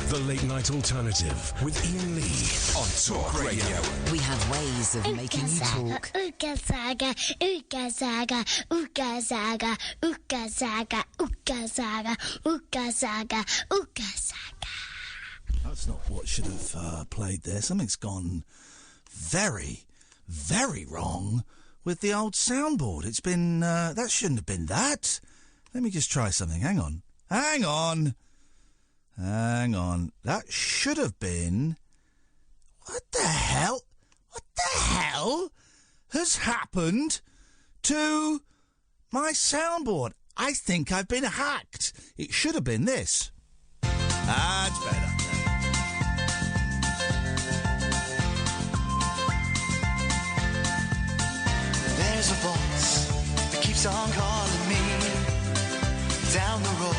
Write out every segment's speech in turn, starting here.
The Late Night Alternative with Iain Lee on Talk Radio. We have ways of making you talk. Ooga saga, ooga saga, ooga saga, ooga saga, ooga saga, ooga saga, ooga saga. That's not what should have played there. Something's gone very, very wrong with the old soundboard. It's been... that shouldn't have been that. Let me just try something. Hang on. Hang on. That should have been... What the hell? What the hell has happened to my soundboard? I think I've been hacked. It should have been this. That's better. There's a voice that keeps on calling me. Down the road,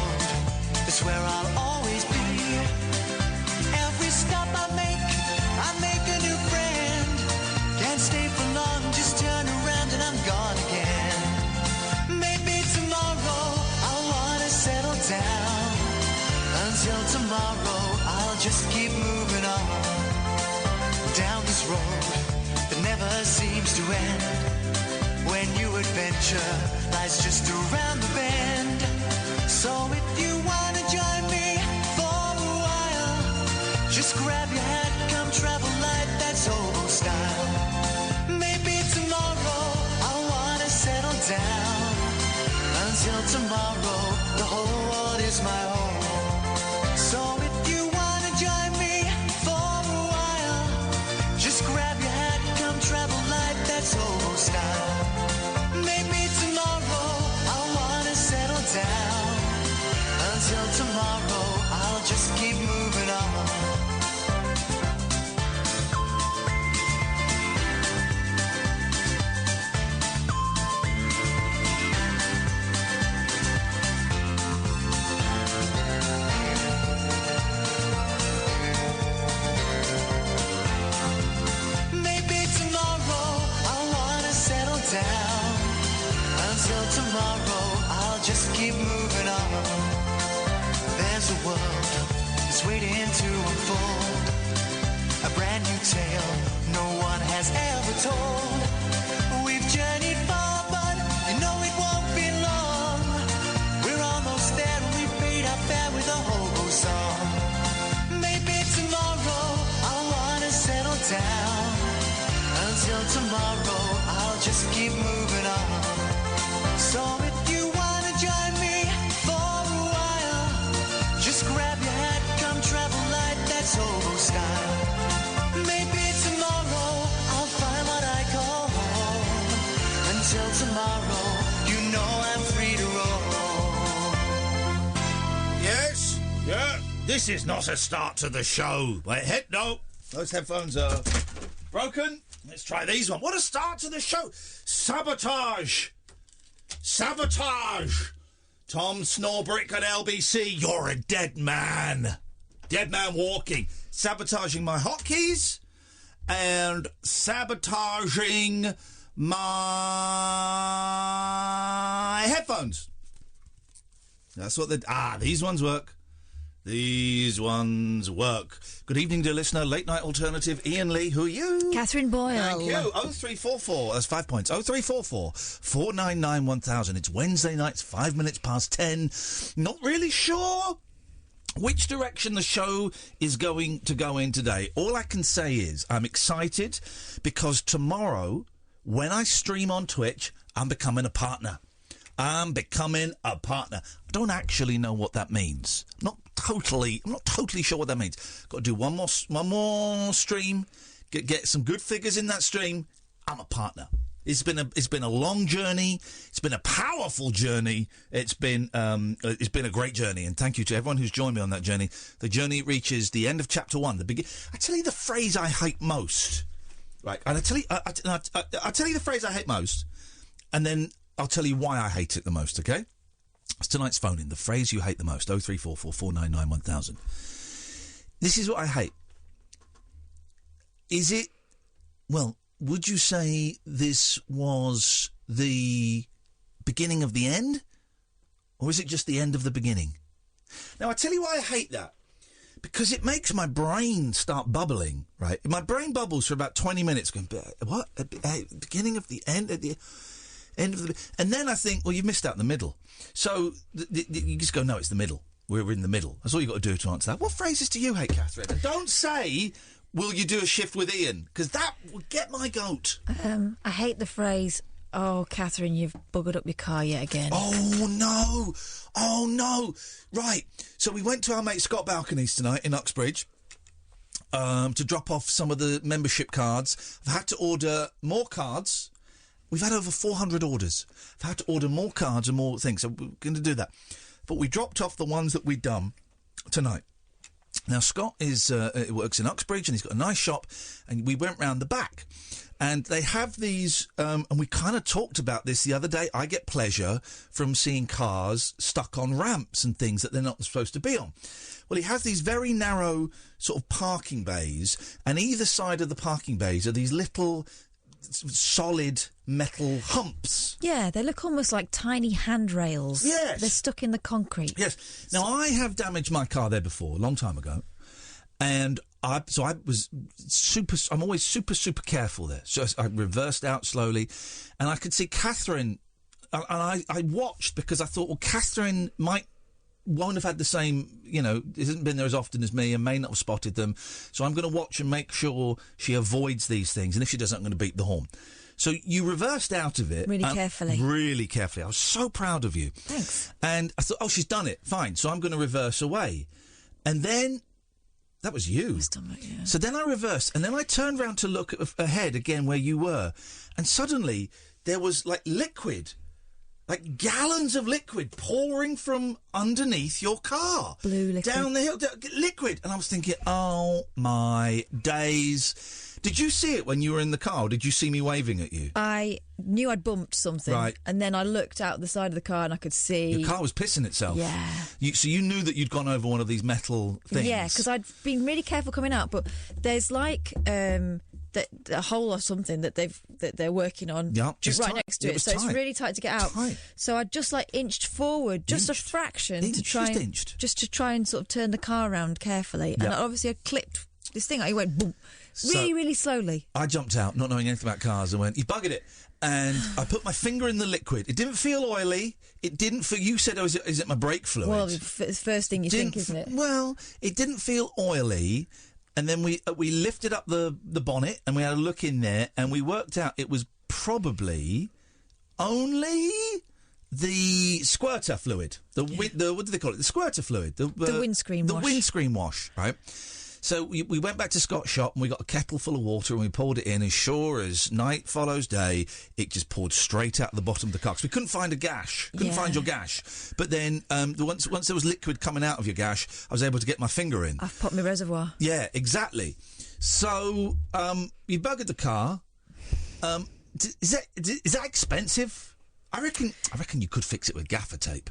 it's where I'll always be. Every stop I make a new friend. Can't stay for long, just turn around and I'm gone again. Maybe tomorrow I'll wanna settle down. Until tomorrow I'll just keep moving on. Down this road that never seems to end. When new adventure lies just around the bend. So if you wanna join me for a while, just grab your hat, come travel light, that's hobo style. Maybe tomorrow I'll wanna settle down. Until tomorrow, the whole world is my home. So if you wanna join me for a while, just grab your hat, come travel light, that's hobo style. Maybe tomorrow I'll wanna settle down. Until tomorrow I'll just keep moving on. Maybe tomorrow I'll wanna settle down. Until tomorrow I'll just keep moving on. There's a world that's waiting to unfold. A brand new tale no one has ever told. We've journeyed far, but you know it won't be long. We're almost there and we paid our fare with a hobo song. Maybe tomorrow I'll wanna settle down. Until tomorrow I'll just keep moving on. So if you wanna join me for a while, just grab your hat, come travel light, that's hobo style. Maybe tomorrow I'll find what I call home. Until tomorrow, you know I'm free to roll. Yes? Yeah? This is not a start to the show. Wait, no. Those headphones are broken. Let's try these one. What a start to the show. Sabotage. Sabotage. Tom Snorbrick at LBC. You're a dead man. Dead man walking. Sabotaging my hotkeys and sabotaging my headphones. That's what these ones work. These ones work. Good evening, dear listener. Late Night Alternative. Iain Lee. Who are you? Catherine Boyle. Thank you. 0344. That's 5 points. 0344 499 1000. It's Wednesday nights, 5 minutes past 10. Not really sure which direction the show is going to go in today. All I can say is I'm excited because tomorrow, when I stream on Twitch, I'm becoming a partner. I'm becoming a partner. I don't actually know what that means. I'm not totally sure what that means. Got to do one more stream, get some good figures in that stream. I'm a partner. It's been a long journey. It's been a powerful journey. It's been a great journey, and thank you to everyone who's joined me on that journey. The journey reaches the end of chapter 1. I tell you the phrase I hate most, right? And I tell you the phrase I hate most, and then I'll tell you why I hate it the most. Okay? It's tonight's phone-in. The phrase you hate the most. 0344 499 1000. This is what I hate. Is it? Well, would you say this was the beginning of the end? Or is it just the end of the beginning? Now, I tell you why I hate that. Because because it makes my brain start bubbling, right? My brain bubbles for about 20 minutes, going, what? Beginning of the end? At the end of the... And then I think, well, you missed out the middle. So you just go, no, it's the middle. We're in the middle. That's all you've got to do to answer that. What phrases do you hate, Catherine? And don't say, will you do a shift with Iain? Because that would get my goat. I hate the phrase, oh, Catherine, you've buggered up your car yet again. Oh, no. Oh, no. Right. So we went to our mate Scott Balconies tonight in Uxbridge to drop off some of the membership cards. I've had to order more cards. We've had over 400 orders. I've had to order more cards and more things, so we're going to do that. But we dropped off the ones that we'd done tonight. Now, Scott works in Uxbridge, and he's got a nice shop, and we went round the back. And they have these, and we kind of talked about this the other day. I get pleasure from seeing cars stuck on ramps and things that they're not supposed to be on. Well, he has these very narrow sort of parking bays, and either side of the parking bays are these little solid metal humps. Yeah, they look almost like tiny handrails. Yes. They're stuck in the concrete. Yes. Now, I have damaged my car there before, a long time ago, and I was I'm always super careful there. So I reversed out slowly, and I could see Catherine, and I watched because I thought, well, Catherine won't have had the same, hasn't been there as often as me and may not have spotted them. So I'm going to watch and make sure she avoids these things. And if she doesn't, I'm going to beat the horn. So you reversed out of it. Really carefully. Really carefully. I was so proud of you. Thanks. And I thought, oh, she's done it. Fine. So I'm going to reverse away. And then... That was you. Yeah. So then I reversed, and then I turned round to look ahead again where you were, and suddenly there was, like, liquid, like gallons of liquid pouring from underneath your car. Blue liquid. Down the hill, liquid. And I was thinking, oh, my days. Did you see it when you were in the car, or did you see me waving at you? I knew I'd bumped something. Right. And then I looked out the side of the car and I could see... Your car was pissing itself. Yeah. So you knew that you'd gone over one of these metal things. Yeah, because I'd been really careful coming out, but there's like a hole or something that they're working on just right next to it. So it's really tight to get out. Tight. So I just like inched forward just a fraction to try and sort of turn the car around carefully. And obviously I clipped this thing. I went boom. Really slowly. I jumped out, not knowing anything about cars, and went, you buggered it. And I put my finger in the liquid. It didn't feel oily. It didn't feel... You said, is it my brake fluid? Well, it's the first thing you think, isn't it? Well, it didn't feel oily. And then we lifted up the bonnet, and we had a look in there, and we worked out it was probably only the squirter fluid. What do they call it? The squirter fluid. The windscreen wash. The windscreen wash, right? So we went back to Scott's shop and we got a kettle full of water and we poured it in. As sure as night follows day, it just poured straight out the bottom of the car. 'Cause we couldn't find a gash. Couldn't find your gash. But then once there was liquid coming out of your gash, I was able to get my finger in. I've popped my reservoir. Yeah, exactly. So you buggered the car. Is that expensive? I reckon you could fix it with gaffer tape.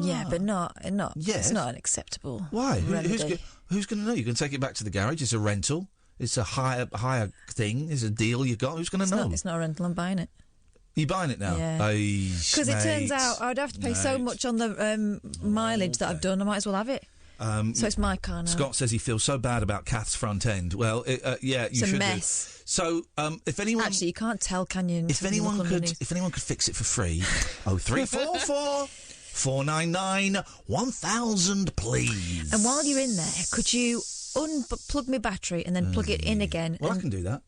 Yeah, but not. Yes. It's not an acceptable. Why? Remedy. Who's going to know? You can take it back to the garage. It's a rental. It's a higher thing. It's a deal you got. Who's going to know? It's not a rental. I'm buying it. You buying it now? Yeah. Because it turns out I'd have to pay so much on the mileage that I've done. I might as well have it. So it's my car now. Scott says he feels so bad about Kath's front end. Well, you should. It's a mess. So, if anyone actually, you can't tell, can you? If anyone could fix it for free, 0344 499 1000, please. And while you're in there, could you unplug my battery and then plug it in again? Well, I can do that.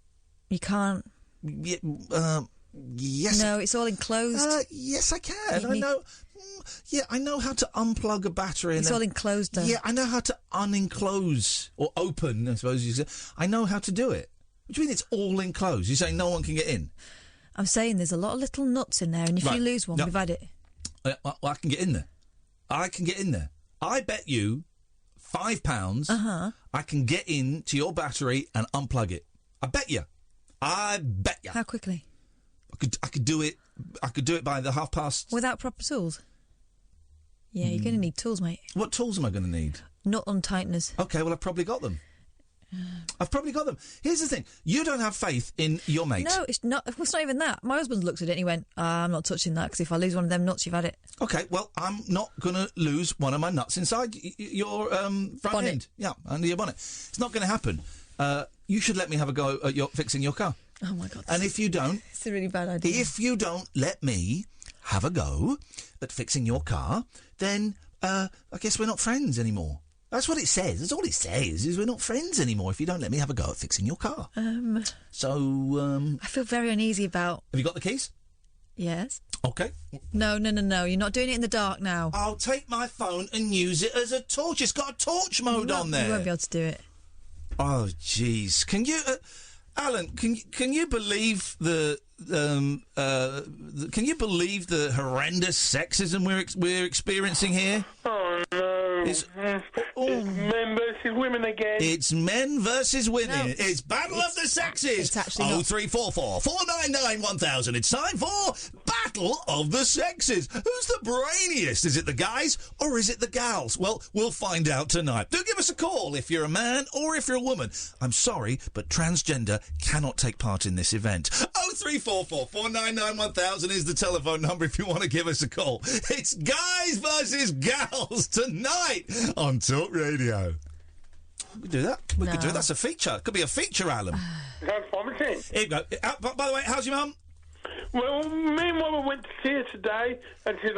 You can't. Yes. No, it's all enclosed. Yes, I can. I know. Yeah, I know how to unplug a battery. It's all enclosed, though. Yeah, I know how to unenclose or open, I suppose you say. I know how to do it. What do you mean it's all enclosed? You say no one can get in? I'm saying there's a lot of little nuts in there, and if you lose one, we've had it. Well, I can get in there. I bet you £5 I can get into your battery and unplug it. I bet you. How quickly? I could do it. I could do it by the past. Without proper tools? Yeah, you're going to need tools, mate. What tools am I going to need? Nut untighteners. Okay, well, I've probably got them. I've probably got them. Here's the thing. You don't have faith in your mate. No, it's not even that. My husband looked at it and he went, I'm not touching that because if I lose one of them nuts, you've had it. OK, well, I'm not going to lose one of my nuts inside your front bonnet. end. Yeah, under your bonnet. It's not going to happen. You should let me have a go at fixing your car. Oh, my God. And if you don't... It's a really bad idea. If you don't let me have a go at fixing your car, then I guess we're not friends anymore. That's what it says. That's all it says, is we're not friends anymore if you don't let me have a go at fixing your car. So, I feel very uneasy about... Have you got the keys? Yes. OK. No. You're not doing it in the dark now. I'll take my phone and use it as a torch. It's got a torch mode on there. You won't be able to do it. Oh, jeez. Can you... Alan, can you believe the can you believe the horrendous sexism we're experiencing here? Oh no! It's men versus women again. It's men versus women. No, it's battle of the sexes. It's actually not. 0344 499 1000. It's time for battle of the sexes. Who's the brainiest? Is it the guys or is it the gals? Well, we'll find out tonight. Do give us a call if you're a man or if you're a woman. I'm sorry, but transgender cannot take part in this event. 0344 499 1000 is the telephone number if you want to give us a call. It's guys versus gals tonight on Talk Radio. We could do that. We could do it. That's a feature. Could be a feature, Alan. Sounds promising. Here you go. By the way, how's your mum? Well, me and Mama went to see her today, and she's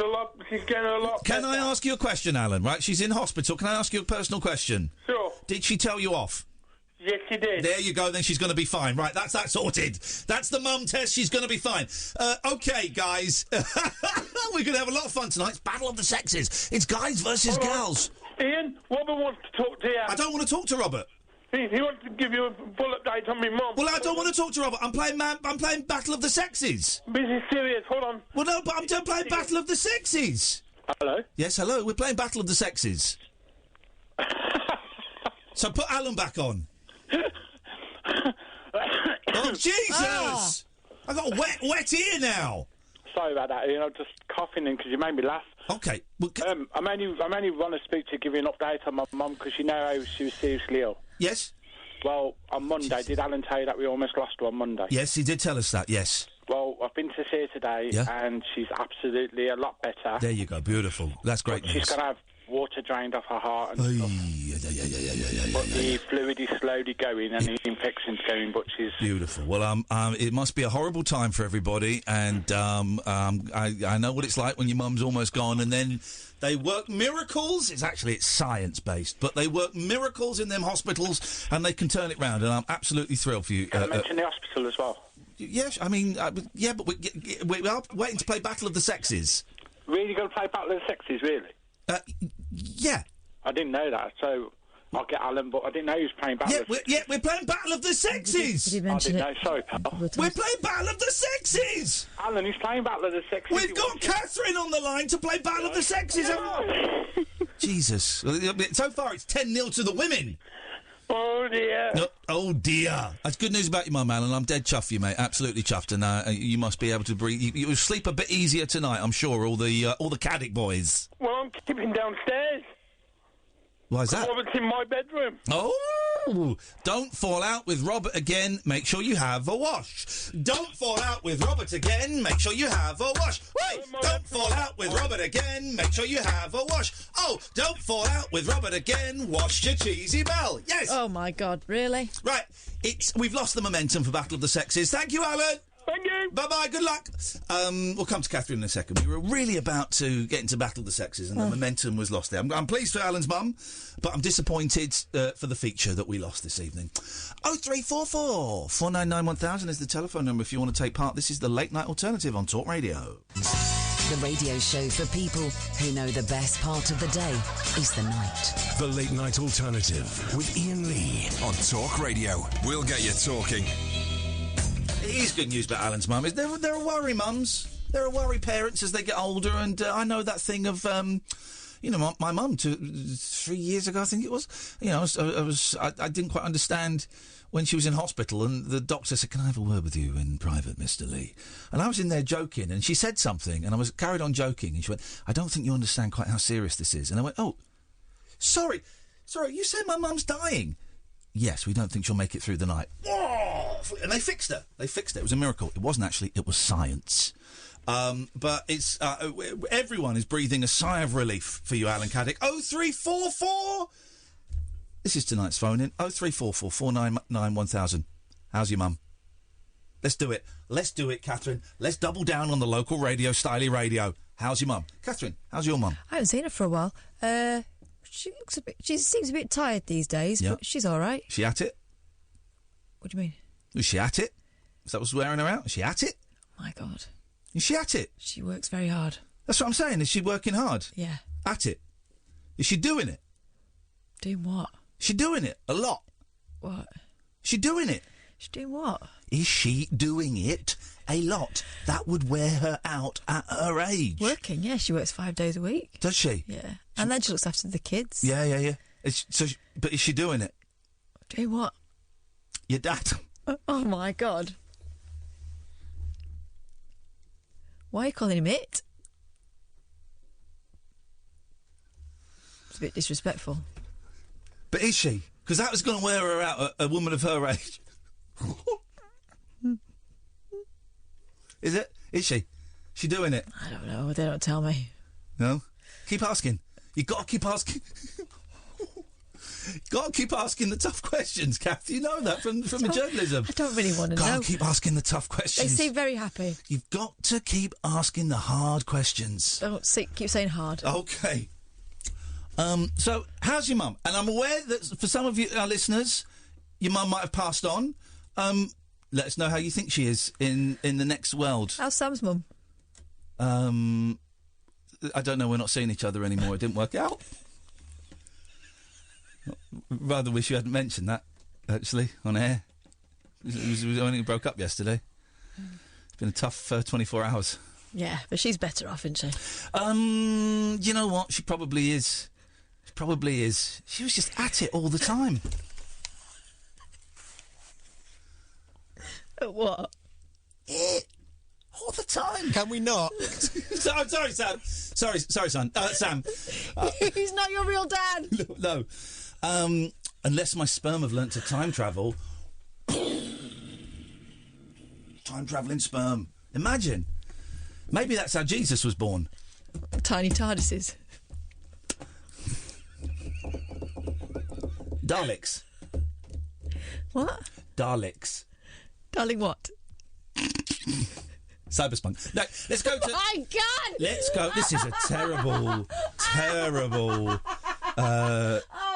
getting a lot Can better. I ask you a question, Alan? Right, she's in hospital. Can I ask you a personal question? Sure. Did she tell you off? Yes, she did. There you go, then she's going to be fine. Right, that's that sorted. That's the mum test. She's going to be fine. OK, guys. We're going to have a lot of fun tonight. It's Battle of the Sexes. It's guys versus gals. Ian, Robert wants to talk to you. I don't want to talk to Robert. He wants to give you a full update on me mum. Well, I don't want to talk to Robert. I'm playing Battle of the Sexes. This is serious. Hold on. Well, no, but I'm playing Battle of the Sexes. Hello? Yes, hello. We're playing Battle of the Sexes. So put Alan back on. Oh, Jesus! Oh. I got a wet ear now. Sorry about that, Ian. I'm just coughing in because you made me laugh. Okay. Well, I'm only want to speak to give you an update on my mum because you know how she was seriously ill. Yes. Well, on Monday, did Alan tell you that we almost lost her on Monday? Yes, he did tell us that. Yes. Well, I've been to see her today, and she's absolutely a lot better. There you go. Beautiful. That's great news. She's going to have water drained off her heart and stuff. But the fluid is slowly going and the infection's going, but she's... Beautiful. Well, it must be a horrible time for everybody, and I know what it's like when your mum's almost gone, and then they work miracles. It's science-based, but they work miracles in them hospitals, and they can turn it round, and I'm absolutely thrilled for you. Can I mention the hospital as well? Yes, I mean, yeah, but we are waiting to play Battle of the Sexes. Really going to play Battle of the Sexes, really? Yeah. I didn't know that, so I'll get Alan, but I didn't know he was playing Battle of the Sexes. Yeah, we're playing Battle of the Sexes! Did he mention I didn't know, sorry, pal. We're playing Battle of the Sexes! Alan, he's playing Battle of the Sexes. We've got Katherine on the line to play Battle of the Sexes, haven't we? Jesus. So far, it's 10-0 to the women. Oh, dear. No, oh, dear. That's good news about your mum, Alan. I'm dead chuffed for you, mate. Absolutely chuffed. And you must be able to breathe. You'll sleep a bit easier tonight, I'm sure, all the Caddick boys. Well, I'm keeping downstairs. Why is that? Robert's in my bedroom. Oh! Don't fall out with Robert again. Make sure you have a wash. Don't fall out with Robert again. Make sure you have a wash. Wait! Don't fall out with Robert again. Make sure you have a wash. Oh! Don't fall out with Robert again. Wash your cheesy bell. Yes! Oh, my God, really? Right. We've lost the momentum for Battle of the Sexes. Thank you, Alan. Thank you. Bye-bye, good luck. We'll come to Katherine in a second. We were really about to get into Battle of the Sexes and the momentum was lost there. I'm pleased for Alan's mum, but I'm disappointed for the feature that we lost this evening. 0344 499 1000 is the telephone number if you want to take part. This is the Late Night Alternative on Talk Radio. The radio show for people who know the best part of the day is the night. The Late Night Alternative with Iain Lee on Talk Radio. We'll get you talking. It is good news about Alan's mum. There are worry mums. There are worry parents as they get older, and I know that thing of, my mum 3 years ago, I think it was. I didn't quite understand when she was in hospital, and the doctor said, "Can I have a word with you in private, Mr. Lee?" And I was in there joking, and she said something, and I was carried on joking, and she went, "I don't think you understand quite how serious this is." And I went, "Oh, sorry, you said my mum's dying." yes, we don't think she'll make it through the night. Whoa! And they fixed her. It was a miracle. It wasn't actually. It was science. But it's everyone is breathing a sigh of relief for you, Alan Caddick. 0344. This is tonight's phone in. 0344 499 1000. How's your mum? Let's do it, Catherine. Let's double down on the local radio, Styley Radio. How's your mum? Catherine, how's your mum? I haven't seen her for a while. She seems a bit tired these days, but she's all right. She at it? What do you mean? Is she at it? Is that what's wearing her out? Is she at it? My God. Is she at it? She works very hard. That's what I'm saying. Is she working hard? Yeah. At it? Is she doing it? Doing what? She doing it a lot. What? She doing it. She's doing what? Is she doing it a lot? That would wear her out at her age. Working, yeah. She works 5 days a week. Does she? Yeah. And then she looks after the kids. Yeah. But is she doing it? Doing what? Your dad. Oh, my God. Why are you calling him it? It's a bit disrespectful. But is she? Because that was going to wear her out, a woman of her age. Is it? Is she? She doing it? I don't know. They don't tell me. No? Keep asking. You've got to keep asking. Got to keep asking the tough questions, Kath. You know that from the journalism. I don't really want to know. Got to keep asking the tough questions. They seem very happy. You've got to keep asking the hard questions. Keep saying hard. Okay. So, how's your mum? And I'm aware that for some of you, our listeners, your mum might have passed on. Let us know how you think she is in the next world. How's Sam's mum? I don't know. We're not seeing each other anymore. It didn't work out. Rather wish you hadn't mentioned that, actually, on air. We only broke up yesterday. It's been a tough 24 hours. Yeah, but she's better off, isn't she? You know what? She probably is. She probably is. She was just at it all the time. At what? All the time. Can we not? Sorry, Sam. Sorry, son. Sam. He's not your real dad. No. Unless my sperm have learnt to time travel. Time travelling sperm. Imagine. Maybe that's how Jesus was born. Tiny TARDISes. Daleks. What? Daleks. Darling, what? Cyberspunk. No, let's go to... Oh my God! Let's go... This is a terrible,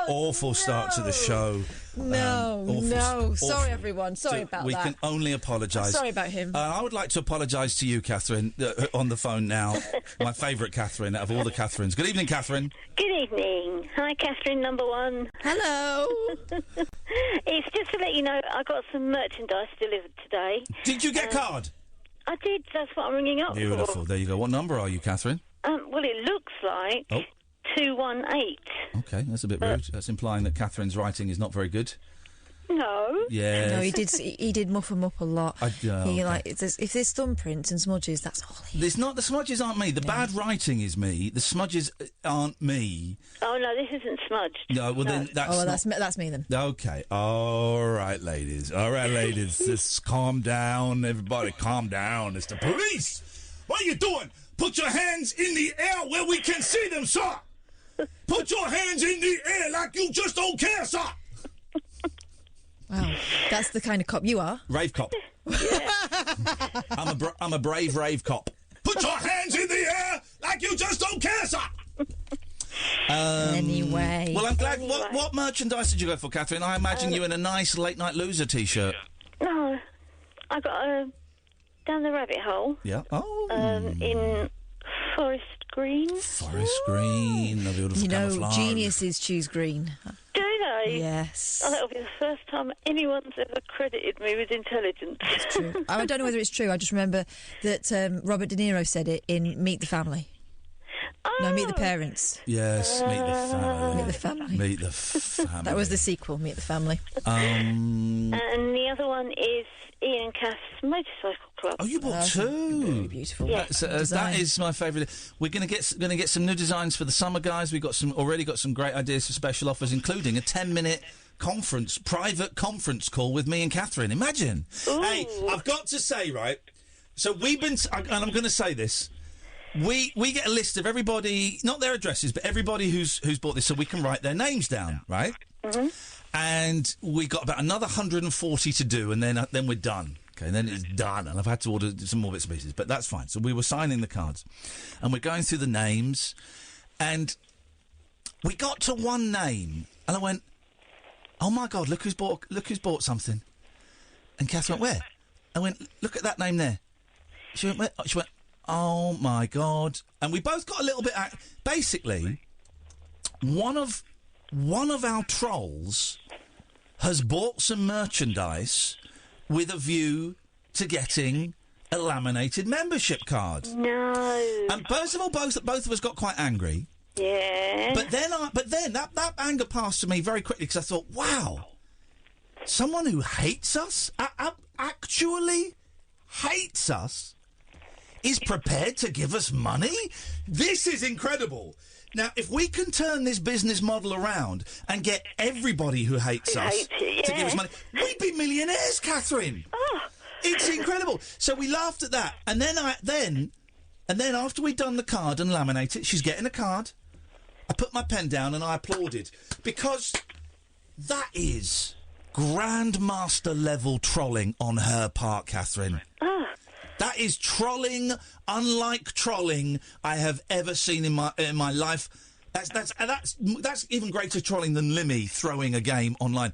awful start to the show. No. Sorry, everyone. Sorry about that. We can only apologise. Sorry about him. I would like to apologise to you, Catherine, on the phone now. My favourite Catherine out of all the Catherines. Good evening, Catherine. Good evening. Hi, Catherine, number one. Hello. It's just to let you know I got some merchandise delivered today. Did you get a card? I did. That's what I'm ringing up Beautiful. for. There you go. What number are you, Catherine? Well, it looks like 218. Okay, that's a bit rude. That's implying that Catherine's writing is not very good. No. Yeah. No, he did muff them up a lot. If there's thumbprints and smudges, that's all. There's not. The smudges aren't me. The bad writing is me. The smudges aren't me. Oh no, this isn't smudged. No, well then that's. That's me then. Okay. All right, ladies. Just calm down, everybody. Calm down. It's the police. What are you doing? Put your hands in the air where we can see them, sir. Put your hands in the air like you just don't care, sir. Wow, that's the kind of cop you are. Rave cop. Yeah. I'm a brave rave cop. Put your hands in the air like you just don't care, sir. Anyway. Well, I'm glad. What merchandise did you go for, Catherine? I imagine you in a nice Late Night Loser T-shirt. No, I got Down the Rabbit Hole. Yeah. Oh. In forest green. Forest green. The beautiful camouflage. Geniuses choose green. Do they? Yes. Oh, that'll be the first time anyone's ever credited me with intelligence. It's true. I don't know whether it's true. I just remember that Robert De Niro said it in Meet the Family. Oh. No, Meet the Parents. Yes, Meet the Family. Meet the Family. Meet the Family. That was the sequel, Meet the Family. And the other one is Iain and Kath's motorcycle Club. Oh, you bought two. Very beautiful. Yeah. That is my favourite. We're going to get some new designs for the summer, guys. We've already got some great ideas for special offers, including a 10-minute private conference call with me and Katherine. Imagine. Ooh. Hey, I've got to say, right. So we've been, and I'm going to say this. We get a list of everybody, not their addresses, but everybody who's bought this, so we can write their names down, right? Mm-hmm. And we got about another 140 to do, and then we're done. Okay, and then it's done, and I've had to order some more bits and pieces, but that's fine. So we were signing the cards, and we're going through the names, and we got to one name, and I went, "Oh my God, look who's bought something." And Katherine went, "Where?" I went, "Look at that name there." She went, "Where?" She went, "Oh my God!" And we both got a little bit. Basically, one of our trolls has bought some merchandise with a view to getting a laminated membership card. No. And first of all, both of us got quite angry. Yeah. But then that anger passed to me very quickly because I thought, wow, someone who hates us, actually hates us, is prepared to give us money? This is incredible. Now, if we can turn this business model around and get everybody who hates us to give us money, we'd be millionaires, Katherine. Oh. It's incredible. So we laughed at that, and then after we'd done the card and laminated it, she's getting a card. I put my pen down and I applauded because that is grandmaster level trolling on her part, Katherine. Oh. That is trolling, unlike trolling I have ever seen in my life. That's even greater trolling than Limmy throwing a game online.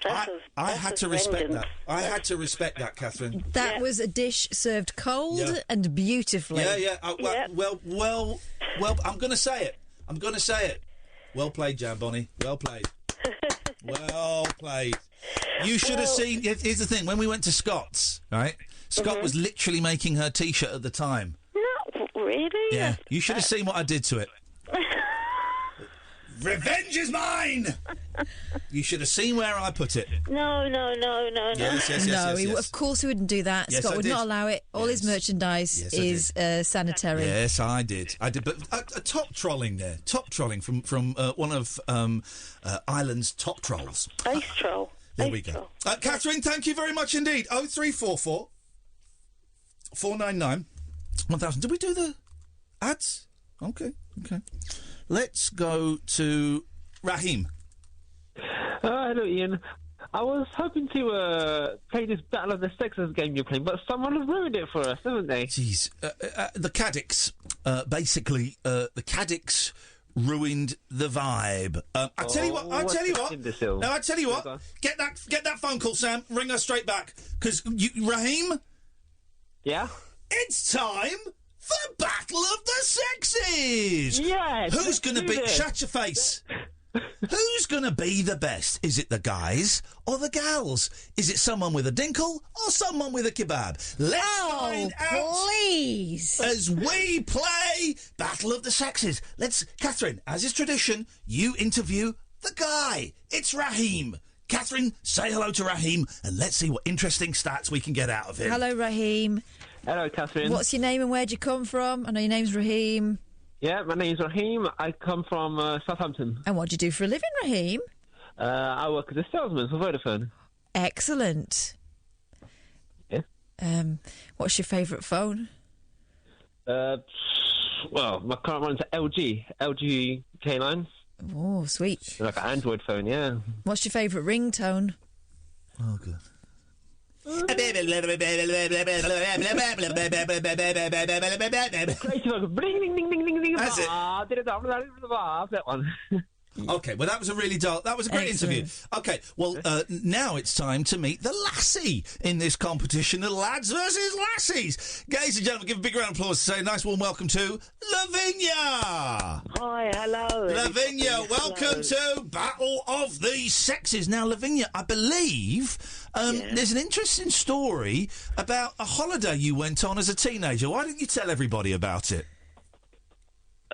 I had to respect that. I had to respect that, Katherine. That was a dish served cold and beautifully. Well. I'm going to say it. Well played, Jan Bonnie. Well played. Well played. You should have seen. Here's the thing. When we went to Scott's, right? Scott was literally making her T-shirt at the time. Not really. Yeah, you should have seen what I did to it. Revenge is mine! You should have seen where I put it. No. Yes. Of course he wouldn't do that. Yes, Scott I would did. not allow it. All his merchandise is sanitary. Yes, I did. But a top trolling there. Top trolling from one of Ireland's top trolls. Ace troll. There we go. Katherine, thank you very much indeed. 0344 499 1000. Did we do the ads? Okay. Let's go to Raheem. Hello, Ian. I was hoping to play this Battle of the Sexes game you're playing, but someone has ruined it for us, haven't they? Jeez. The Caddicks, the Caddicks ruined the vibe. I tell you what. Get that phone call, Sam. Ring us straight back. Because, Raheem? Yeah? It's time for Battle of the Sexes! Yes! Who's going to be... Shut your face! Who's going to be the best? Is it the guys or the gals? Is it someone with a dinkle or someone with a kebab? Let's find out, please, as we play Battle of the Sexes. Katherine, as is tradition, you interview the guy. It's Raheem. Katherine, say hello to Raheem and let's see what interesting stats we can get out of him. Hello, Raheem. Hello, Katherine. What's your name and where'd you come from? I know your name's Raheem. Yeah, my name's Raheem. I come from Southampton. And what do you do for a living, Raheem? I work as a salesman for Vodafone. Excellent. Yeah. What's your favourite phone? Well, my current one's LG K9. Oh, sweet. Like an Android phone, yeah. What's your favourite ringtone? Oh, good. That's it. That one. Okay, well, that was a great interview. Okay, well, now it's time to meet the lassie in this competition, the lads versus lassies. Ladies and gentlemen, give a big round of applause to say a nice warm welcome to Lavinya. Hi, hello. Lavinya, welcome to Battle of the Sexes. Now, Lavinya, I believe there's an interesting story about a holiday you went on as a teenager. Why didn't you tell everybody about it?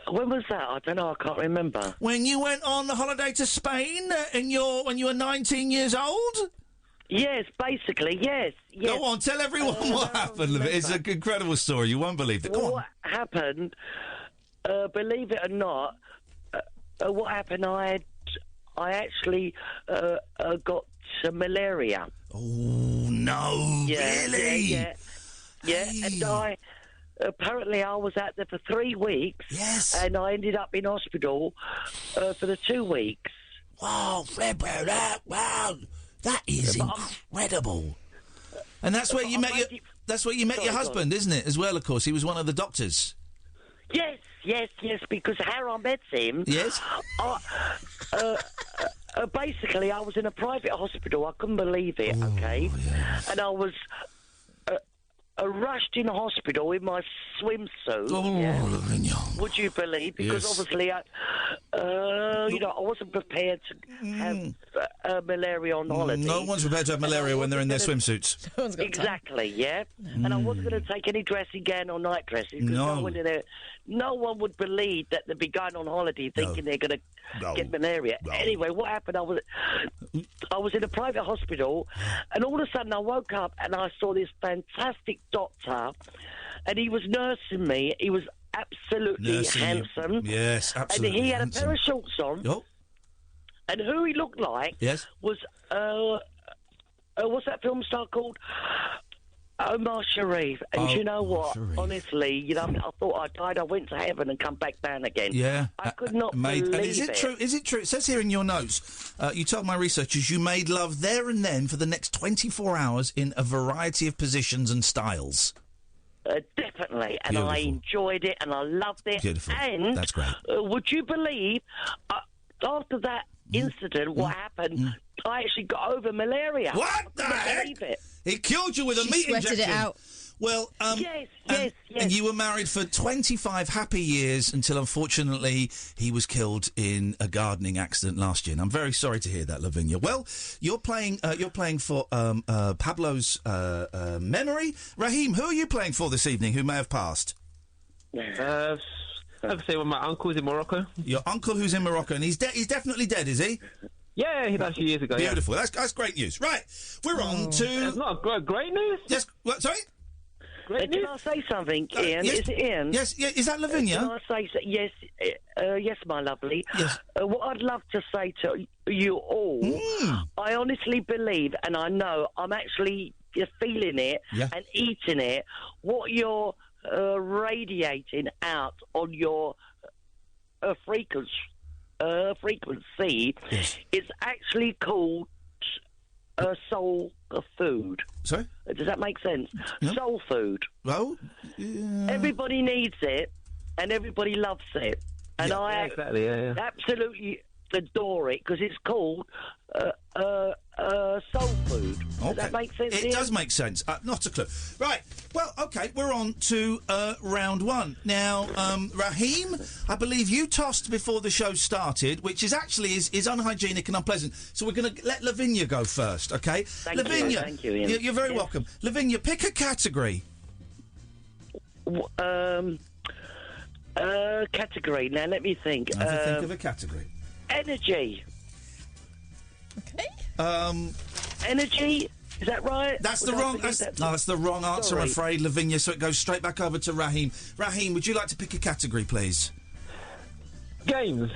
When was that? I don't know. I can't remember. When you went on a holiday to Spain when you were 19 years old? Yes, basically, yes. Go on, tell everyone what happened, Lavinia. It's an incredible story. You won't believe it. Go on. What happened, believe it or not, what happened, I actually got malaria. Oh, no, really? Yeah, and apparently I was out there for 3 weeks. Yes. And I ended up in hospital for the 2 weeks. Wow, Flipper, wow. That is incredible. And that's where you met your husband, isn't it? As well, of course. He was one of the doctors. Yes, because how I met him... Yes? Basically, I was in a private hospital. I couldn't believe it, okay? Yes. And I was rushed in hospital in my swimsuit. Lavinia. Would you believe? Because obviously, I wasn't prepared to have malaria on holiday. No one's prepared to have malaria when they're in their swimsuits. Exactly, yeah. And I wasn't going to take any dressing gown or night dresses because no one would believe that they'd be going on holiday thinking they're going to get malaria. No. Anyway, what happened? I was in a private hospital, and all of a sudden I woke up and I saw this fantastic doctor, and he was nursing me. He was absolutely handsome. Yes, absolutely. And he had a pair of shorts on. Oh. And who he looked like was what's that film star called? Omar Sharif. And you know what? Sharif. Honestly, I thought I died. I went to heaven and come back down again. Yeah. I could not believe it. Is it true? Is it true? It says here in your notes, you told my researchers you made love there and then for the next 24 hours in a variety of positions and styles. Definitely, and I enjoyed it, and I loved it. Beautiful. And that's great. Would you believe, after that incident, what happened? I actually got over malaria. What the heck? It killed you with a meat injection. Sweated it out. Well, yes. And you were married for 25 happy years until, unfortunately, he was killed in a gardening accident last year. And I'm very sorry to hear that, Lavinia. Well, you're playing for Pablo's memory. Raheem, who are you playing for this evening? Who may have passed? I have to say, my uncle's in Morocco. Your uncle who's in Morocco, and he's definitely dead, is he? Yeah, he died a few years ago. Beautiful. Yeah. That's great news. Right, we're on to. It's not great news. Yes. What? Sorry. Can I say something, Ian? Yes. Is it Ian? Yes. Yeah. Is that Lavinia? Can I say yes? Yes, my lovely. Yes. What I'd love to say to you all, I honestly believe, and I know I'm actually feeling it and eating it. What you're radiating out on your frequency is actually called soul food. Sorry? Does that make sense? No. Soul food. Well, everybody needs it, and everybody loves it. And I absolutely adore it because it's called soul food. Does that make sense? It does make sense. Not a clue. Right. Well, okay. We're on to round one now. Raheem, I believe you tossed before the show started, which is actually is unhygienic and unpleasant. So we're going to let Lavinia go first. Okay. Lavinia, thank you, Ian. You're very welcome. Lavinia, pick a category. Category. Now let me think. Think of a category. Energy. Okay. Energy. Is that right? That's the wrong. That's the wrong answer, Sorry. I'm afraid, Lavinia. So it goes straight back over to Raheem. Raheem, would you like to pick a category, please? Games.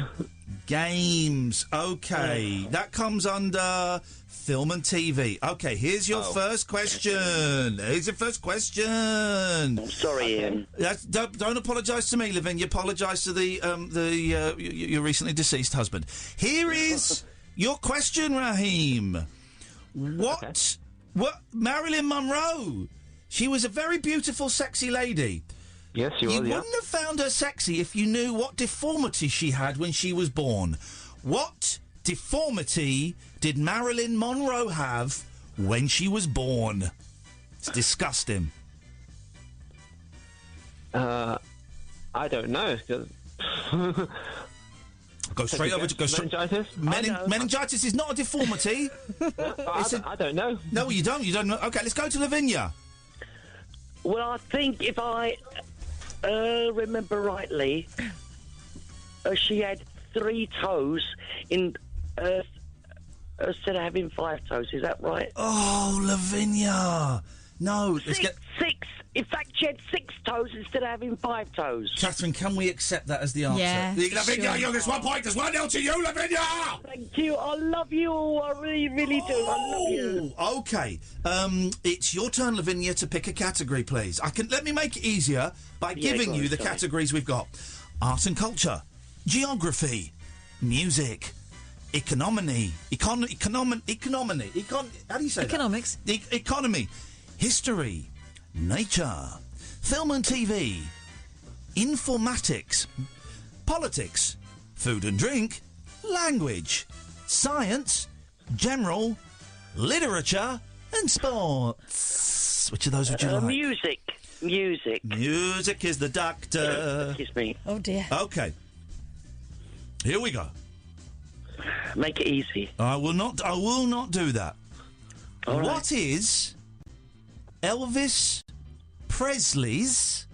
Games. Okay, that comes under film and TV. Okay, here's your first question. Here's your first question. I'm sorry, Ian. Don't apologise to me, Lavinia. Apologise to your recently deceased husband. Here is your question, Raheem. What Marilyn Monroe? She was a very beautiful, sexy lady. Yes, she was. You wouldn't have found her sexy if you knew what deformity she had when she was born. What deformity did Marilyn Monroe have when she was born? It's disgusting. I don't know. Go straight over to meningitis. Meningitis is not a deformity. I don't know. No, you don't. You don't know. Okay, let's go to Lavinia. Well, I think if I remember rightly, she had 3 toes in instead of having 5 toes. Is that right? Oh, Lavinia. No. Six. In fact, she had 6 toes instead of having 5 toes. Catherine, can we accept that as the answer? Yeah, Lavinia, sure. there's 1 point. There's 1-0 to you, Lavinia. Thank you. I love you all. I really, really do. I love you. Okay. It's your turn, Lavinia, to pick a category, please. Let me make it easier by giving you the categories we've got. Art and culture, geography, music, economy, how do you say Economics. that? Economy, history, nature, film and TV, informatics, politics, food and drink, language, science, general, literature and sports. Which of those would you like? Music. Music is the doctor. Excuse me. Oh, dear. Okay. Here we go. Make it easy. I will not do that. All right. What is Elvis Presley's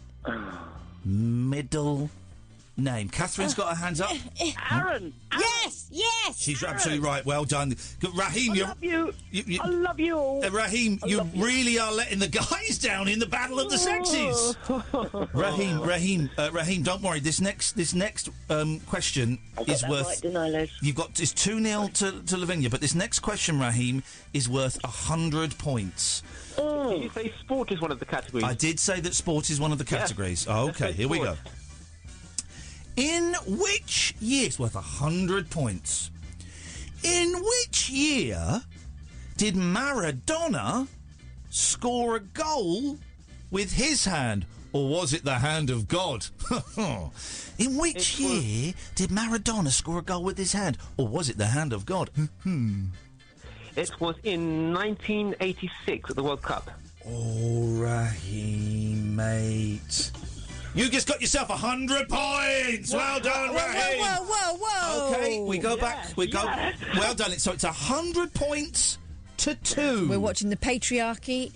middle name? Catherine's got her hands up. Aaron. Yes. She's absolutely right. Well done. Raheem, I love you. I love you all. Raheem, you really are letting the guys down in the battle of the sexes. Raheem, don't worry. This next question is worth. Right, didn't I, Les? You've got it's 2-0 to Lavinia, but this next question, Raheem, is worth 100 points. Did you say sport is one of the categories? I did say that sport is one of the categories. Oh, okay, here we go. In which year? It's worth 100 points. In which year did Maradona score a goal with his hand? Or was it the hand of God? In which year did Maradona score a goal with his hand? Or was it the hand of God? It was in 1986 at the World Cup. Oh, Raheem, mate. You just got yourself 100 points. Well done, Raheem. Whoa. Okay, we go back. Well done. So it's 100 points to 2. We're watching the patriarchy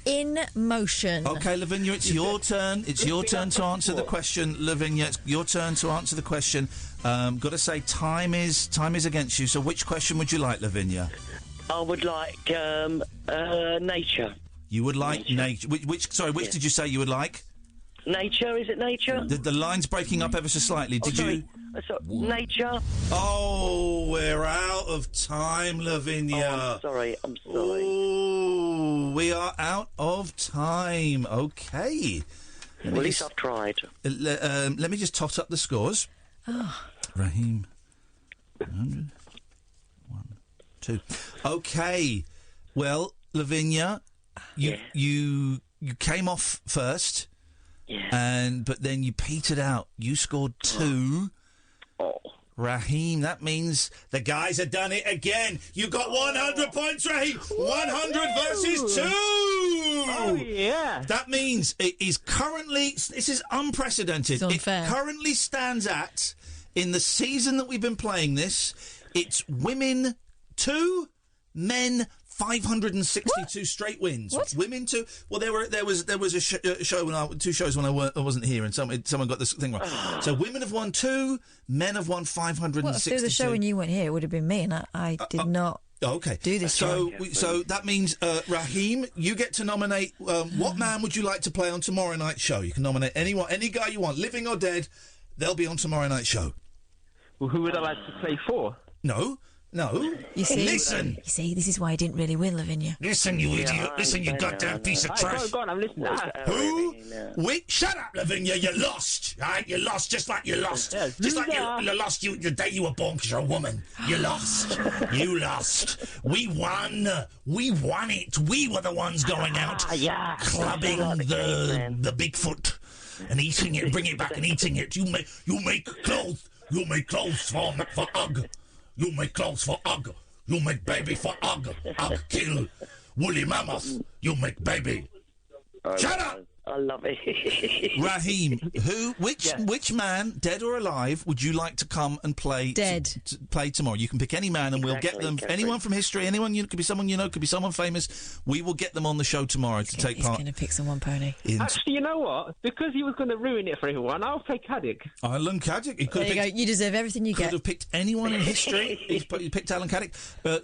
in motion. Okay, Lavinia, it's your turn. It's your turn to answer the question, Lavinia. It's your turn to answer the question. Got to say, time is against you. So, which question would you like, Lavinia? I would like nature. You would like nature. Which did you say you would like? Nature, is it nature? The line's breaking up ever so slightly. Nature. Oh, we're out of time, Lavinia. Oh, I'm sorry. Oh, we are out of time. Okay. At least I've tried. Let me just tot up the scores. Raheem, 100, 1, 2. Okay. Well, Lavinia, you came off first. Yeah. But then you petered out. You scored 2. Oh. Raheem, that means the guys have done it again. You got 100 points, Raheem. 100 versus 2. Oh, yeah. That means it is currently, this is unprecedented. It's unfair. It currently stands at, in the season that we've been playing this, it's women 2, men 562 straight wins. What? Women 2. Well, there was a show when 2 shows when I wasn't here, and someone got this thing wrong. So women have won 2, men have won 562. Well, if there was a show when you weren't here, it would have been me, and I did not. Okay. Do this. So that means Raheem, you get to nominate. What man would you like to play on tomorrow night's show? You can nominate anyone, any guy you want, living or dead. They'll be on tomorrow night's show. Well, who would I like to play for? No. You see, listen. You see, this is why I didn't really win, Lavinia. Listen, you idiot. Listen, you goddamn piece of trash. Go on, I'm listening. Who? Shut up, Lavinia. You lost. All right, you lost just like you lost. Just like you lost the day you were born because you're a woman. You lost. You lost. We won. We won it. We were the ones going out clubbing the Bigfoot and eating it, bring it back and eating it. You make clothes. You make clothes for Ugg. You make clothes for Ugg. You make baby for Ugg. Ugg kill woolly mammoth. You make baby. Shut up! I love it. Raheem, which man, dead or alive, would you like to come and play? Dead. Play tomorrow. You can pick any man, and we'll get them. Anyone from history, anyone could be someone you know, could be someone famous. We will get them on the show tomorrow to take part. He's going to pick someone, Pony. Actually, you know what? Because he was going to ruin it for everyone, I'll play Caddick. Alan Caddick. He could there you go. You deserve everything you get. Could have picked anyone in history. He picked Alan Caddick.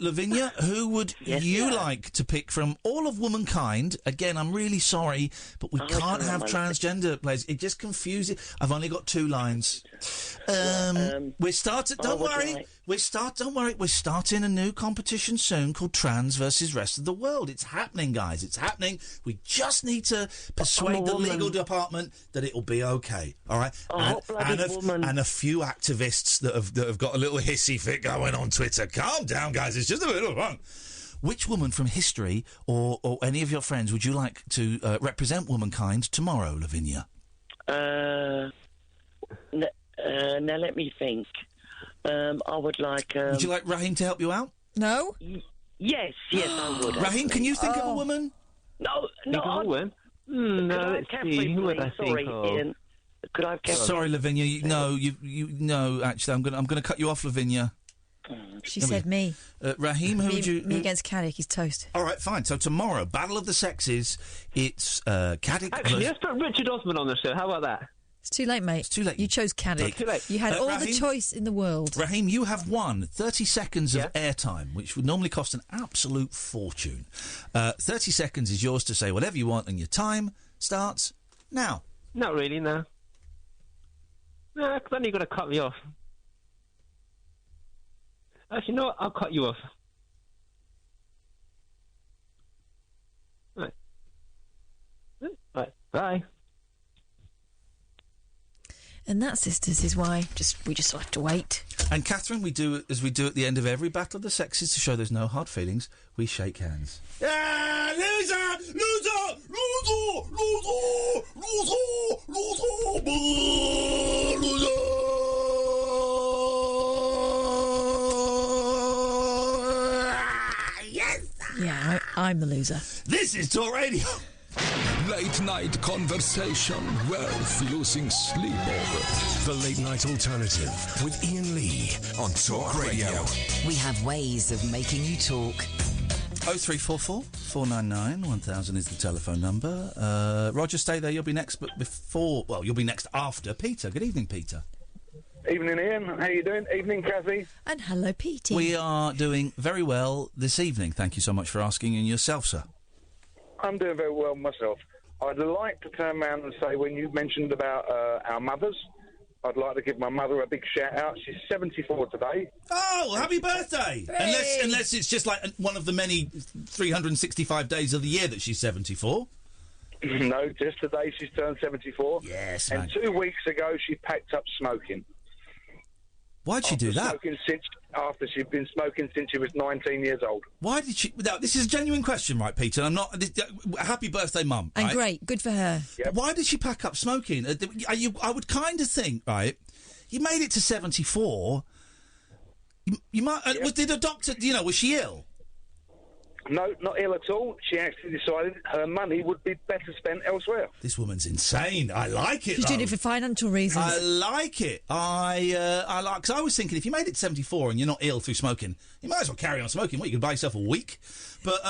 Lavinia, who would you like to pick from all of womankind? Again, I'm really sorry, but we can't have transgender players. It just confuses. I've only got 2 lines. We're starting. Don't worry. Don't worry. We're starting a new competition soon called Trans versus Rest of the World. It's happening, guys. It's happening. We just need to persuade the legal department that it'll be okay. All right. And a few activists that have got a little hissy fit going on Twitter. Calm down, guys. It's just a little fun. Which woman from history or any of your friends would you like to represent womankind tomorrow, Lavinia? Now let me think. I would like... would you like Raheem to help you out? No? Yes, I would. Raheem, can you think of a woman? No. A woman? No, let's see. Who would I think of? Ian, could I have Catherine? Sorry, Lavinia. No, actually, I'm going to cut you off, Lavinia. She said me. Raheem, who would you... Me against Caddick, he's toast. All right, fine. So tomorrow, Battle of the Sexes, it's Caddick... Actually, let's put Richard Osman on the show. How about that? It's too late, mate. It's too late. You chose Caddick. It's too late. You had all Raheem, the choice in the world. Raheem, you have won 30 seconds of airtime, which would normally cost an absolute fortune. 30 seconds is yours to say whatever you want, and your time starts now. Not really, no. No, because then you're going to cut me off. Actually, no, I'll cut you off. Right. Bye. And that, sisters, is why we just have to wait. And Catherine, we do as we do at the end of every Battle of the Sexes to show there's no hard feelings. We shake hands. Yeah, loser, loser, loser, loser, loser, loser, loser. Yes. Yeah, I'm the loser. This is Talk Radio. Late night conversation worth losing sleep over. The Late Night Alternative with Iain Lee on Talk Radio. We have ways of making you talk. 0344 499 1000 is the telephone number. Roger, stay there. You'll be next, but you'll be next after Peter. Good evening, Peter. Evening, Ian. How you doing? Evening, Kathy. And hello, Petey. We are doing very well this evening. Thank you so much for asking. And yourself, sir? I'm doing very well myself. I'd like to turn around and say, when you mentioned about our mothers, I'd like to give my mother a big shout-out. She's 74 today. Oh, happy birthday! Unless it's just like one of the many 365 days of the year that she's 74. No, just today she's turned 74. Yes, and 2 weeks ago she packed up smoking. Why'd she do that? After she'd been smoking since she was 19 years old. Why did she... Now, this is a genuine question, right, Peter? I'm not... happy birthday, Mum. And right? great, good for her. Yep. Why did she pack up smoking? I would kind of think, right, you made it to 74, you might... Did a doctor... was she ill? No, not ill at all. She actually decided her money would be better spent elsewhere. This woman's insane. I like it. She's doing it for financial reasons. I like it. I like, because I was thinking, if you made it 74 and you're not ill through smoking, you might as well carry on smoking. What, you could buy yourself a week? But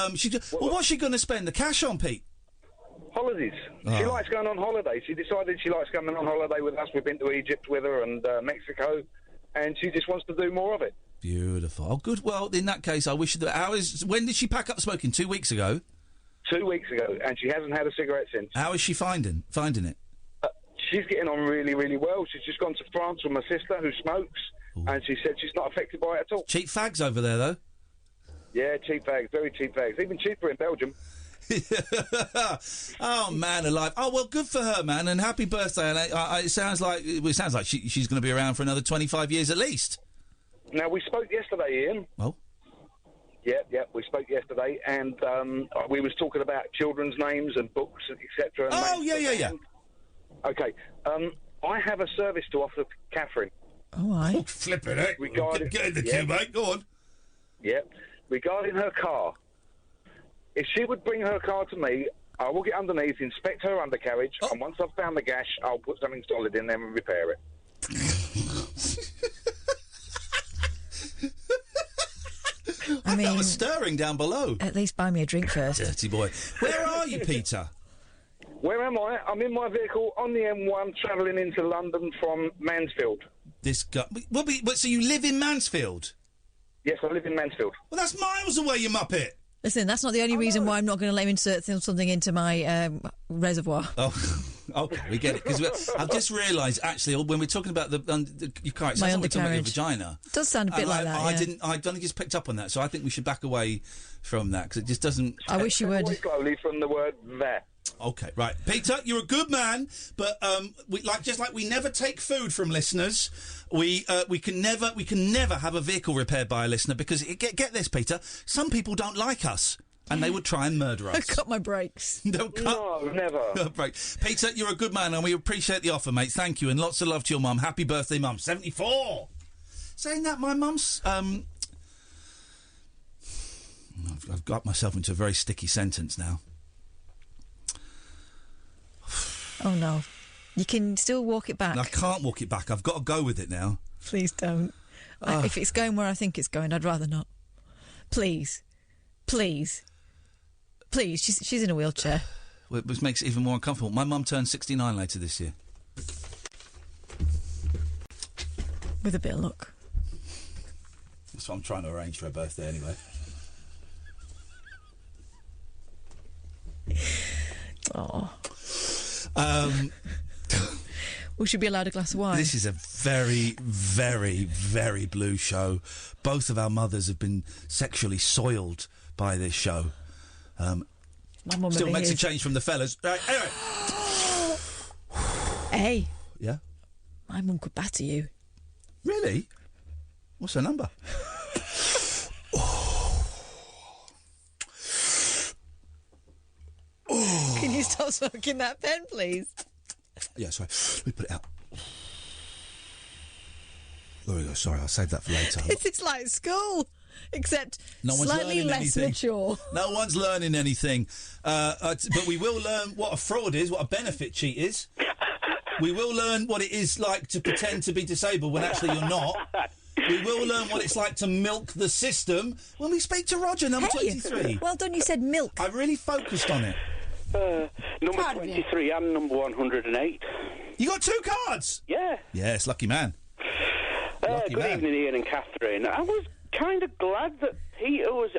what's she going to spend the cash on, Pete? Holidays. Oh. She likes going on holiday. She decided she likes coming on holiday with us. We've been to Egypt with her and Mexico, and she just wants to do more of it. Beautiful. Oh, good. Well, in that case, I wish that... When did she pack up smoking? 2 weeks ago? 2 weeks ago, and she hasn't had a cigarette since. How is she finding it? She's getting on really, really well. She's just gone to France with my sister, who smokes, and she said she's not affected by it at all. Cheap fags over there, though? Yeah, cheap fags. Very cheap fags. Even cheaper in Belgium. Oh, man alive. Oh, well, good for her, man, and happy birthday. And it sounds like she's going to be around for another 25 years at least. Now, we spoke yesterday, Ian. Oh? Yeah, we spoke yesterday, and we was talking about children's names and books, etc. Oh, yeah. Okay, I have a service to offer Catherine. Oh, aye. Oh, flipping it. Get in the queue, mate. Go on. Yeah. Regarding her car, if she would bring her car to me, I will get underneath, inspect her undercarriage, and once I've found the gash, I'll put something solid in there and repair it. I mean, that was stirring down below. At least buy me a drink first. Dirty boy. Where are you, Peter? Where am I? I'm in my vehicle on the M1 travelling into London from Mansfield. This guy... so you live in Mansfield? Yes, I live in Mansfield. Well, that's miles away, you muppet. Listen, that's not the only reason why I'm not going to let him insert something into my reservoir. Oh, okay, we get it. Because I've just realised, actually, when we're talking about you're correct, my like we're talking about your undercarriage. vagina. It does sound a bit like that, I don't think it's picked up on that, so I think we should back away from that, because it just doesn't... I wish you would. Slowly from the word there. Okay, right. Peter, you're a good man, but just like we never take food from listeners, we can never have a vehicle repaired by a listener, because get this, Peter, some people don't like us. And they would try and murder us. Cut my brakes. No, never. Break. Peter, you're a good man, and we appreciate the offer, mate. Thank you, and lots of love to your mum. Happy birthday, mum. 74. Saying that, my mum's... I've got myself into a very sticky sentence now. Oh, no. You can still walk it back. I can't walk it back. I've got to go with it now. Please don't. If it's going where I think it's going, I'd rather not. Please. Please. Please. She's in a wheelchair. Well, which makes it even more uncomfortable. My mum turns 69 later this year. With a bit of luck. That's what I'm trying to arrange for her birthday anyway. Oh. We should be allowed a glass of wine. This is a very, very, very blue show. Both of our mothers have been sexually soiled by this show. My mum still makes a change from the fellas. Right, anyway. Hey. Yeah? My mum could batter you. Really? What's her number? Can you stop smoking that pen, please? Yeah, sorry. Let me put it out. There we go. Sorry, I'll save that for later. This is like school, except no one's slightly less mature. No one's learning anything. But we will learn what a fraud is, what a benefit cheat is. We will learn what it is like to pretend to be disabled when actually you're not. We will learn what it's like to milk the system when we speak to Roger, number 23. Well done, you said milk. I really focused on it. Number 23 and number 108. You got two cards? Yeah. Yes, lucky man. Good evening, Iain and Katherine. I was kind of glad that Peter was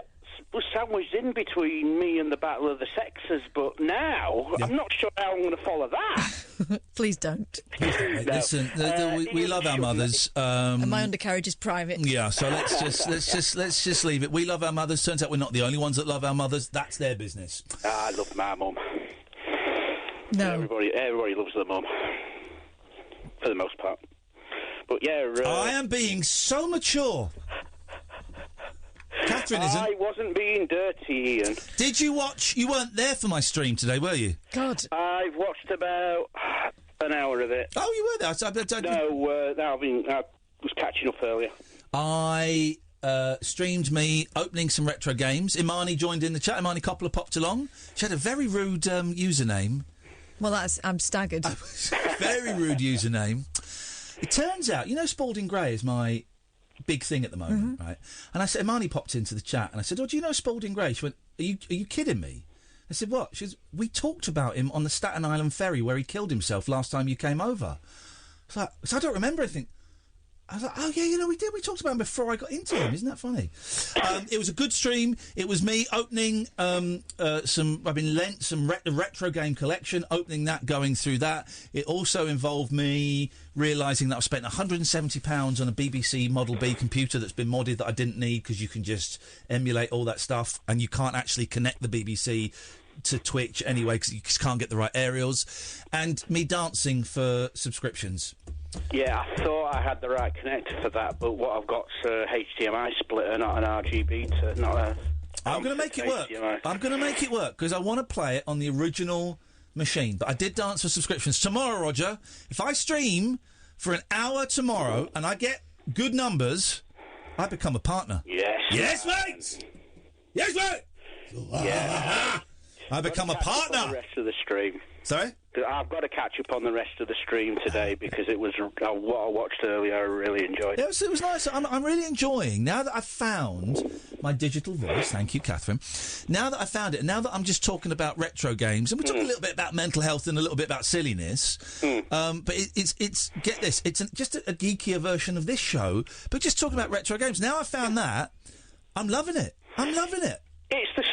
sandwiched in between me and the Battle of the Sexes, but now I'm not sure how I'm going to follow that. Please don't. Listen, we love our mothers. And my undercarriage is private. Yeah, so let's just leave it. We love our mothers. Turns out we're not the only ones that love our mothers. That's their business. I love my mum. No, everybody loves their mum for the most part. But yeah, I am being so mature. Katherine isn't. I wasn't being dirty, Iain. Did you watch? You weren't there for my stream today, were you? God. I've watched about an hour of it. Oh, you were there? I was catching up earlier. I streamed me opening some retro games. Imani joined in the chat. Imani Coppola popped along. She had a very rude username. Well, I'm staggered. Very rude username. It turns out, Spalding Gray is my big thing at the moment, right? And I said, Imani popped into the chat, and I said, "Oh, do you know Spalding Gray?" She went, "Are you kidding me?" I said, "What?" She said, "We talked about him on the Staten Island ferry where he killed himself last time you came over." So I don't remember anything. I was like, "Oh yeah, we did. We talked about him before I got into him. Isn't that funny?" It was a good stream. It was me opening I've been lent some retro game collection, opening that, going through that. It also involved me realising that I've spent £170 on a BBC Model B computer that's been modded that I didn't need, because you can just emulate all that stuff and you can't actually connect the BBC to Twitch anyway because you just can't get the right aerials, and me dancing for subscriptions. Yeah, I thought I had the right connector for that, but what I've got's a HDMI splitter, not an RGB. I'm going to make it work. I'm going to make it work because I want to play it on the original machine. But I did dance for subscriptions. Tomorrow, Roger, if I stream for an hour tomorrow and I get good numbers, I become a partner. Yes. Yes, mate! Yes, mate! Yeah. I become a partner. The rest of the stream. Sorry? I've got to catch up on the rest of the stream today because it was what I watched earlier. I really enjoyed it. It was nice. I'm really enjoying, now that I've found my digital voice, thank you, Catherine, now that I found it, and now that I'm just talking about retro games, and we're talking a little bit about mental health and a little bit about silliness, but it's get this, it's just a geekier version of this show, but just talking about retro games. Now I've found that, I'm loving it. It's the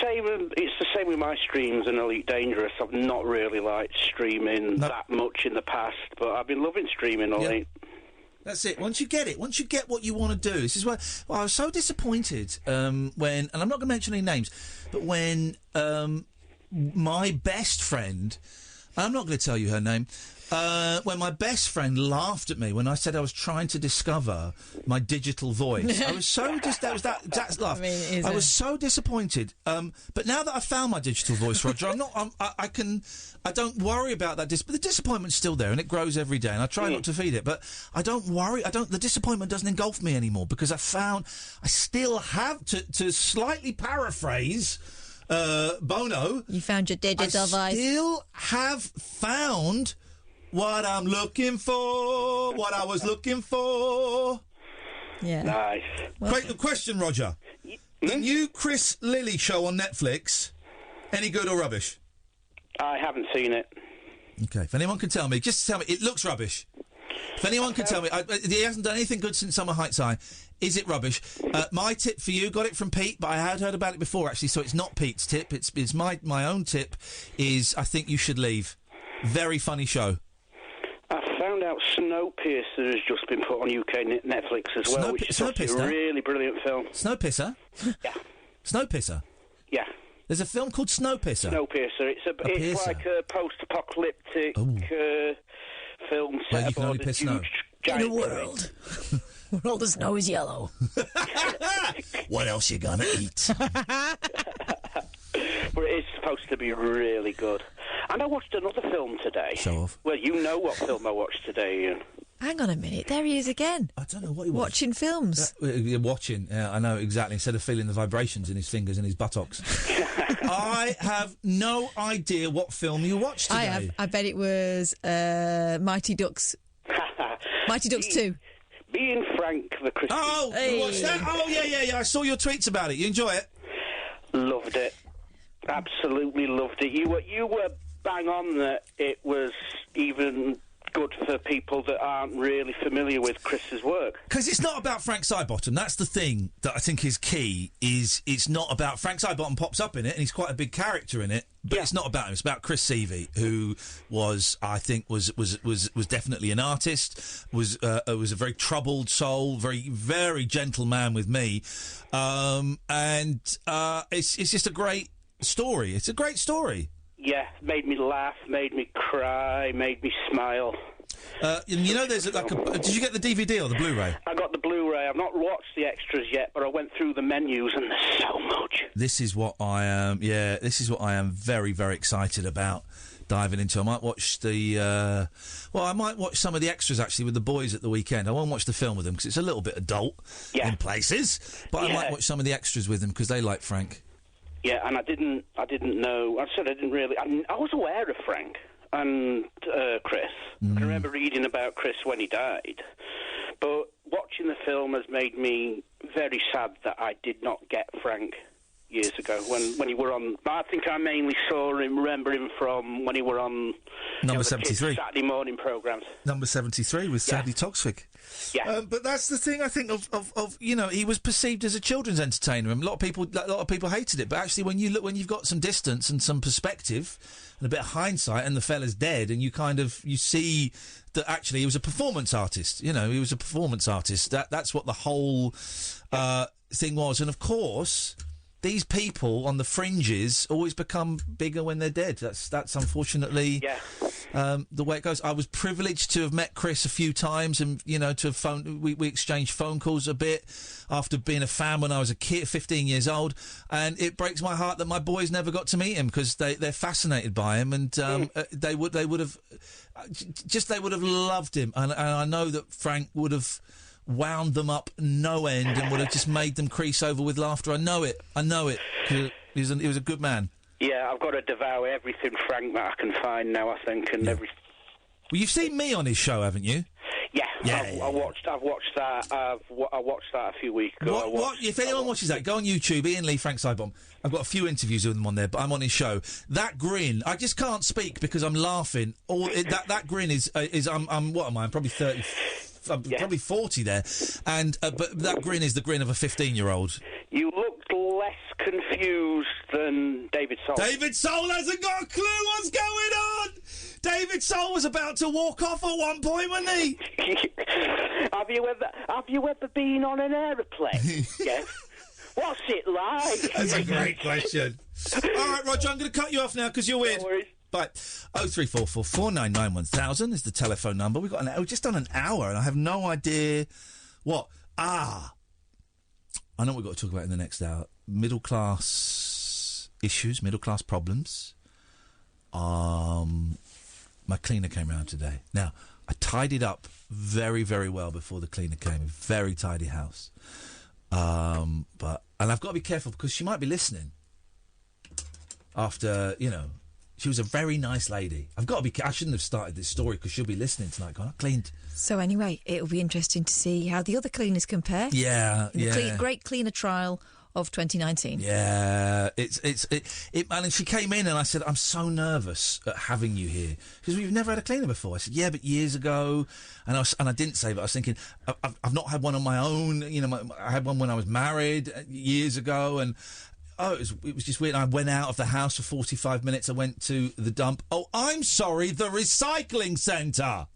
same with my streams and Elite Dangerous. I've not really liked streaming that much in the past, but I've been loving streaming all night. That's it. Once you get what you want to do. This is why I was so disappointed when, and I'm not going to mention any names, but when my best friend, I'm not going to tell you her name, when my best friend laughed at me when I said I was trying to discover my digital voice. I was so Jack's laugh. I was so disappointed. But now that I've found my digital voice, Roger, I don't worry about that. But the disappointment's still there, and it grows every day. And I try not to feed it, but I don't worry. The disappointment doesn't engulf me anymore because I still have to slightly paraphrase Bono. You found your digital voice. I still have found what I'm looking for, what I was looking for. Yeah. Nice. Great question, Roger. The new Chris Lilly show on Netflix, any good or rubbish? I haven't seen it. Okay, if anyone can tell me, just tell me, it looks rubbish. If anyone can tell me, he hasn't done anything good since Summer Heights High. Is it rubbish? My tip for you, got it from Pete, but I had heard about it before, actually, so it's not Pete's tip. It's my own tip, is I think you should leave. Very funny show. I found out Snowpiercer has just been put on UK Netflix as well, which is a really brilliant film. Snowpiercer? Yeah. Snowpiercer? Yeah. There's a film called Snowpiercer? Snowpiercer. It's like a post-apocalyptic film set where you can only aboard piss snow. In a world where all the snow is yellow. What else you gonna eat? But it is supposed to be really good. And I watched another film today. Show off. Well, you know what film I watched today, Ian. Hang on a minute, there he is again. I don't know what he watched. Watching films. Watching, yeah, I know, exactly. Instead of feeling the vibrations in his fingers and his buttocks. I have no idea what film you watched today. I have. I bet it was Mighty Ducks. Mighty Ducks 2. Being Frank the Christian. Oh, you watched that? Oh, yeah. I saw your tweets about it. You enjoy it? Loved it. Absolutely loved it. You were bang on that it was even good for people that aren't really familiar with Chris's work. Because it's not about Frank Sidebottom. That's the thing that I think is key, is it's not about... Frank Sidebottom pops up in it, and he's quite a big character in it, but it's not about him. It's about Chris Seavey, who was definitely an artist, was a very troubled soul, very, very gentle man with me, and it's just a great story. It's a great story. Yeah, made me laugh, made me cry, made me smile. You know, there's did you get the DVD or the Blu-ray? I got the Blu-ray. I've not watched the extras yet, but I went through the menus and there's so much. This is what I am. Yeah, this is what I am very, very excited about diving into. I might watch I might watch some of the extras actually with the boys at the weekend. I won't watch the film with them because it's a little bit adult in places, but I might watch some of the extras with them because they like Frank. Yeah, and I didn't know. I said I didn't really. I was aware of Frank and Chris. I remember reading about Chris when he died, but watching the film has made me very sad that I did not get Frank years ago when he were on. I think I mainly remember him from when he were on Number 73 Saturday morning programmes. Number 73 with Sadie Toksvig. Yeah, but that's the thing. I think of he was perceived as a children's entertainer, and a lot of people hated it. But actually, when you've got some distance and some perspective and a bit of hindsight, and the fella's dead, and you see that actually he was a performance artist. He was a performance artist. That's what the whole thing was, and of course, these people on the fringes always become bigger when they're dead. That's unfortunately the way it goes. I was privileged to have met Chris a few times, and to have phoned. We exchanged phone calls a bit after being a fan when I was a kid, 15 years old, and it breaks my heart that my boys never got to meet him because they're fascinated by him, and they would have loved him, and I know that Frank would have wound them up no end and would have just made them crease over with laughter. I know it. He was a good man. Yeah, I've got to devour everything Frank that I can find now, I think, and every... Well, you've seen me on his show, haven't you? Yeah, Yeah, I've watched that. I watched that a few weeks ago. If anyone watches that, go on YouTube. Iain Lee, Frank Sidebomb. I've got a few interviews with them on there, but I'm on his show. That grin, I just can't speak because I'm laughing. That grin is I'm what am I? I'm probably 30. I'm probably 40 there, and but that grin is the grin of a 15-year-old. You looked less confused than David Soul. David Soul hasn't got a clue what's going on. David Soul was about to walk off at one point, wasn't he? Have you ever been on an aeroplane? Yeah. What's it like? That's a great question. All right, Roger, I'm going to cut you off now because you're weird. No worries. Bye. 0344 499 1000 is the telephone number. We've got just done an hour and I have no idea what. I know what we've got to talk about in the next hour. Middle class issues, middle class problems. My cleaner came round today. Now, I tidied up very, very well before the cleaner came. Very tidy house. And I've got to be careful because she might be listening. After, she was a very nice lady. I've got to be. I shouldn't have started this story because she'll be listening tonight. Going, I cleaned. So anyway, it'll be interesting to see how the other cleaners compare. Yeah, The great cleaner trial of 2019. Yeah, and she came in and I said, I'm so nervous at having you here because we've never had a cleaner before. I said, yeah, but years ago, and I didn't say, but I was thinking, I've not had one on my own. I had one when I was married years ago, and. Oh, it was just weird. I went out of the house for 45 minutes. I went to the dump. Oh, I'm sorry, the recycling centre.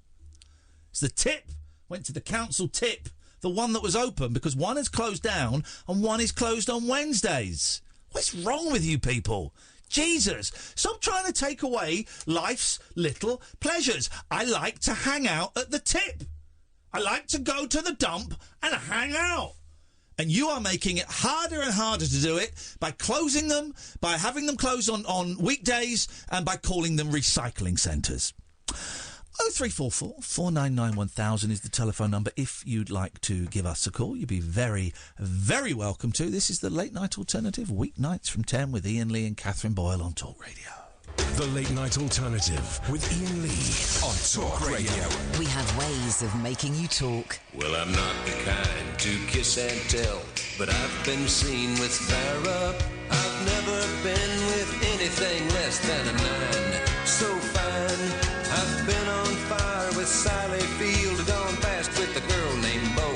It's the tip. Went to the council tip, the one that was open, because one is closed down and one is closed on Wednesdays. What's wrong with you people? Jesus, stop trying to take away life's little pleasures. I like to hang out at the tip. I like to go to the dump and hang out. And you are making it harder and harder to do it by closing them, by having them closed on weekdays, and by calling them recycling centres. 0344 499 1000 is the telephone number. If you'd like to give us a call, you'd be very, very welcome to. This is the Late Night Alternative, weeknights from 10 with Iain Lee and Katherine Boyle on Talk Radio. The Late Night Alternative with Iain Lee on Talk Radio. We have ways of making you talk. Well, I'm not the kind to kiss and tell, but I've been seen with Farrah. I've never been with anything less than a 9. So fine. I've been on fire with Sally Field, gone past with a girl named Bo,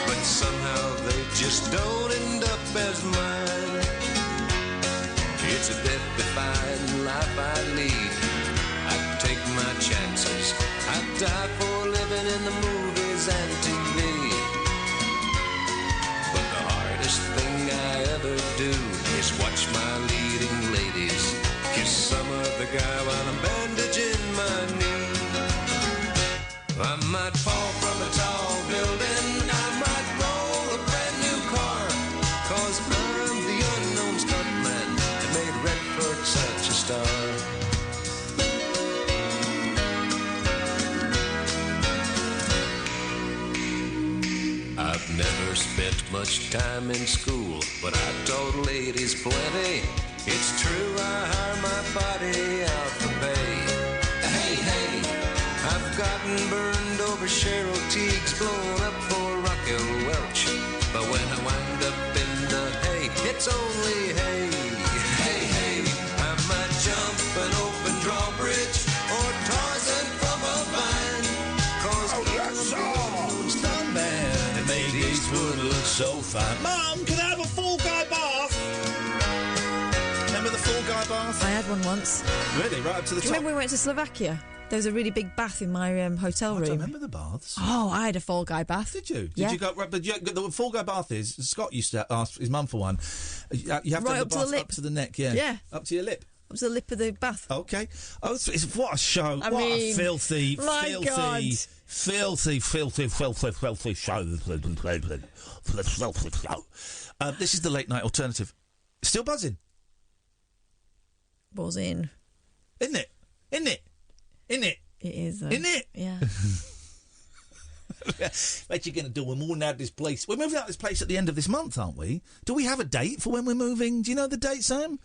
but somehow they just don't end up as mine. It's a death-defying life I lead. I take my chances. I die for living in the movies and TV. But the hardest thing I ever do is watch my leading ladies kiss some other guy while I'm bandaging my knee. I might fall from a tall building. I might roll a brand new car, 'cause I'm the unknown stuntman that made Redford such a star. I've never spent much time in school, but I taught ladies plenty. It's true, I hire my body out for pay. Hey, hey, I've gotten burned over Cheryl Teague's, blown up for Raquel Welch. But when I wind up in the hay, it's only hay. Hey, hey, I might jump an open drawbridge or Tarzan from a vine. 'Cause I'm stuntman and make Eastwood look so fine. Mum, can I have a full guy bath? Remember the full guy bath? I had one once. Really? Right up to the Do top? you remember we went to Slovakia? There was a really big bath in my hotel room. I don't remember the baths. Oh, I had a Fall Guy bath. Did you? Yeah. Did you go? Right, but the Fall Guy bath is, Scott used to ask his mum for one. You have to Right have up the to the bath lip. up to the neck, yeah. Yeah. Up to your lip. Up to the lip of the bath. Okay. Oh, what a show. I what mean, a filthy show. my God. Filthy show. This is the Late Night Alternative. Still buzzing. Buzzing. Isn't it? Isn't it? Isn't it? It is. Isn't it? Yeah. What you going to do? We're moving out of this place. We're moving out of this place at the end of this month, aren't we? Do we have a date for when we're moving? Do you know the date, Sam?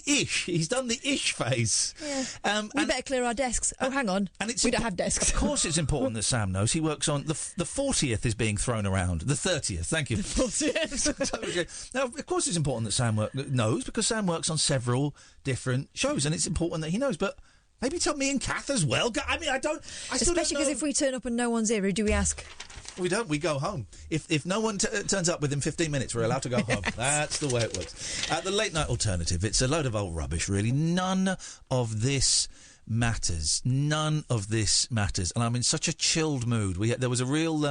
Ish. He's done the ish phase. Yeah. We better clear our desks. Oh, hang on. And we don't have desks. Of course it's important that Sam knows. He works on... The 40th is being thrown around. The 30th, thank you. The 40th. Now, of course it's important that Sam knows, because Sam works on several different shows, and it's important that he knows, but... Maybe tell me and Kath as well. I mean, Especially because if we turn up and no one's here, who do we ask? We don't. We go home. If no one turns up within 15 minutes, we're allowed to go home. That's the way it works. The late night alternative. It's a load of old rubbish, really. None of this matters. None of this matters. And I'm in such a chilled mood. There was a real...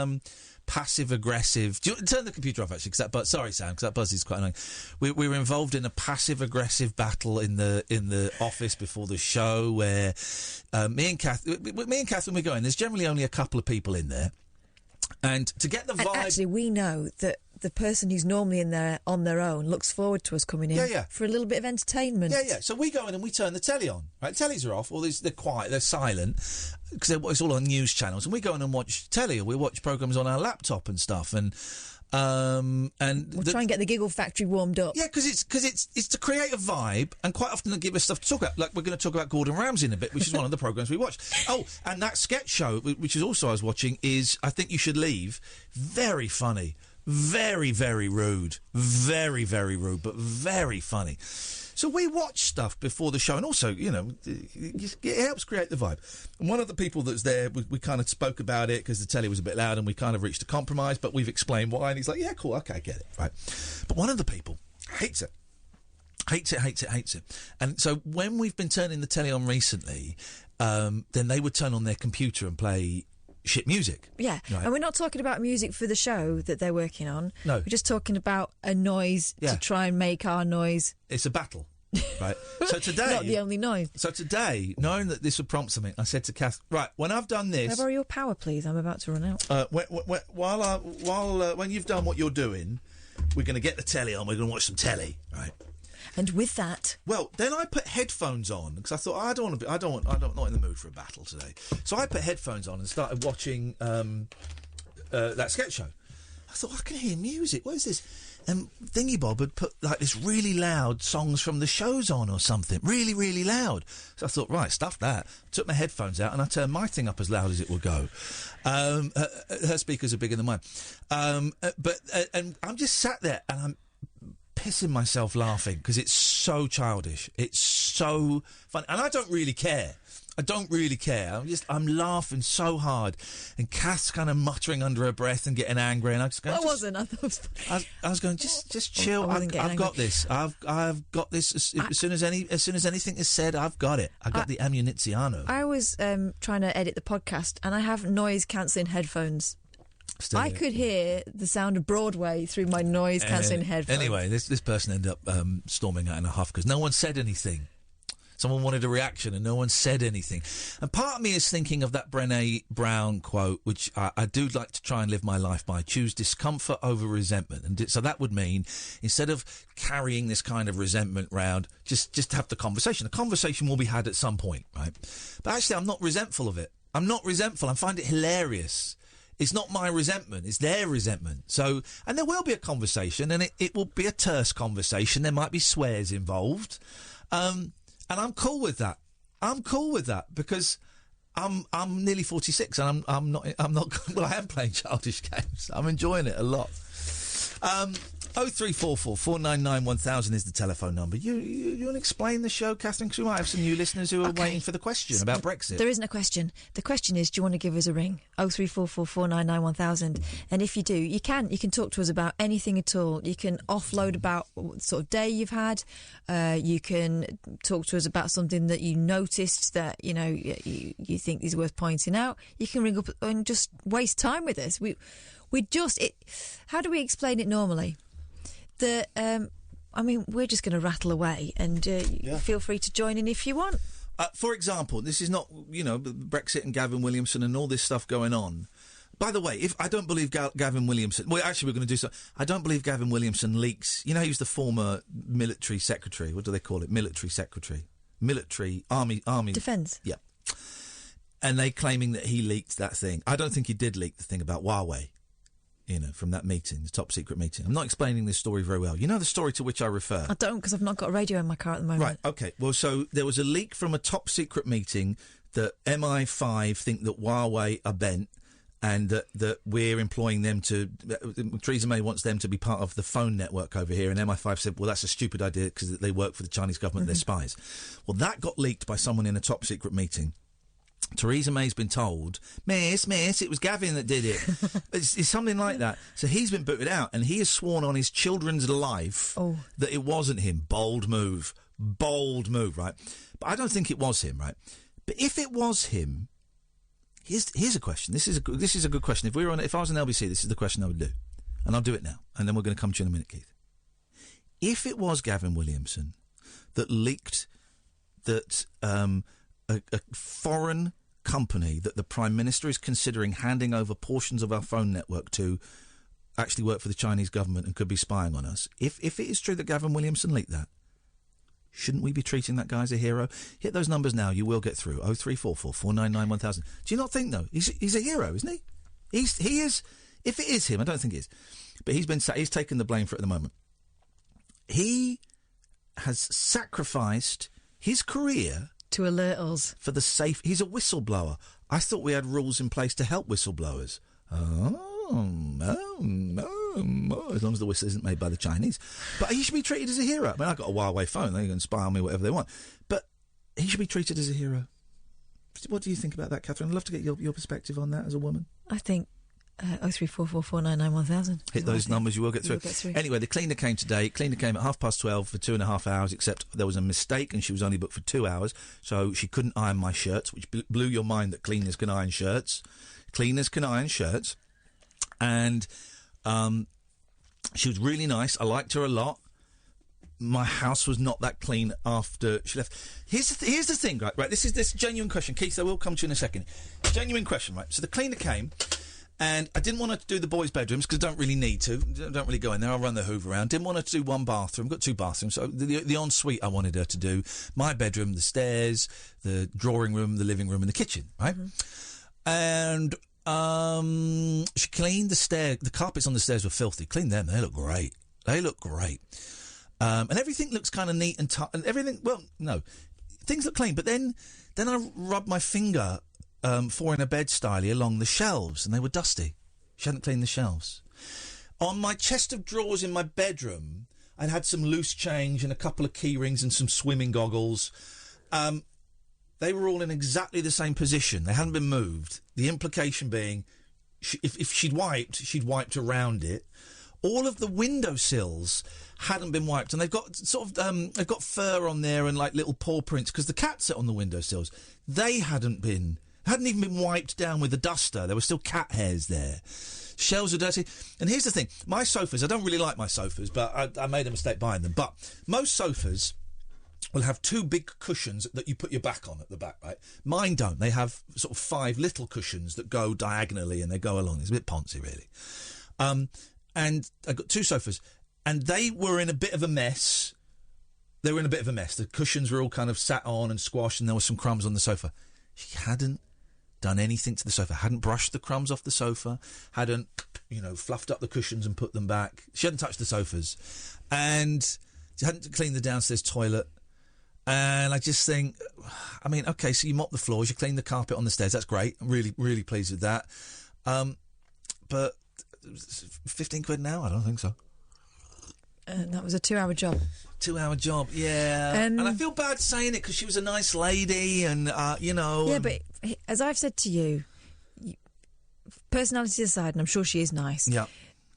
passive-aggressive... Turn the computer off, actually, sorry, Sam, because that buzz is quite annoying. We were involved in a passive-aggressive battle in the office before the show, where me and Katherine, when we go in, there's generally only a couple of people in there, and to get the vibe... And actually, we know that the person who's normally in there on their own looks forward to us coming in for a little bit of entertainment. Yeah. So we go in and we turn the telly on, right? Tellies are off, or they're quiet, they're silent, because it's all on news channels, and we go in and watch telly, or we watch programmes on our laptop and stuff, and we'll try and get the Giggle Factory warmed up. Yeah, because it's to create a vibe, and quite often they give us stuff to talk about. Like, we're going to talk about Gordon Ramsay in a bit, which is one of the programmes we watch. Oh, and that sketch show, which is also I was watching, is I Think You Should Leave. Very funny. Very, very rude. Very, very rude, but very funny. So we watch stuff before the show, and also, it helps create the vibe. And one of the people that's there, we kind of spoke about it because the telly was a bit loud, and we kind of reached a compromise, but we've explained why, and he's like, yeah, cool, okay, I get it, right? But one of the people hates it. Hates it. And so when we've been turning the telly on recently, then they would turn on their computer and play... shit music. Yeah, right. And we're not talking about music for the show that they're working on. No. We're just talking about a noise to try and make our noise. It's a battle, right? So today... Not the only noise. So today, knowing that this would prompt something, I said to Kath, right, when I've done this... Can I borrow your power, please? I'm about to run out. When you've done what you're doing, we're going to get the telly on, we're going to watch some telly, right? And with that... Well, then I put headphones on, because I thought, I'm not in the mood for a battle today. So I put headphones on and started watching that sketch show. I thought, I can hear music. What is this? And Thingy Bob had put, like, this really loud songs from the shows on or something. Really, really loud. So I thought, right, stuff that. Took my headphones out and I turned my thing up as loud as it would go. Her speakers are bigger than mine. And I'm just sat there and I'm pissing myself laughing because it's so childish. It's so fun. And I don't really care. I'm laughing so hard. And Kath's kind of muttering under her breath and getting angry. And I just go, I wasn't. I thought it was funny. I was going, just chill. I've got this. I've got this. As soon as anything is said, I've got it. I got the ammuniziano. I was trying to edit the podcast and I have noise cancelling headphones. I could hear the sound of Broadway through my noise-cancelling headphones. Anyway, this person ended up storming out in a huff because no one said anything. Someone wanted a reaction and no one said anything. And part of me is thinking of that Brené Brown quote, which I do like to try and live my life by. Choose discomfort over resentment. And so that would mean, instead of carrying this kind of resentment round, just have the conversation. The conversation will be had at some point, right? But actually, I'm not resentful of it. I'm not resentful. I find it hilarious. It's not my resentment, it's their resentment. So, and there will be a conversation, and it will be a terse conversation. There might be swears involved. And I'm cool with that. I'm cool with that because I'm nearly 46 and I'm not well, I am playing childish games. I'm enjoying it a lot. 0344 499 1000 is the telephone number. You want to explain the show, Catherine? Because we might have some new listeners who are waiting for the question about Brexit. There isn't a question. The question is, do you want to give us a ring? 0344 499 1000. And if you do, you can talk to us about anything at all. You can offload about what sort of day you've had. You can talk to us about something that you noticed that, you think is worth pointing out. You can ring up and just waste time with us. How do we explain it normally? We're just going to rattle away, and feel free to join in if you want. For example, this is not, Brexit and Gavin Williamson and all this stuff going on. By the way, if I don't believe Gavin Williamson... Well, actually, we're going to do something. I don't believe Gavin Williamson leaks... he was the former military secretary. What do they call it? Military secretary. Military... Army... Defence. Yeah. And they claiming that he leaked that thing. I don't think he did leak the thing about Huawei. from that meeting, the top secret meeting. I'm not explaining this story very well. You know the story to which I refer? I don't, because I've not got a radio in my car at the moment. Right, OK. Well, so there was a leak from a top secret meeting that MI5 think that Huawei are bent and that we're employing them to... Theresa May wants them to be part of the phone network over here, and MI5 said, well, that's a stupid idea because they work for the Chinese government, they're spies. Well, that got leaked by someone in a top secret meeting. Theresa May's been told, Miss, it was Gavin that did it. It's something like that. So he's been booted out, and he has sworn on his children's life that it wasn't him. Bold move, right? But I don't think it was him, right? But if it was him, here's a question. This is a good question. If I was on LBC, this is the question I would do, and I'll do it now. And then we're going to come to you in a minute, Keith. If it was Gavin Williamson that leaked that a foreign company that the Prime Minister is considering handing over portions of our phone network to actually work for the Chinese government and could be spying on us, if it is true that Gavin Williamson leaked that, shouldn't we be treating that guy as a hero? Hit those numbers now, you will get through. 0344 499 1000. Do you not think, though? He's a hero, isn't he? He is. If it is him, I don't think it is. But he's taken the blame for it at the moment. He has sacrificed his career... to alert us. For the safe... He's a whistleblower. I thought we had rules in place to help whistleblowers. As long as the whistle isn't made by the Chinese. But he should be treated as a hero. I mean, I've got a Huawei phone. They can spy on me whatever they want. But he should be treated as a hero. What do you think about that, Catherine? I'd love to get your perspective on that as a woman. I think 0344 499 1000. Hit those numbers, you will get through. Anyway, the cleaner came today. Cleaner came at 12:30 for 2.5 hours, except there was a mistake and she was only booked for 2 hours, so she couldn't iron my shirts, which blew your mind that cleaners can iron shirts. Cleaners can iron shirts. And she was really nice. I liked her a lot. My house was not that clean after she left. Here's the thing, right? This is this genuine question. Keith, I will come to you in a second. Genuine question, right? So the cleaner came... And I didn't want her to do the boys' bedrooms because I don't really need to. I don't really go in there. I'll run the hoover around. Didn't want her to do one bathroom. Got 2 bathrooms. So the ensuite I wanted her to do. My bedroom, the stairs, the drawing room, the living room and the kitchen, right? And she cleaned the stairs. The carpets on the stairs were filthy. Cleaned them. They look great. And everything looks kind of neat and and everything... Well, no. Things look clean. But then I rubbed my finger... for in a bed styly along the shelves, and they were dusty. She hadn't cleaned the shelves. On my chest of drawers in my bedroom, I'd had some loose change and a couple of key rings and some swimming goggles. They were all in exactly the same position. They hadn't been moved. The implication being, if she'd wiped around it. All of the windowsills hadn't been wiped, and they've got they've got fur on there and like little paw prints because the cat sit on the windowsills. They hadn't even been wiped down with a duster. There were still cat hairs there. Shelves are dirty. And here's the thing. My sofas, I don't really like my sofas, but I made a mistake buying them. But most sofas will have 2 big cushions that you put your back on at the back, right? Mine don't. They have sort of 5 little cushions that go diagonally and they go along. It's a bit poncy, really. And I got 2 sofas. And they were in a bit of a mess. The cushions were all kind of sat on and squashed, and there were some crumbs on the sofa. She hadn't done anything to the sofa, hadn't brushed the crumbs off the sofa, hadn't, fluffed up the cushions and put them back. She hadn't touched the sofas. And she hadn't cleaned the downstairs toilet. And I just think, I mean, OK, so you mop the floors, you clean the carpet on the stairs. That's great. I'm really, really pleased with that. But 15 quid an hour? I don't think so. That was a 2-hour job. 2-hour job, yeah. And I feel bad saying it because she was a nice lady and, Yeah, but as I've said to you, personality aside, and I'm sure she is nice, yeah.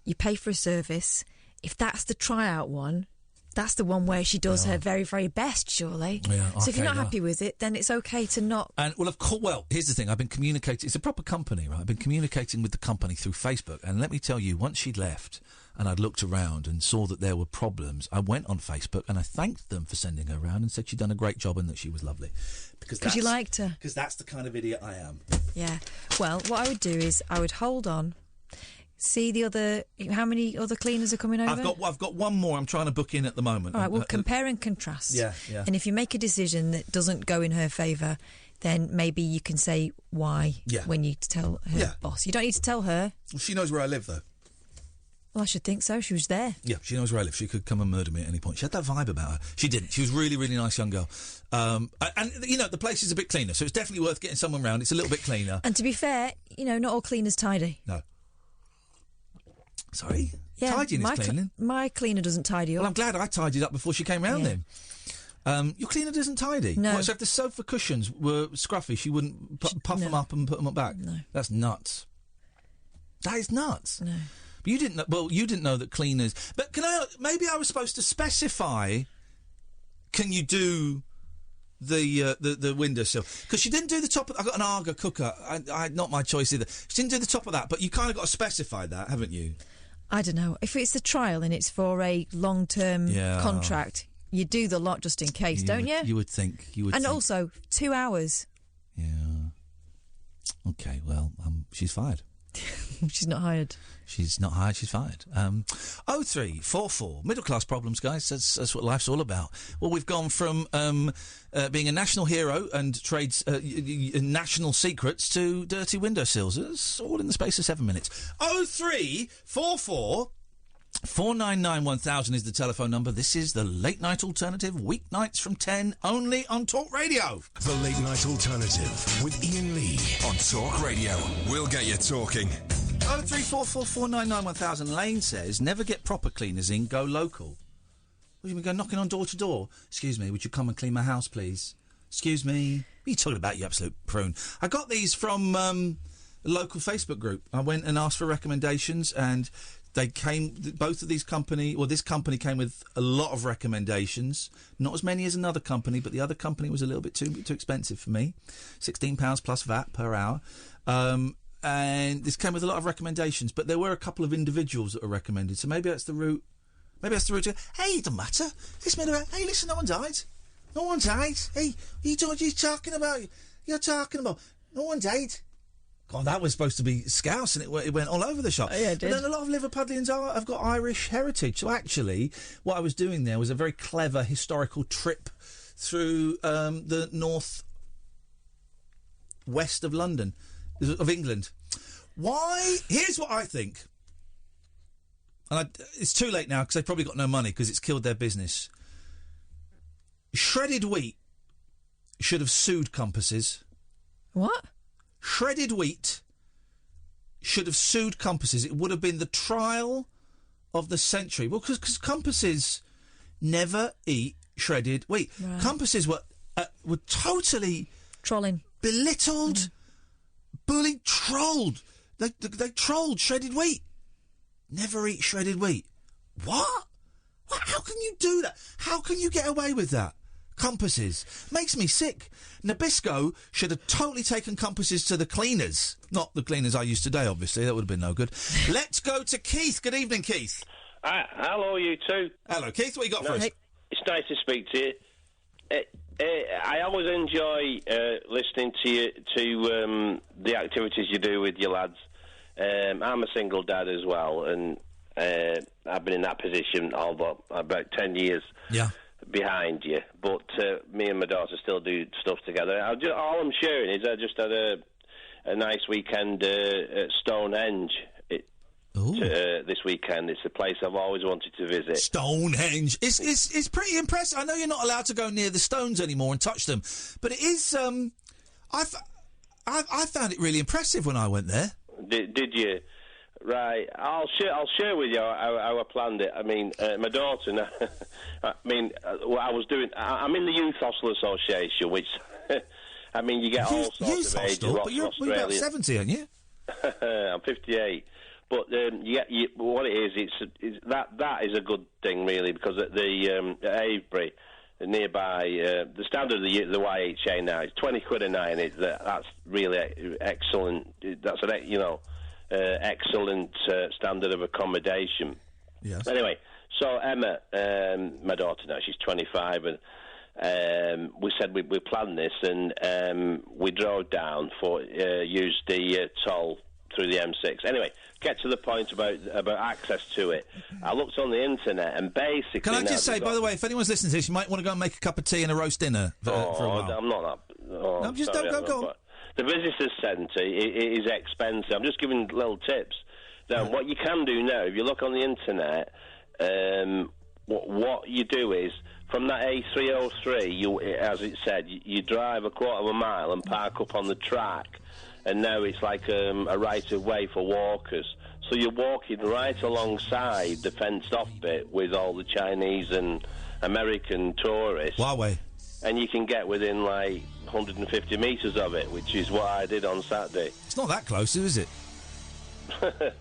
You pay for a service. If that's the tryout one, that's the one where she does her very, very best, surely. Yeah, so if you're not happy with it, then it's okay to not... And, well, of course, here's the thing. I've been communicating... It's a proper company, right? I've been communicating with the company through Facebook. And let me tell you, once she'd left and I'd looked around and saw that there were problems, I went on Facebook and I thanked them for sending her around and said she'd done a great job and that she was lovely. Because you liked her. Because that's the kind of idiot I am. Yeah. Well, what I would do is I would hold on... See the other... How many other cleaners are coming over? I've got one more I'm trying to book in at the moment. All right, well, compare and contrast. Yeah. And if you make a decision that doesn't go in her favour, then maybe you can say why when you tell her boss. You don't need to tell her. Well, she knows where I live, though. Well, I should think so. She was there. Yeah, she knows where I live. She could come and murder me at any point. She had that vibe about her. She didn't. She was really, really nice young girl. And, you know, the place is a bit cleaner, so it's definitely worth getting someone round. It's a little bit cleaner. And to be fair, you know, not all cleaners tidy. No. Sorry? Yeah, Tidying is cleaning. My cleaner doesn't tidy up. Well, I'm glad I tidied up before she came round then. Your cleaner doesn't tidy? No. What, so if the sofa cushions were scruffy, she wouldn't puff them up and put them up back? No. That's nuts. That is nuts. No. But you didn't know, you didn't know that cleaners... But maybe I was supposed to specify, can you do the windowsill? Because she didn't do the top of... I got an Arga cooker. Not my choice either. She didn't do the top of that, but you kind of got to specify that, haven't you? I don't know. If it's a trial and it's for a long-term contract, you do the lot just in case, don't you? You would think. And also, 2 hours. Yeah. Okay, well, she's fired. She's not hired. She's not hired, she's fired. 0344. Middle class problems, guys. That's what life's all about. Well, we've gone from being a national hero and trades national secrets to dirty windowsills. It's all in the space of 7 minutes. 0344 499 1000 is the telephone number. This is the Late Night Alternative, weeknights from 10, only on Talk Radio. The Late Night Alternative with Iain Lee on Talk Radio. We'll get you talking. 0344 499 1000. Lane says, never get proper cleaners in, go local. What do you mean, go knocking on door to door? Excuse me, would you come and clean my house, please? Excuse me? What are you talking about, you absolute prune? I got these from a local Facebook group. I went and asked for recommendations, and they came, both of these this company came with a lot of recommendations. Not as many as another company, but the other company was a little bit too expensive for me. £16 plus VAT per hour. And this came with a lot of recommendations, but there were a couple of individuals that were recommended. So maybe that's the route. Maybe that's the route to, hey, it doesn't matter. Hey, listen, no one died. No one died. Hey, what are you talking about? You're talking about, no one died. God, that was supposed to be Scouse, and it went all over the shop. Oh, yeah, it did. But then a lot of Liverpudlians have got Irish heritage. So actually, what I was doing there was a very clever historical trip through the north west of London, of England. Why? Here's what I think. And it's too late now because they've probably got no money because it's killed their business. Shredded wheat should have sued Compasses. What? Shredded wheat should have sued Compasses. It would have been the trial of the century. Well, because Compasses never eat shredded wheat. Right. Compasses were totally trolling, belittled, bullied, trolled. They trolled shredded wheat. Never eat shredded wheat. What? How can you do that? How can you get away with that? Compasses. Makes me sick. Nabisco should have totally taken Compasses to the cleaners. Not the cleaners I use today, obviously. That would have been no good. Let's go to Keith. Good evening, Keith. Hello, you two. Hello, Keith. What you got for us? It's nice to speak to you. I always enjoy listening to you, to the activities you do with your lads. I'm a single dad as well, and I've been in that position about 10 years behind you. But me and my daughter still do stuff together. All I'm sharing is I just had a nice weekend at Stonehenge. This weekend. It's a place I've always wanted to visit. Stonehenge. It's pretty impressive. I know you're not allowed to go near the stones anymore and touch them, but it is. I found it really impressive when I went there. Did you? Right. I'll share with you how I planned it. I mean, my daughter. What I was doing. I'm in the Youth Hostel Association, which I mean, you get all sorts of ages. But you're about 70, aren't you? I'm 58. But what it is, it's that is a good thing, really, because at the at Avebury, nearby, the standard of the YHA now is £20 a night, and that's really excellent. That's an excellent standard of accommodation. Yes. Anyway, so Emma, my daughter now, she's 25, and we said we planned this, and we drove down used the toll through the M6. Anyway, get to the point about access to it. I looked on the internet, and basically... Can I just say, by the way, if anyone's listening to this, you might want to go and make a cup of tea and a roast dinner for a while. I'm not that... Oh, no, just sorry, go on. The visitors' centre is expensive. I'm just giving little tips. Don't. What you can do now, if you look on the internet, what you do is, from that A303, you, as it said, you drive a quarter of a mile and park up on the track, and now it's like a right-of-way for walkers. So you're walking right alongside the fenced-off bit with all the Chinese and American tourists. Huawei. And you can get within, 150 metres of it, which is what I did on Saturday. It's not that close, is it?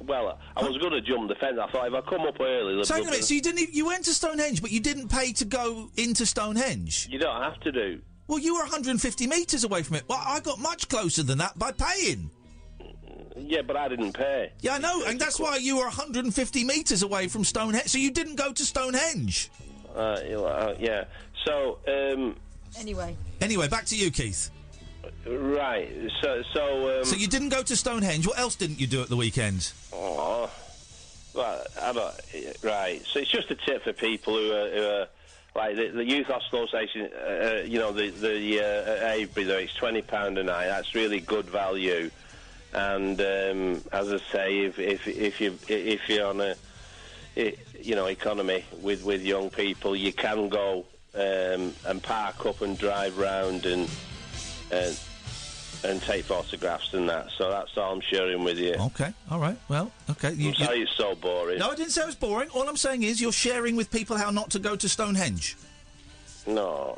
Well, I was going to jump the fence. I thought if I come up early... So, you went to Stonehenge, but you didn't pay to go into Stonehenge? You don't have to do. Well, you were 150 metres away from it. Well, I got much closer than that by paying. Yeah, but I didn't pay. Yeah, I know, and that's why you were 150 metres away from Stonehenge. So you didn't go to Stonehenge? Yeah. So, Anyway, back to you, Keith. Right. So you didn't go to Stonehenge. What else didn't you do at the weekend? Oh, well, right. So it's just a tip for people who are like the Youth Hostel Station. The Avebury though, it's £20 a night. That's really good value. And as I say, if you're on a economy with young people, you can go and park up and drive round and take photographs and that. So that's all I'm sharing with you. Okay, all right. Well, okay. I'm sorry it's so boring. No, I didn't say it was boring. All I'm saying is you're sharing with people how not to go to Stonehenge. No,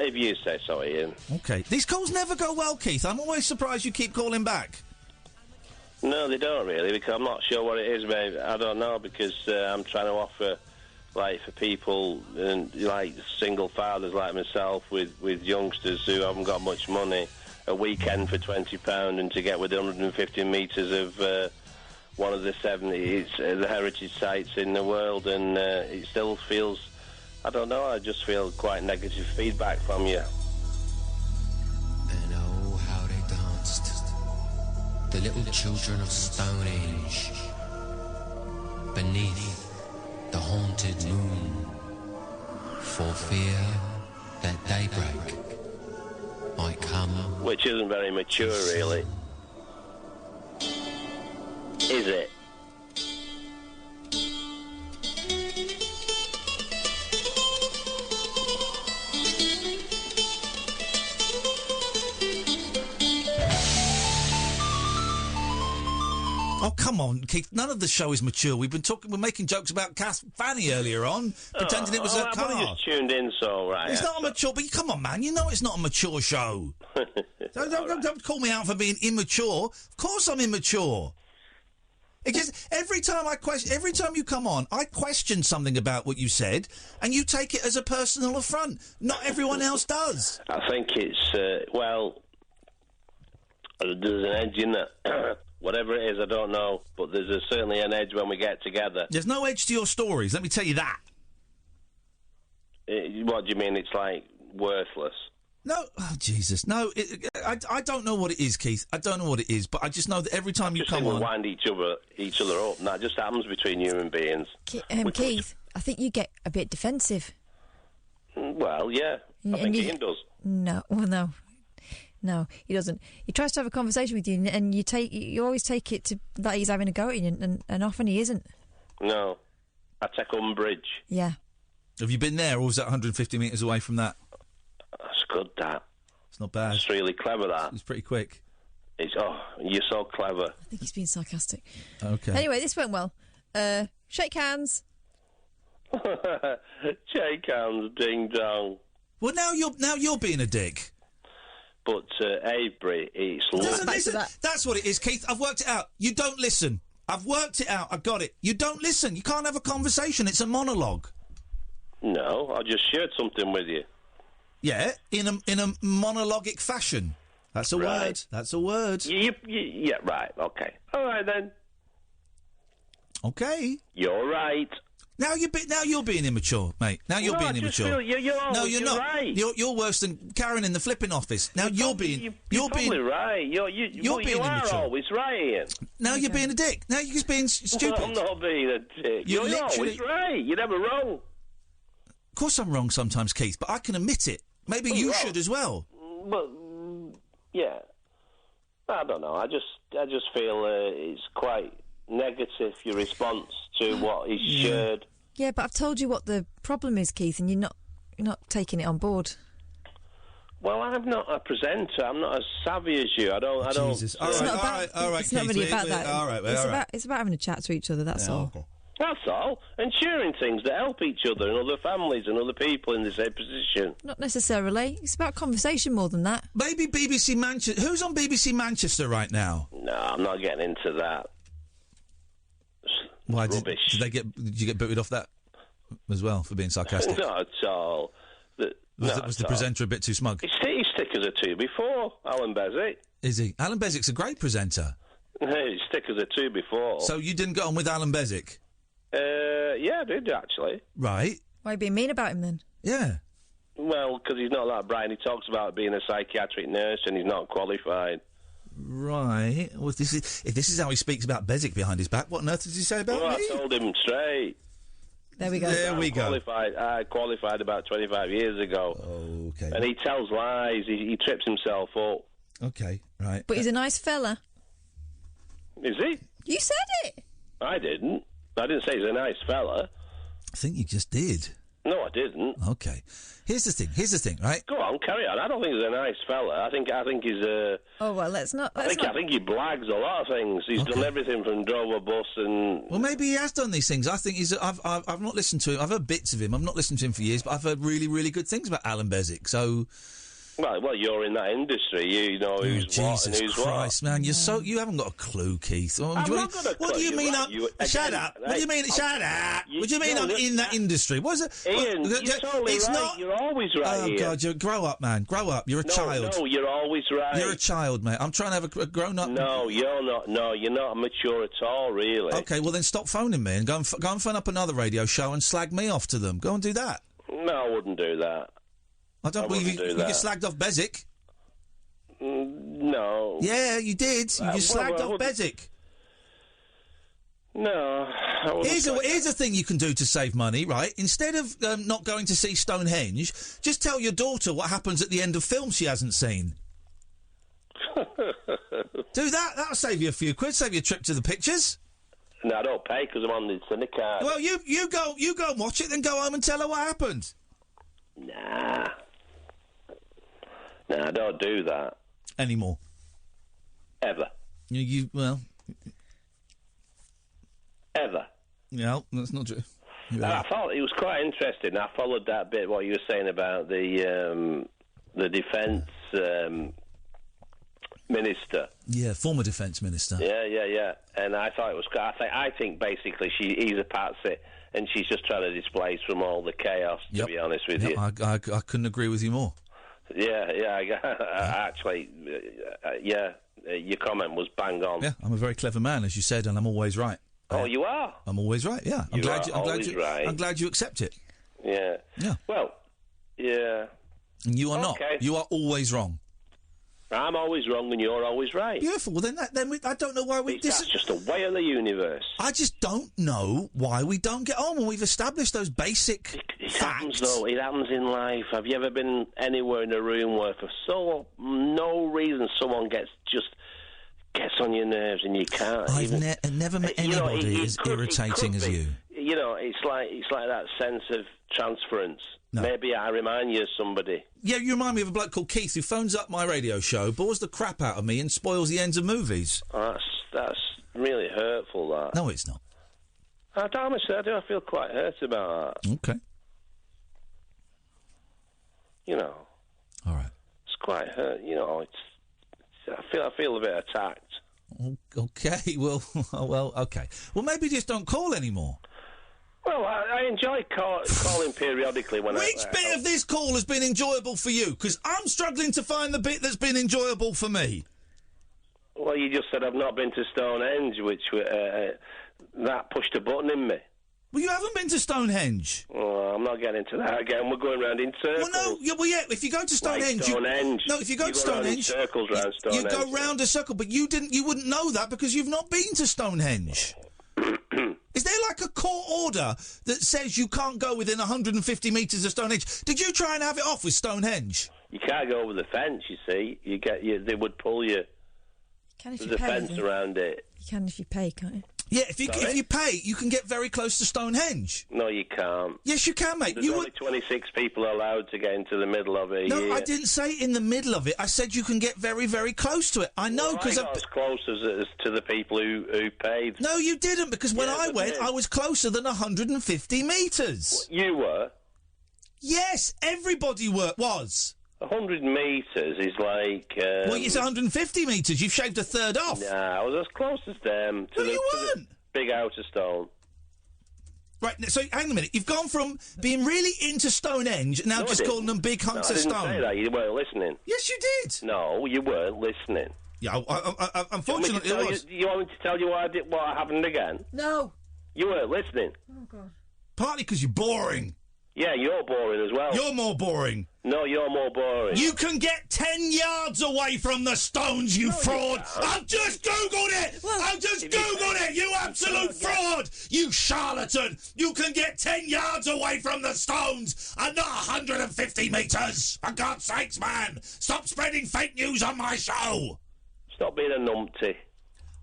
if you say so, Ian. Okay. These calls never go well, Keith. I'm always surprised you keep calling back. No, they don't really, because I'm not sure what it is, mate. I don't know, because I'm trying to offer, for people, single fathers like myself with youngsters who haven't got much money, a weekend for £20 and to get within 150 metres of one of the 70 the heritage sites in the world, and it still feels, I don't know, I just feel quite negative feedback from you. And oh, how they danced, the little children of Stonehenge, beneath the haunted moon, for fear that daybreak might come. Which isn't very mature, really. Is it? Oh, come on, Keith. None of the show is mature. We're making jokes about Kath Fanny earlier on, pretending it was a car. I've just tuned in, so right. It's not a mature, but come on, man. You know it's not a mature show. Don't call me out for being immature. Of course I'm immature. It just every time you come on, I question something about what you said, and you take it as a personal affront. Not everyone else does. I think it's there's an edge in that. Whatever it is, I don't know, but there's certainly an edge when we get together. There's no edge to your stories, let me tell you that. What do you mean? It's worthless. No, oh, Jesus, no. I don't know what it is, Keith. I don't know what it is, but I just know that every time you come on, we wind each other up, and that just happens between human beings. Keith, I think you get a bit defensive. Well, yeah, I think Ian does. No, he doesn't. He tries to have a conversation with you, and you always take it to that he's having a go at you, and often he isn't. No, I take umbrage. Yeah. Have you been there, or was that 150 metres away from that? That's good, that. It's not bad. It's really clever, that. It's pretty quick. You're so clever. I think he's being sarcastic. Okay. Anyway, this went well. Shake hands. Shake hands, ding dong. Well, now you're being a dick. But Avebury, it's listen, that's what it is, Keith. I've worked it out. You don't listen. I've worked it out. I got it. You don't listen. You can't have a conversation. It's a monologue. No, I just shared something with you. Yeah, in a monologic fashion. That's a word. That's a word. Yeah, right. Okay. All right then. Okay. You're right. Now you're being immature, mate. Now you're being immature. You're not. Right. You're worse than Karen in the flipping office. Now you're being right. You're being immature. Always right, Ian. Now you're being a dick. Now you're just being stupid. I'm not being a dick. You're always right. You're never wrong. Of course I'm wrong sometimes, Keith, but I can admit it. Maybe you should as well. But yeah, I don't know. I just feel it's quite negative, your response to what is shared. Yeah, but I've told you what the problem is, Keith, and you're not taking it on board. Well, I'm not a presenter. I'm not as savvy as you. I don't. Jesus. All right, It's not Keith, really about that. All right, It's about having a chat to each other. That's all. Okay. That's all. And sharing things that help each other and other families and other people in the same position. Not necessarily. It's about conversation more than that. Maybe BBC Manchester. Who's on BBC Manchester right now? No, I'm not getting into that. Why rubbish. Did you get booted off that as well for being sarcastic? Not at all. Was the presenter a bit too smug? He's stick as a two before, Alan Bezic. Is he? Alan Bezic's a great presenter. He's stick as a two before. So you didn't get on with Alan Bezic? Yeah, I did, actually. Right. Why are you being mean about him, then? Yeah. Well, because he's not that bright. He talks about being a psychiatric nurse and he's not qualified. Right. Well, if this is how he speaks about Bezic behind his back, what on earth does he say about me? I told him straight. There we go. I qualified about 25 years ago. Okay. And he tells lies. He trips himself up. Okay, right. But he's a nice fella. Is he? You said it. I didn't. I didn't say he's a nice fella. I think you just did. No, I didn't. Okay. Here's the thing, right? Go on, carry on. I don't think he's a nice fella. I think he's a... Oh, well, let's not... I think he blags a lot of things. He's done everything from drove a bus and... Well, maybe he has done these things. I think I've not listened to him. I've heard bits of him. I've not listened to him for years, but I've heard really, really good things about Alan Bezic, so... Well, you're in that industry. You know who's what and who's Jesus Christ, man! You haven't got a clue, Keith. I've not got a clue. What do you mean? Shut up! What do you mean? Shut up! What do you mean? I'm in that industry. What is it? Ian, you're totally it's right. not. You're always right. Oh Ian. God! Grow up, man! Grow up! You're a child. No, you're always right. You're a child, mate. I'm trying to have a grown up. No, you're not. No, you're not mature at all, really. Okay, well then stop phoning me and go and phone up another radio show and slag me off to them. Go and do that. No, I wouldn't do that. I don't believe you get slagged off Bezic. No. Yeah, you did. You slagged off Bezic. No. Here's a thing you can do to save money, right? Instead of not going to see Stonehenge, just tell your daughter what happens at the end of films she hasn't seen. Do that. That'll save you a few quid. Save you a trip to the pictures. No, I don't pay because I'm on the syndicate. Well, you go and watch it, then go home and tell her what happened. Nah, I don't do that anymore. Ever. Ever. No, that's not true. I thought it was quite interesting. I followed that bit what you were saying about the defence minister. Yeah, former defence minister. Yeah. And I thought it was. I think basically he's a patsy, and she's just trying to displace from all the chaos. To be honest with you, I couldn't agree with you more. Yeah. Actually, your comment was bang on. Yeah, I'm a very clever man, as you said, and I'm always right. Oh, you are? I'm always right, yeah. I'm glad you accept it. Yeah. Yeah. Well, yeah. And you are not. You are always wrong. I'm always wrong and you're always right. Beautiful. Well, then I don't know why we... That's just a way of the universe. I just don't know why we don't get on when we've established those basic facts. Happens, though. It happens in life. Have you ever been anywhere in a room where for no reason someone gets on your nerves and you can't? I've never met anybody as irritating as you. You know, it's like that sense of transference. No. Maybe I remind you of somebody. Yeah, you remind me of a bloke called Keith who phones up my radio show, bores the crap out of me and spoils the ends of movies. Oh, that's really hurtful, that. No, it's not. I feel quite hurt about that. Okay. You know. All right. It's quite hurt. You know, I feel a bit attacked. Okay, well, okay. Well, maybe just don't call anymore. Well, I enjoy calling periodically when Which bit of this call has been enjoyable for you? Because I'm struggling to find the bit that's been enjoyable for me. Well, you just said I've not been to Stonehenge, which that pushed a button in me. Well, you haven't been to Stonehenge. Oh, I'm not getting into that again. We're going round in circles. Well, no, if you go to Stonehenge... if you go to Stonehenge... circles round Stonehenge. You go round a circle, but you wouldn't know that because you've not been to Stonehenge. Is there like a court order that says you can't go within 150 metres of Stonehenge? Did you try and have it off with Stonehenge? You can't go over the fence, you see. They would pull you. Can if There's you a pay, fence around it. You can if you pay, can't you? Yeah, if you pay, you can get very close to Stonehenge. No, you can't. Yes, you can, mate. There's only 26 people allowed to get into the middle of it. No, I didn't say in the middle of it. I said you can get very, very close to it. I know because I got as close as to the people who paid. No, you didn't, because when I went, I was closer than 150 metres. You were? Yes, everybody was. 100 metres is like... well, it's 150 metres. You've shaved a third off. Nah, I was as close as them. To you weren't. The big outer stone. Right, so hang on a minute. You've gone from being really into Stonehenge and now just calling them big hunks of stone. I didn't say that. You weren't listening. Yes, you did. No, you weren't listening. Yeah, unfortunately it was. You want me to tell you what happened again? No. You weren't listening. Oh, God. Partly because you're boring. Yeah, you're boring as well. You're more boring. No, you're more boring. You can get 10 yards away from the stones, you fraud. I've just Googled it. I've just Googled it. You absolute fraud. You charlatan. You can get 10 yards away from the stones and not 150 metres. For God's sakes, man. Stop spreading fake news on my show. Stop being a numpty.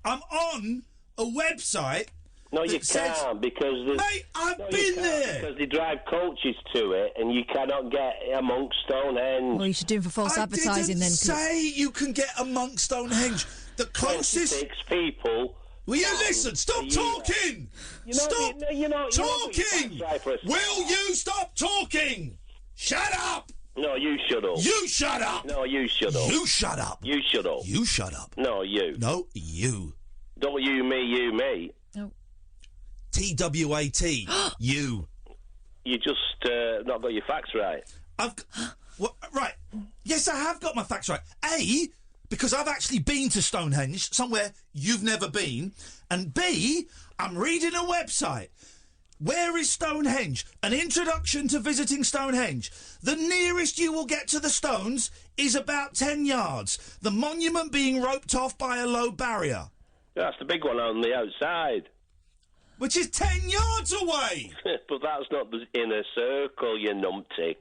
I'm on a website. No, you can't, because... Mate, I've been there! Because they drive coaches to it, and you cannot get amongst Stonehenge. Well, you should do it for false advertising then. I didn't say you can get amongst Stonehenge. The closest... 26 people... Will you listen? Stop talking! Stop talking! Will you stop talking? Shut up! No, you shut up. You shut up! No, you shut up. You shut up! You shut up. You shut up. No, you. No, you. Don't you, me. No. TWAT. You. You just not got your facts right. Right. Yes, I have got my facts right. A, because I've actually been to Stonehenge, somewhere you've never been. And B, I'm reading a website. Where is Stonehenge? An introduction to visiting Stonehenge. The nearest you will get to the stones is about 10 yards. The monument being roped off by a low barrier. That's the big one on the outside. Which is 10 yards away! But that's not the inner circle, you numpty.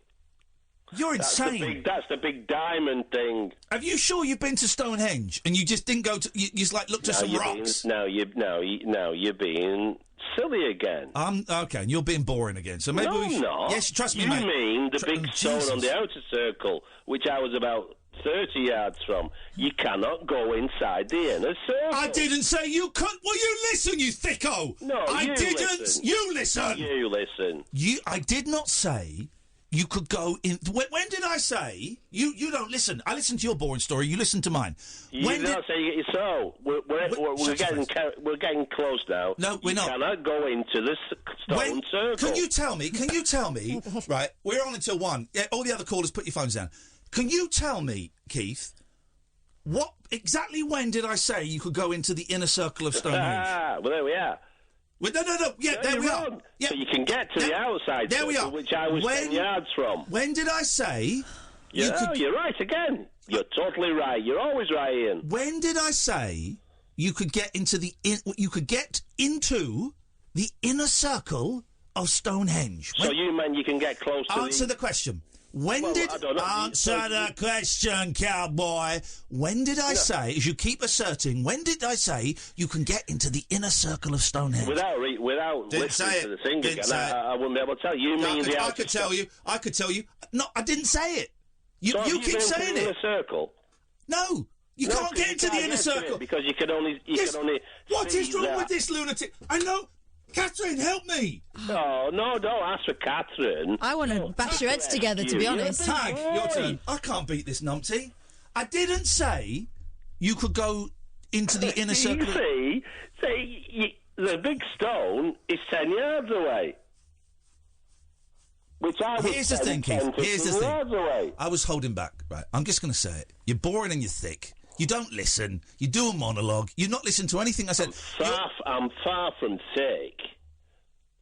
You're insane. That's the big diamond thing. Are you sure you've been to Stonehenge and you just didn't go to... You just, looked at some rocks? You're being silly again. Okay, and you're being boring again. So maybe I'm not. Yes, trust me, you mate. You mean the big stone on the outer circle, which I was about 30 yards from. You cannot go inside the inner circle. I didn't say you couldn't. Will you listen, you thicko? No, I didn't. Listen. You listen. You listen. I did not say you could go in. When did I say? You don't listen. I listened to your boring story. You listen to mine. You did not say it so. We're getting close now. No, we're not. You cannot go into the stone circle. Can you tell me? Right, we're on until 1. Yeah, all the other callers, put your phones down. Can you tell me, Keith, when did I say you could go into the inner circle of Stonehenge? Well, there we are. Well, no. Yeah, there we are. Yeah. So you can get to the outside there we are. Which I was 10 yards from. When did I say... You're right again. You're totally right. You're always right, Ian. When did I say you could get into the inner circle of Stonehenge? So you mean you can get close to Answer the question. Answer the question, cowboy. When did I say, as you keep asserting, when did I say you can get into the inner circle of Stonehenge? Without listening to the thing again, I wouldn't be able to tell you. I could tell you. No, I didn't say it. You keep saying it. Inner circle? No. You can't get into the inner circle. Because you can only... What is wrong with this lunatic? I know... Catherine, help me! No, don't ask for Catherine. I want to bash your heads together, to be honest. Tag, your turn. I can't beat this numpty. I didn't say you could go into the inner circle. You see, the big stone is 10 yards away. Which I was Here's the thing, Keith. Here's the thing. Away. I was holding back. Right, I'm just going to say it. You're boring and you're thick. You don't listen. You do a monologue. You're not listening to anything I said. I'm far from thick,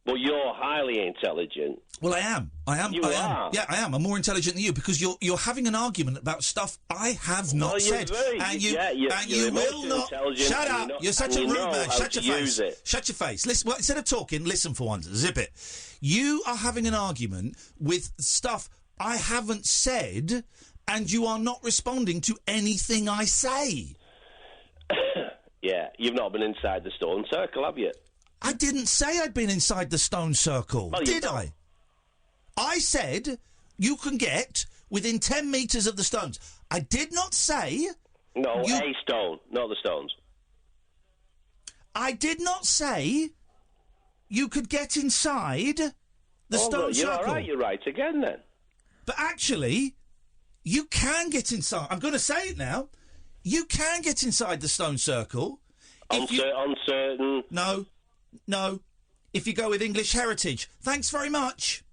but you're highly intelligent. Well, I am. You are. Yeah, I am. I'm more intelligent than you because you're having an argument about stuff I have not said. You will not. Shut up. You're such a rude man. Shut your face. Shut your face. Listen. Well, instead of talking, listen for once. Zip it. You are having an argument with stuff I haven't said. And you are not responding to anything I say. Yeah, you've not been inside the stone circle, have you? I didn't say I'd been inside the stone circle, Well, did I? I said you can get within 10 metres of the stones. I did not say... No, a stone, not the stones. I did not say you could get inside the stone you're circle. All right, you're right again, then. But actually, you can get inside. I'm going to say it now. You can get inside the stone circle. On certain... No. If you go with English heritage. Thanks very much.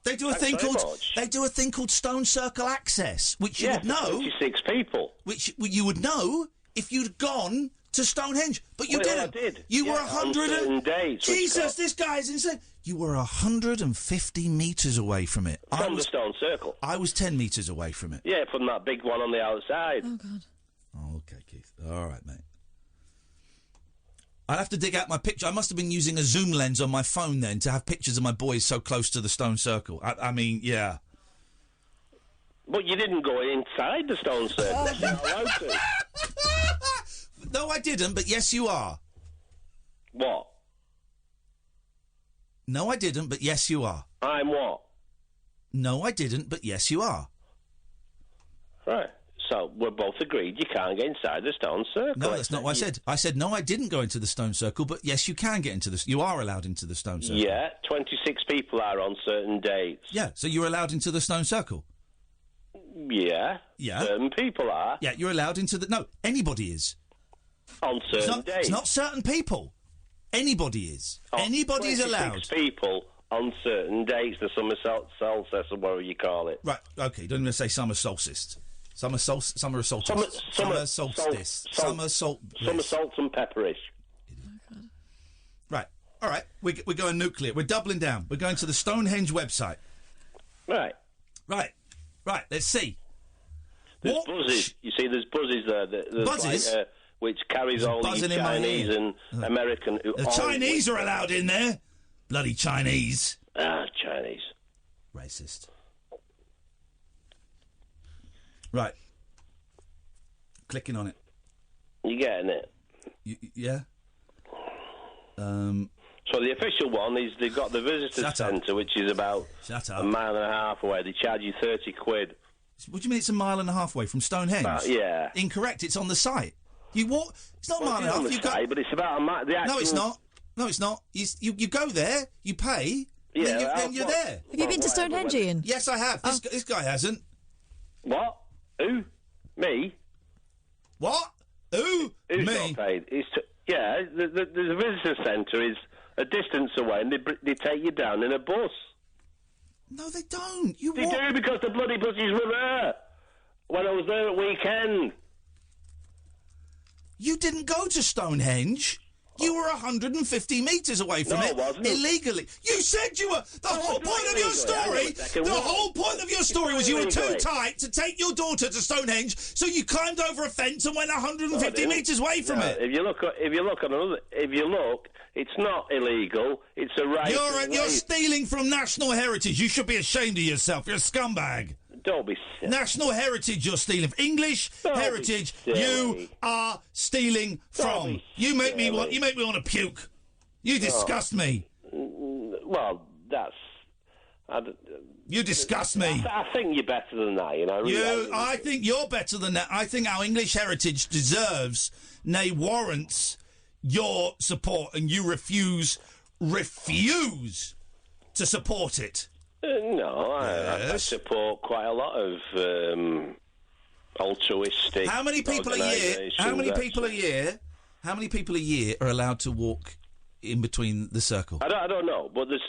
They do a thing called Stone Circle Access, which you would know. 26 people. Which you would know if you'd gone to Stonehenge, but you didn't. I did. You were 100 and days. Jesus, this guy's insane. You were 150 metres away from it. From the stone circle. I was 10 metres away from it. Yeah, from that big one on the outside. Oh God. Oh, okay, Keith. All right, mate. I'd have to dig out my picture. I must have been using a zoom lens on my phone then to have pictures of my boys so close to the stone circle. I mean, yeah. But you didn't go inside the stone circle. You're not allowed to. No, I didn't, but yes, you are. What? No, I didn't, but yes, you are. I'm what? No, I didn't, but yes, you are. Right. So we're both agreed you can't get inside the stone circle. No, that's not what I said. I said, no, I didn't go into the stone circle, but yes, you can get into the... You are allowed into the stone circle. Yeah, 26 people are on certain dates. Yeah, so you're allowed into the stone circle? Yeah. Yeah. Certain people are. Yeah, you're allowed into the... No, anybody is. On certain days. It's not certain people. Anybody is. Anybody is allowed. 26 people on certain dates, the summer solstice or whatever you call it. Right, OK, don't even say summer solstice. Summer solstice. Summer solstice. Summer salt and pepperish. Right, all right, we're going nuclear. We're doubling down. We're going to the Stonehenge website. Right, let's see. There's buzzes. You see, there's buzzes there. There's buzzes? Like, which carries all these Chinese and American... The Chinese are allowed in there. Bloody Chinese. Ah, Chinese. Racist. Right. Clicking on it. You getting it? Yeah. So the official one is they've got the visitor centre, which is about a mile and a half away. They charge you 30 quid. What do you mean it's a mile and a half away from Stonehenge? Yeah. Incorrect. It's on the site. You walk. It's not a mile and a half. On the site, but it's about a mile. No, it's not. No, it's not. You go there. You pay. Yeah. Then you're there. Have you been to Stonehenge, Ian? Yes, I have. This guy hasn't. What? Who? Me? What? Who's me? Not paid? The visitor centre is a distance away, and they take you down in a bus. No, they don't. They do, because the bloody buses were there when I was there at weekend. You didn't go to Stonehenge. You were 150 metres away from it illegally. You said you were. The whole point of your story. The whole point of your story was you were too tight to take your daughter to Stonehenge, so you climbed over a fence and went 150 metres away from it. If you look, it's not illegal. It's a right. You're stealing from national heritage. You should be ashamed of yourself. You're a scumbag. Don't be silly. National heritage you're stealing. English heritage you are stealing from. You make me want to puke. You disgust me. Well, that's... You disgust me. I think you're better than that, you know. I think you're better than that. I think our English heritage deserves, nay, warrants your support, and you refuse to support it. No, I support quite a lot of altruistic. How many people a year? How many people a year are allowed to walk in between the circle? I don't know, but there's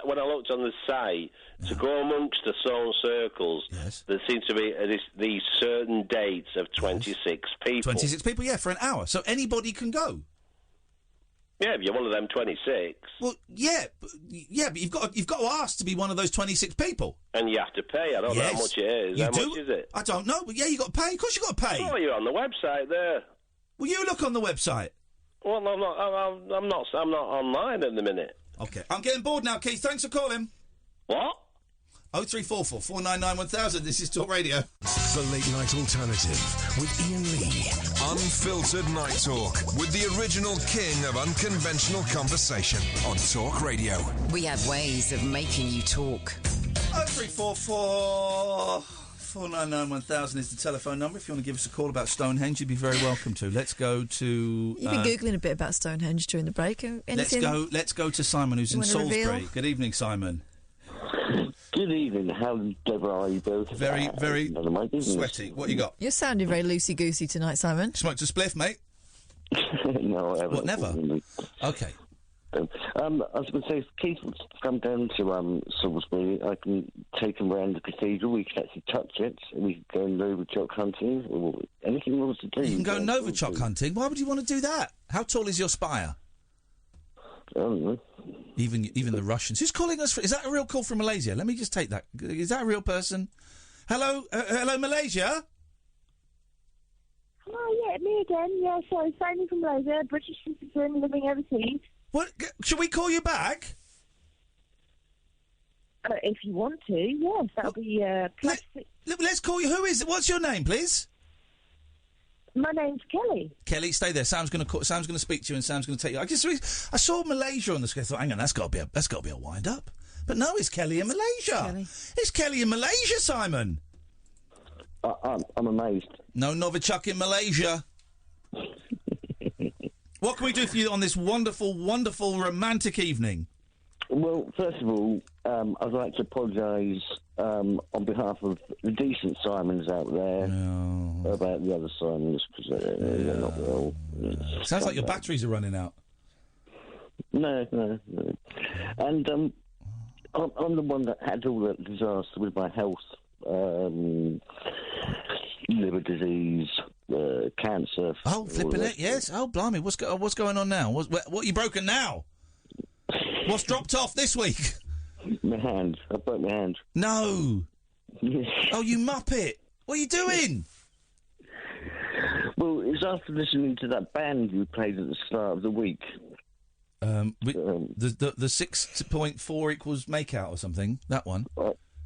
when I looked on the site to go amongst the stone circles, there seems to be these certain dates of 26 people. 26 people, yeah, for an hour. So anybody can go. Yeah, if you're one of them 26. Well, but you've got to ask to be one of those 26 people. And you have to pay. I don't know how much it is. How much is it? I don't know, but you got to pay. Of course you got to pay. Oh, you're on the website there. Well, you look on the website. Well, I'm not online at the minute. Okay, I'm getting bored now, Keith. Thanks for calling. What? 0344 499 1000. This is Talk Radio. The Late Night Alternative with Iain Lee. Unfiltered night talk with the original king of unconventional conversation on Talk Radio. We have ways of making you talk. 0344 499 1000 is the telephone number. If you want to give us a call about Stonehenge, you'd be very welcome to. Let's go to... You've been Googling a bit about Stonehenge during the break. Anything Let's go to Simon, who's in Salisbury. Reveal? Good evening, Simon. Good evening. How clever are you both? Very sweaty. What you got? You're sounding very loosey-goosey tonight, Simon. Smoked a spliff, mate? No, I haven't. What, never? Okay. I was going to say, if Keith wants to come down to Salisbury, I can take him round the cathedral. We can actually touch it. We can go Novichok hunting, or anything he wants to do. You can go Novichok hunting? Why would you want to do that? How tall is your spire? I don't know. Even the Russians. Who's calling us? Is that a real call from Malaysia? Let me just take that. Is that a real person? Hello, hello, Malaysia. Hi, yeah, me again. Yeah, sorry, phoning from Malaysia, British citizen living overseas. What? Should we call you back? If you want to, yes, that'll be plastic. Let's call you. Who is it? What's your name, please? My name's Kelly. Kelly, stay there. Sam's going to speak to you, and Sam's going to take you. I saw Malaysia on the screen. I thought, hang on, that's got to be a wind up. But no, it's Kelly in Malaysia. It's Kelly in Malaysia, Simon. I'm amazed. No Novichok in Malaysia. What can we do for you on this wonderful, wonderful, romantic evening? Well, first of all, I'd like to apologise on behalf of the decent Simons out there about the other Simons, because they're not well. Sounds like your batteries are running out. No. And I'm the one that had all that disaster with my health, liver disease, cancer. Oh, flipping it, yes. Oh, blimey, what's going on now? What you broken now? What's dropped off this week? My hand. I broke my hand. No. Yes. Oh, you muppet. What are you doing? Well, it's after listening to that band you played at the start of the week. The 6.4 equals makeout or something. That one.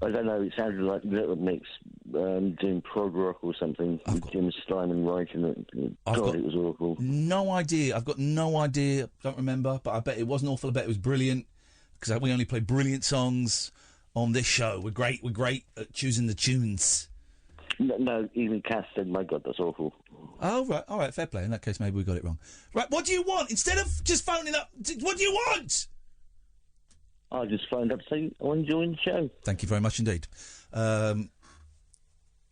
I don't know. It sounded like Little Mix doing prog rock or something. With Jim Steinman writing it. God, it was awful. No idea. I've got no idea. Don't remember. But I bet it wasn't awful. I bet it was brilliant. Because we only play brilliant songs on this show. We're great at choosing the tunes. No, even Cass said, "My God, that's awful." Oh, right. All right, fair play. In that case, maybe we got it wrong. Right, what do you want? Instead of just phoning up, what do you want? I just phoned up to say I'm enjoying the show. Thank you very much indeed. We're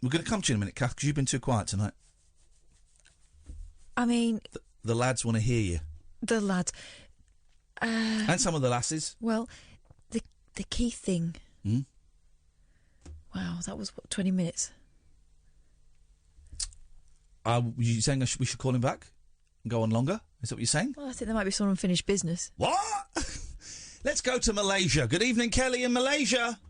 going to come to you in a minute, Kath, because you've been too quiet tonight. I mean... The lads want to hear you. The lads. And some of the lasses. Well, the key thing... Wow, that was, 20 minutes? You saying we should call him back and go on longer? Is that what you're saying? Well, I think there might be some unfinished business. What? Let's go to Malaysia. Good evening, Kelly in Malaysia.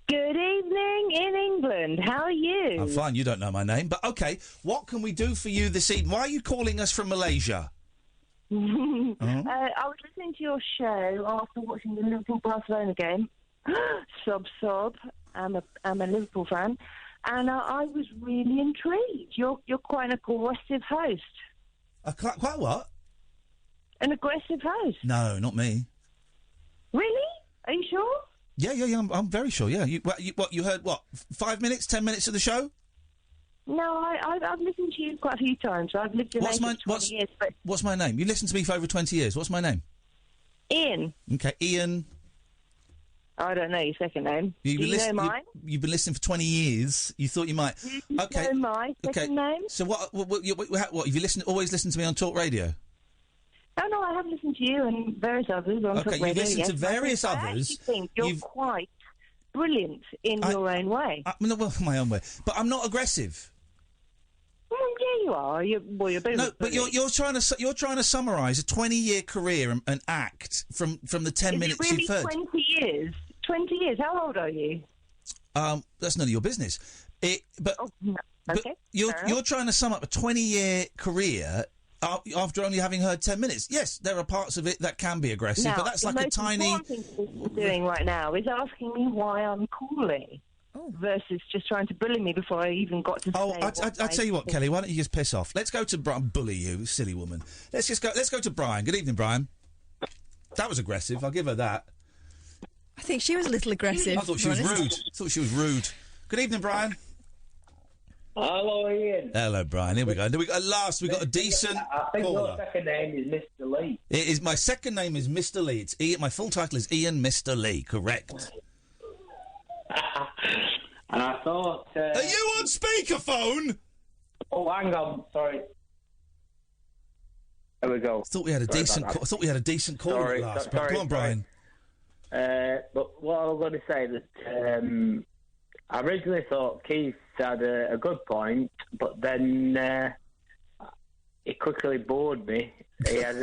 Good evening in England. How are you? I'm fine. You don't know my name. But, OK, what can we do for you this evening? Why are you calling us from Malaysia? I was listening to your show after watching the Liverpool-Barcelona game. Sob. I'm a Liverpool fan. And I was really intrigued. You're quite an aggressive host. Quite what? An aggressive host. No, not me. Really? Are you sure? Yeah. I'm very sure. Yeah. You heard what? 5 minutes, 10 minutes of the show? No, I've listened to you quite a few times. I've lived in Asia for 20 years. But what's my name? You listened to me for over 20 years. What's my name? Ian. Okay, Ian. I don't know your second name. Do you know mine? You've been listening for 20 years. You thought you might. Do you know my second name? So what have you always listened to me on Talk Radio? Oh, no, I have listened to you and various others on Talk Radio. Okay, you've listened to various others. I think you're quite brilliant in your own way. Well, my own way. But I'm not aggressive. Well, yeah, you are. You're both. No, but you're trying to summarise a 20-year career and act from the 10 minutes really you've heard. 20 years? 20 years. How old are you? That's none of your business. Okay. You're trying to sum up a 20-year career After only having heard 10 minutes. Yes, there are parts of it that can be aggressive, Now, but that's like a tiny... The most important thing he's doing right now is asking me why I'm calling. Versus just trying to bully me before I even got to say. I tell you what, Kelly. Why don't you just piss off? Let's go to Brian. Bully you, silly woman. Let's go to Brian. Good evening, Brian. That was aggressive. I'll give her that. I think she was a little aggressive. I thought she was rude. Good evening, Brian. Hello, Ian. Hello, Brian. Here we go. At last, we got a decent. I think caller. your second name is Mr. Lee. It is. My second name is Mr. Lee. It's Ian. My full title is Iain Mr. Lee. Correct. And I thought... Are you on speakerphone? Oh, hang on. Sorry. There we go. I thought we had a decent call at last. Go on, Brian. But what I was going to say that I originally thought Keith had a good point, but then he quickly bored me. He had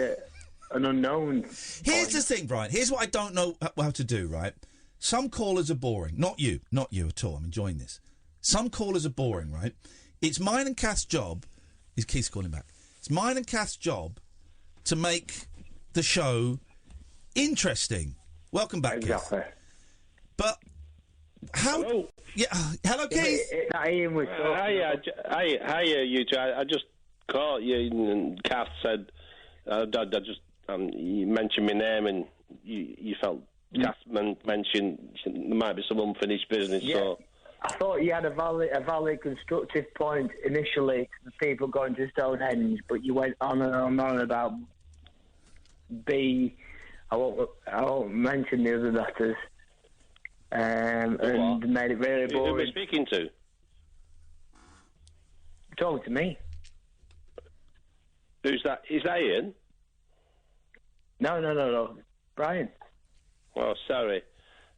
an unknown Here's the thing, Brian. Here's what I don't know how to do, right? Some callers are boring. Not you at all. I'm enjoying this. Some callers are boring, right? It's mine and Kath's job. Is Keith's calling back? It's mine and Kath's job to make the show interesting. Welcome back, exactly. Keith. But how? Hello. Yeah. Hello, Keith. Ian was Hiya, you two. I just caught you, and Kath said, you mentioned my name, and you felt. Kath mentioned there might be some unfinished business. Yeah. So I thought you had a valid constructive point initially to the people going to Stonehenge, but you went on and on about I won't mention the other matters, and made it very boring. Who are we speaking to? Talk to me. Who's that? Is that Ian? No. Brian. Oh, sorry.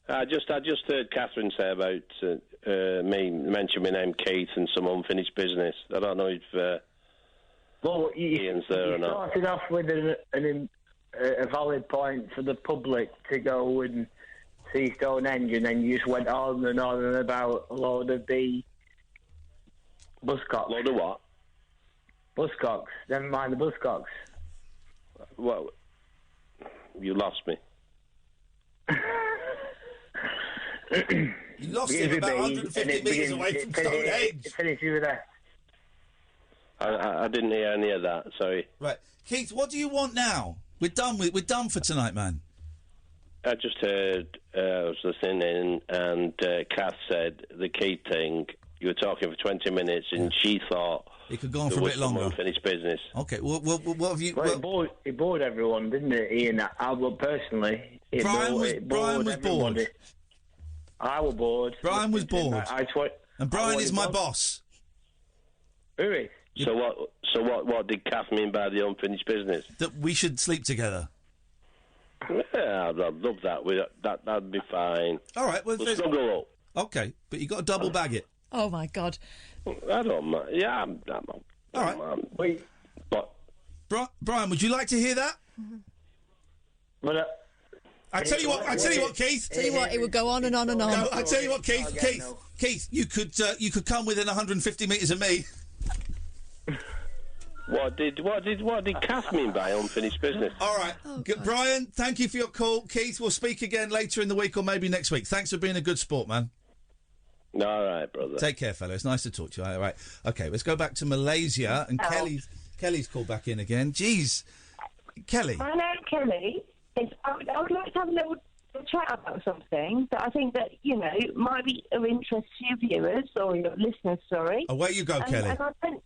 I just heard Catherine say about me mention my name Keith and some unfinished business. I don't know if Ian's there or not. You started off with a valid point for the public to go and see Stonehenge, and then you just went on and on and about a load of the buzzcocks. Load of what? Buzzcocks. Never mind the buzzcocks. Well, you lost me. You lost him about 150 metres away from Stonehenge. Finish you with that. I didn't hear any of that. Sorry. Right, Keith. What do you want now? We're done for tonight, man. I just heard. I was listening, and Kath said the Keith thing. You were talking for 20 minutes, and she thought it could go on for a bit longer. Unfinished business. Okay. Well, what have you? Well, it bored everyone, didn't it, Ian? Personally, Brian was bored. I was bored. Brian was bored. And Brian is my boss. Who is? So what did Kath mean by the unfinished business? That we should sleep together. Yeah, I'd love that. That'd be fine. All right. Well, we'll snuggle up. Okay, but you got to double bag it. Oh my God. I don't mind. Yeah, I'm all right. Wait, but Brian, would you like to hear that? Well, I tell you what, Keith. Tell you what, it would go on and on and on. No, I tell you what, Keith, you could come within 150 metres of me. What did Kath mean by unfinished business? All right, Brian, thank you for your call. Keith, we'll speak again later in the week or maybe next week. Thanks for being a good sport, man. All right, brother. Take care, fellow. It's nice to talk to you. All right. Okay, let's go back to Malaysia, and Kelly's called back in again. Jeez, Kelly. My name's Kelly. I would like to have a little chat about something that I think that, might be of interest to your viewers or your listeners, sorry. Away you go, Kelly. And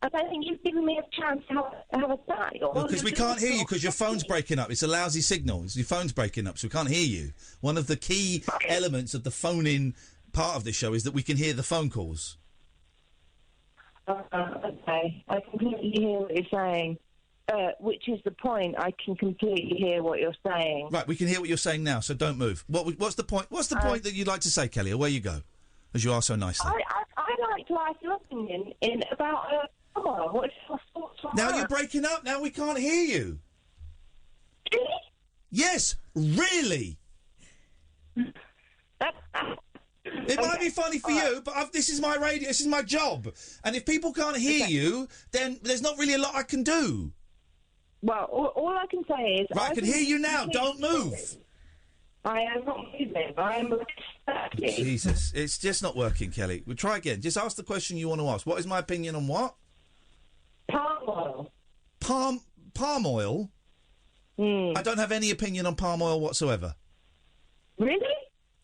I don't think you've given me a chance to have a chat. Well, because we can't hear you because your phone's breaking up. It's a lousy signal. Your phone's breaking up, so we can't hear you. One of the key elements of the phone-in part of this show is that we can hear the phone calls. Okay. I completely hear what you're saying. Which is the point. I can completely hear what you're saying. Right, we can hear what you're saying now, so don't move. What's the point? What's the point that you'd like to say, Kelly? Away you go, as you are so nicely. I'd like to ask your opinion about. Come on, what's your thoughts on Now that? you're breaking up. Now we can't hear you. Yes, really. It might be funny for you, but this is my radio. This is my job, and if people can't hear you, then there's not really a lot I can do. Well, all I can say is... Right, I can hear you now. Don't move. I am not moving. I am distracted. Jesus, it's just not working, Kelly. We'll try again. Just ask the question you want to ask. What is my opinion on what? Palm oil. Palm oil? I don't have any opinion on palm oil whatsoever. Really?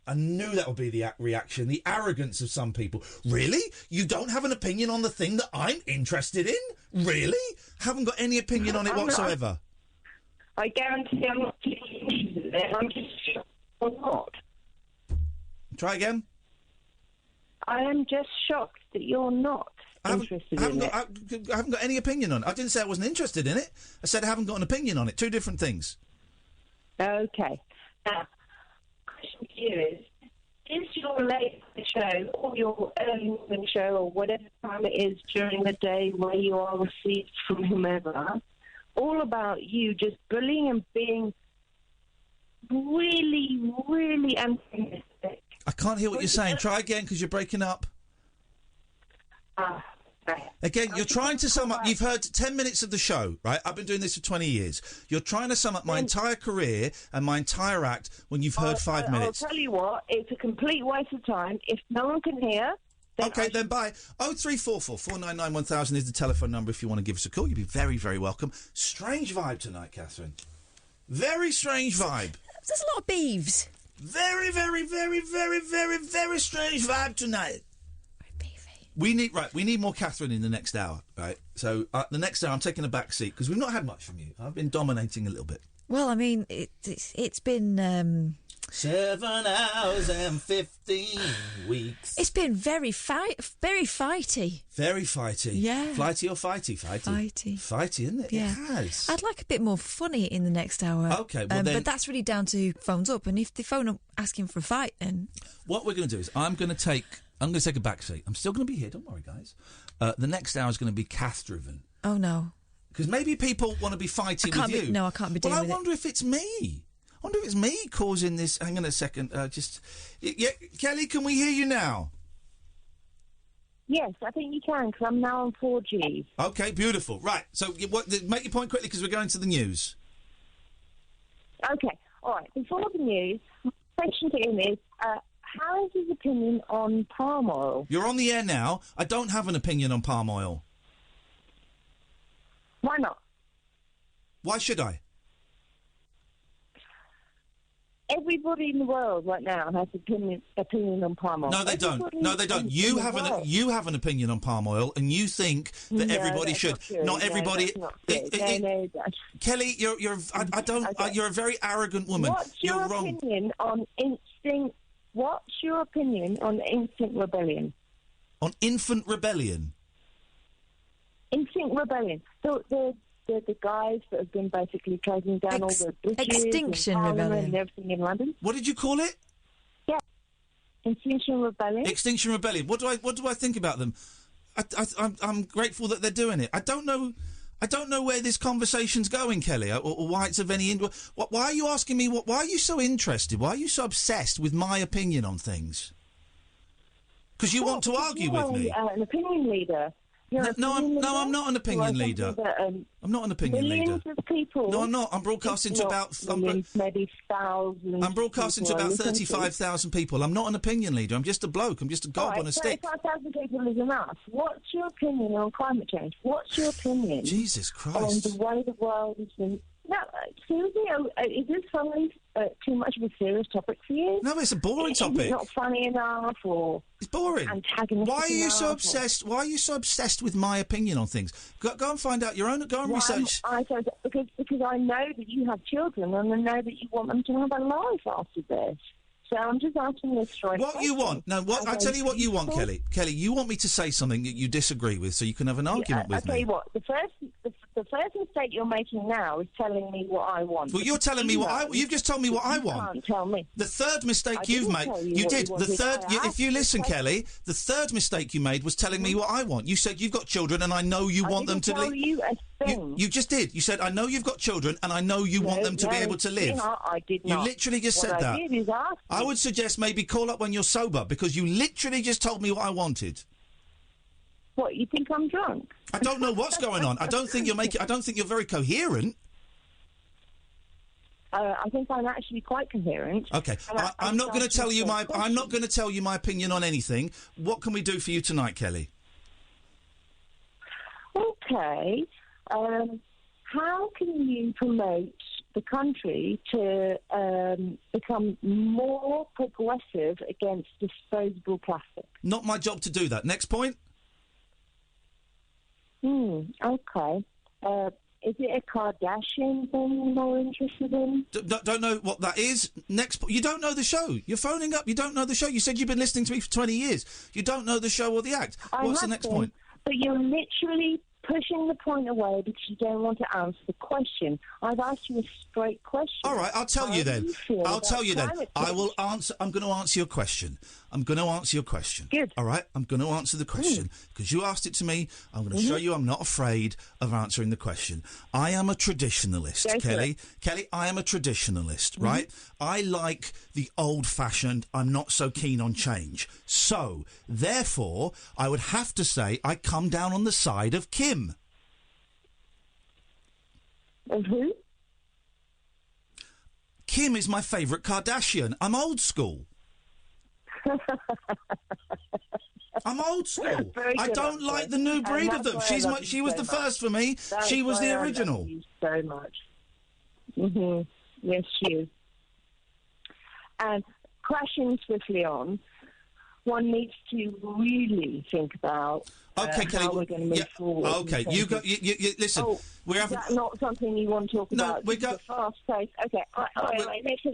I knew that would be the reaction, the arrogance of some people. Really? You don't have an opinion on the thing that I'm interested in? Really? Haven't got any opinion on it whatsoever? I guarantee I'm not interested in it. I'm just shocked or not. Try again? I am just shocked that you're not interested in it. I haven't got any opinion on it. I didn't say I wasn't interested in it. I said I haven't got an opinion on it. Two different things. Okay. Now, question to you is your late show or your early morning show or whatever time it is during the day where you are received from whomever all about you just bullying and being really, really antagonistic? I can't hear what you're saying. Try again because you're breaking up. Again, you're trying to sum up. You've heard 10 minutes of the show, right? I've been doing this for 20 years. You're trying to sum up my entire career and my entire act when you've heard 5 minutes. I'll tell you what, it's a complete waste of time. If no one can hear... Then bye. 0344 499 1000 is the telephone number if you want to give us a call. You'd be very, very welcome. Strange vibe tonight, Catherine. Very strange vibe. There's a lot of beeves. Very, very, very, very, very, very strange vibe tonight. We need more Catherine in the next hour, right? So the next hour I'm taking a back seat because we've not had much from you. I've been dominating a little bit. Well, I mean, it's been... 7 hours and 15 weeks. It's been very fighty. Very fighty. Yeah. Flighty or fighty? Fighty. Fighty, isn't it? Yeah. It has. I'd like a bit more funny in the next hour. Okay, well then... But that's really down to phones up. And if they phone up asking for a fight, then... What we're going to do is I'm going to take a back seat. I'm still going to be here. Don't worry, guys. The next hour is going to be Cath-driven. Oh, no. Because maybe people want to be fighting with you. No, I can't be doing it. Well, I wonder if it's me. I wonder if it's me causing this. Hang on a second. Yeah, Kelly, can we hear you now? Yes, I think you can, because I'm now on 4G. Okay, beautiful. Right, so make your point quickly, because we're going to the news. Okay, all right. Before the news, my question to him is, how is his opinion on palm oil? You're on the air now. I don't have an opinion on palm oil. Why not? Why should I? Everybody in the world right now has an opinion on palm oil. No, they don't. No, they don't. You have an opinion on palm oil, and you think that everybody should. Not everybody. Kelly, you're a very arrogant woman. What's your opinion on instinct? What's your opinion on instant rebellion? On infant rebellion. Instinct rebellion. The guys that have been basically closing down all the bridges Extinction Rebellion and everything in London. What did you call it? Yeah, Extinction Rebellion. Extinction Rebellion. What do I think about them? I'm grateful that they're doing it. I don't know where this conversation's going, Kelly, or why it's of any. Why are you asking me? Why are you so interested? Why are you so obsessed with my opinion on things? Because you want to argue with me. An opinion leader. No, I'm not an opinion leader. I'm not an opinion leader. Millions of people. No, I'm not. I'm broadcasting to about maybe thousands. I'm broadcasting to about 35,000 people. I'm not an opinion leader. I'm just a bloke. I'm just a gob on a stick. 35,000 people is enough. What's your opinion on climate change? What's your opinion? Jesus Christ. On the way the world has been. No, seriously, is this suddenly too much of a serious topic for you? No, it's a boring topic. Is it not funny enough, or it's boring? Antagonistic. Why are you so obsessed? Why are you so obsessed with my opinion on things? Go and find out your own. Go and research. Because I know that you have children, and I know that you want them to have a life after this. So I'm just asking this straight. What you want? No, what I tell you what you want, Kelly. Kelly, you want me to say something that you disagree with, so you can have an argument with me. I tell you what. The first mistake you're making now is telling me what I want. Well, you're telling me you've just told me what I want. You can't tell me. The third mistake you've made. You did. The third. If you listen, Kelly, the third mistake you made was telling me what I want. You said you've got children, and I know you want them to live. You just did. You said I know you've got children, and I know you want them to be able to live. I did not. You literally just said that. I did is ask. I would suggest maybe call up when you're sober, because you literally just told me what I wanted. What, you think I'm drunk? I don't know what's going on. I don't think you're very coherent. I think I'm actually quite coherent. Okay, I'm not going to tell you my. I'm not going to tell you my opinion on anything. What can we do for you tonight, Kelly? Okay. How can you promote the country to become more progressive against disposable plastic? Not my job to do that. Next point. Okay. Is it a Kardashian thing you're more interested in? Don't know what that is. Next, you don't know the show. You're phoning up. You don't know the show. You said you've been listening to me for 20 years. You don't know the show or the act. What's the next point? But you're literally pushing the point away because you don't want to answer the question. I've asked you a straight question. All right, I'll tell you then. I'll tell you then. I will answer. I'm going to answer your question. Good. All right, I'm going to answer the question because you asked it to me. I'm going to show you I'm not afraid of answering the question. I am a traditionalist, Kelly. Kelly, I am a traditionalist, right? I like the old-fashioned. I'm not so keen on change. So, therefore, I would have to say I come down on the side of Kim. Of who? Kim is my favourite Kardashian. I'm old school. I'm old school. I don't like the new breed of them. She was the first for me. She was the original. I love you so much. Yes, she is. And crashing swiftly on, one needs to really think about Kelly, how we're going to move forward. Okay, you listen. Is that not something you want to talk about? We go fast pace. Okay, listen.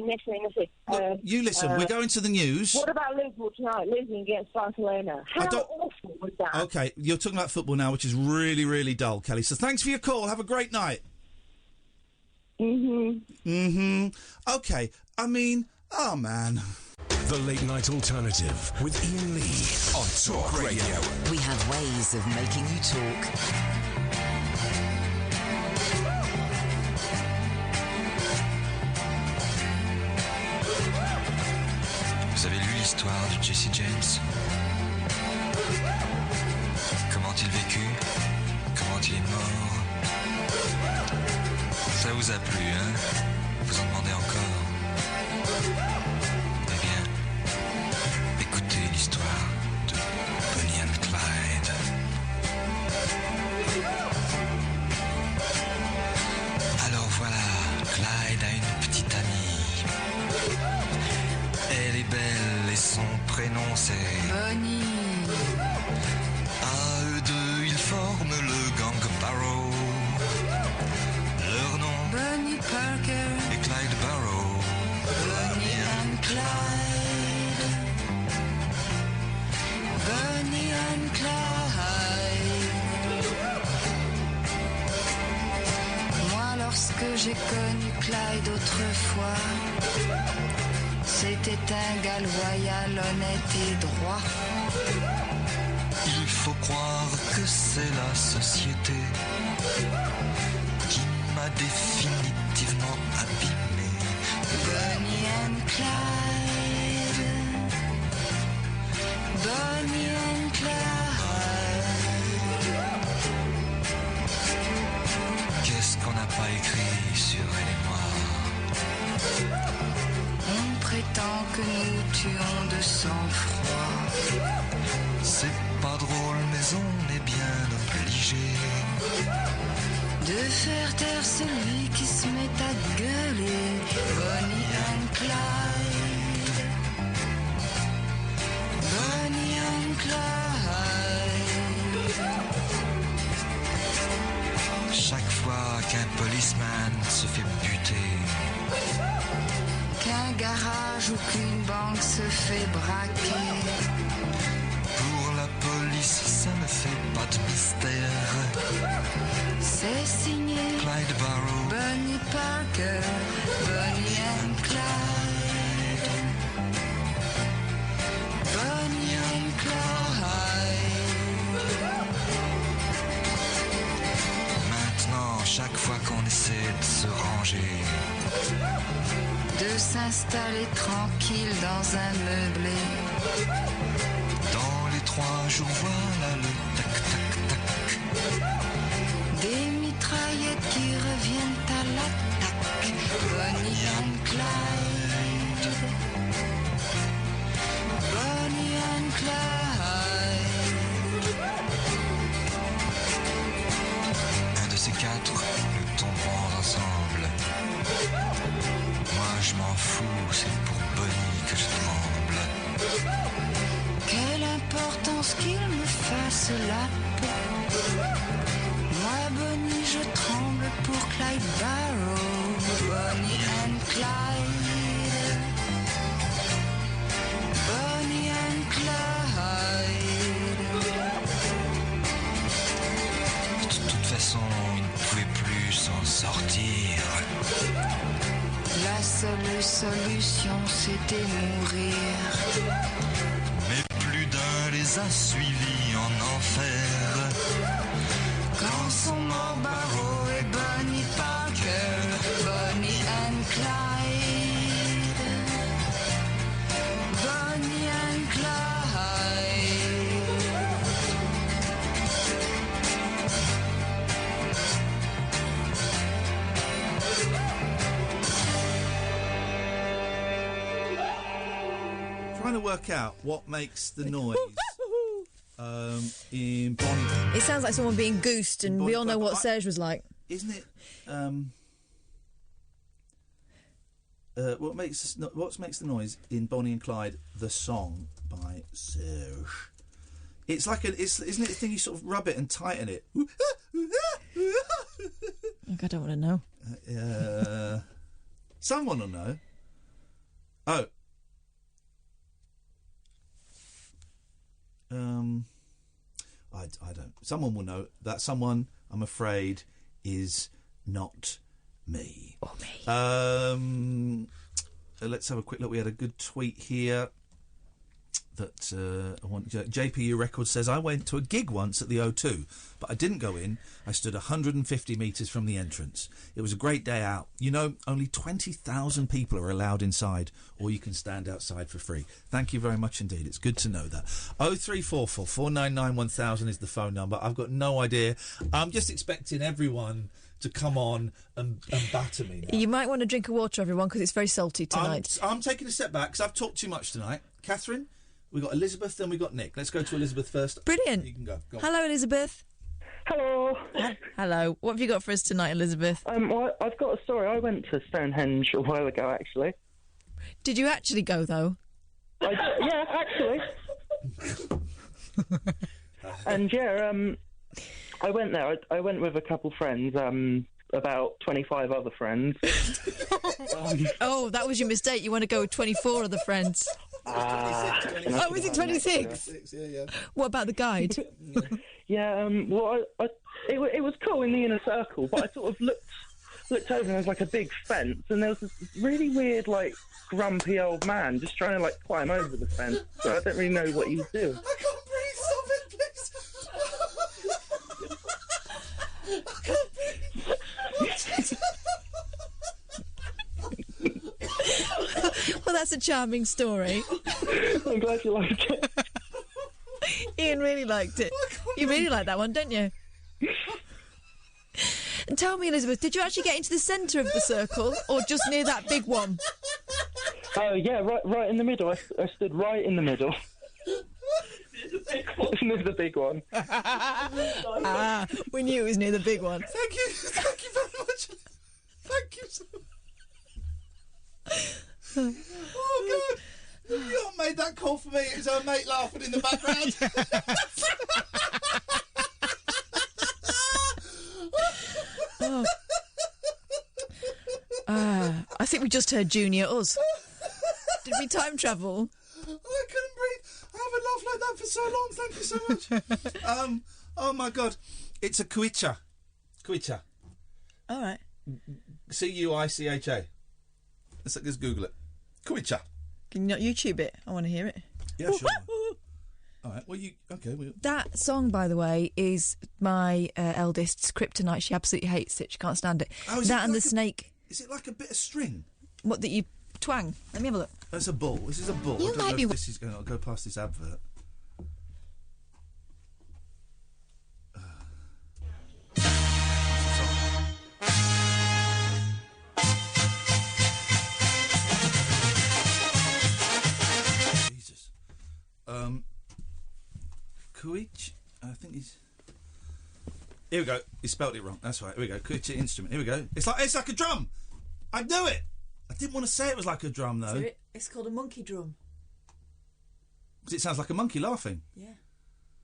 You listen. We're going to the news. What about Liverpool tonight losing against Barcelona? How awful was that? Okay, you're talking about football now, which is really, really dull, Kelly. So thanks for your call. Have a great night. Okay. I mean, oh man. The Late Night Alternative with Iain Lee on Talk Radio. We have ways of making you talk. Vous avez lu l'histoire de Jesse James? Comment il vécut? Comment il est mort? Ça vous a plu, hein? Vous en demandez encore? Écoutez l'histoire de Bonnie and Clyde. Alors voilà, Clyde a une petite amie. Elle est belle et son prénom c'est Bonnie. À eux deux, ils forment le gang Barrow. Leur nom Bonnie Parker et Clyde Barrow. Bonnie and Clyde. Bonnie and Clyde. Moi, lorsque j'ai connu Clyde autrefois, c'était un gars loyal, honnête et droit. Il faut croire que c'est la société qui m'a définitivement abîmé. Bonnie and Clyde. Bonnie and Clyde. Qu'est-ce qu'on n'a pas écrit sur elle et moi? On prétend que nous tuons de sang-froid. C'est pas drôle, mais on est bien obligé de faire taire celui qui se met à gueuler. Bonnie and Clyde. Bonnie and Clyde. Chaque fois qu'un policeman se fait buter, qu'un garage ou qu'une banque se fait braquer, pour la police ça ne fait pas de mystère. C'est signé Clyde Barrow, Bonnie Parker, Bonnie and Clyde. Bonnie and Clyde. Maintenant, chaque fois qu'on essaie de se ranger, de s'installer tranquille dans un meublé, dans les 3 jours, voilà le tac-tac. pense qu'il me fasse la peau. Moi, Bonnie, je tremble pour Clyde Barrow. Bonnie and Clyde. Bonnie and Clyde. De toute façon, il ne pouvait plus s'en sortir. La seule solution, c'était mourir. Mais plus d'un les a suivis en enfer. Quand sont morts Barrow et Bonnie Parker, Bonnie and Clyde, Bonnie and Clyde. Trying to work out what makes the noise in Bonnie. It sounds like someone being goosed, and we all know what Serge was like. Isn't it? What makes the noise in Bonnie and Clyde, the song by Serge? It's like isn't it a thing you sort of rub it and tighten it? I don't want to know. Someone will know. Oh. I don't. Someone will know. That someone, I'm afraid, is not me. Or me. Let's have a quick look. We had a good tweet here that JPU Records says, I went to a gig once at the O2, but I didn't go in. I stood 150 metres from the entrance. It was a great day out. You know, only 20,000 people are allowed inside, or you can stand outside for free. Thank you very much indeed. It's good to know that. 0344 499 1000 is the phone number. I've got no idea. I'm just expecting everyone to come on and batter me now. You might want to drink a water, everyone, because it's very salty tonight. I'm taking a step back because I've talked too much tonight. Catherine, we've got Elizabeth, then we've got Nick. Let's go to Elizabeth first. Brilliant. You can go. Go on. Hello, Elizabeth. Hello. Hello. What have you got for us tonight, Elizabeth? Well, I've got a story. I went to Stonehenge a while ago, actually. Did you actually go, though? Yeah, actually. And yeah, I went there. I went with a couple friends, about 25 other friends. Oh, that was your mistake. You want to go with 24 other friends. Oh, was it 26? Yeah. What about the guide? Yeah, well, it was cool in the inner circle, but I sort of looked over and there was like a big fence, and there was this really weird, like, grumpy old man just trying to, like, climb over the fence. So I don't really know what he was doing. I can't breathe. Stop it, please. I can't breathe. Well, that's a charming story. I'm glad you liked it. Iain really liked it. You really like that one, don't you? And tell me, Elizabeth, did you actually get into the centre of the circle, or just near that big one? Oh, yeah, right in the middle. I stood right in the middle. Near the big one. We knew it was near the big one. Thank you very much. Thank you so much. Oh, God. You not made that call for me. It was our mate laughing in the background. I think we just heard Junior Us. Did we time travel? I couldn't breathe. I haven't laughed like that for so long. Thank you so much. Oh my God, it's a cuicha. Cuicha. All right. Cuicha. Let's Google it. Cuicha. Can you not YouTube it? I want to hear it. Yeah, sure. All right. Well, That song, by the way, is my eldest's kryptonite. She absolutely hates it. She can't stand it. Oh, that and the snake. Is it like a bit of string? What, that you twang? Let me have a look. That's a bull. This is a bull. You might be. This is going. I'll go past this advert. Jesus. Kuich. I think he's. Here we go. He spelt it wrong. That's right. Here we go. Kuich instrument. Here we go. It's like a drum. I knew it. I didn't want to say it was like a drum though. It's called a monkey drum. Because it sounds like a monkey laughing. Yeah.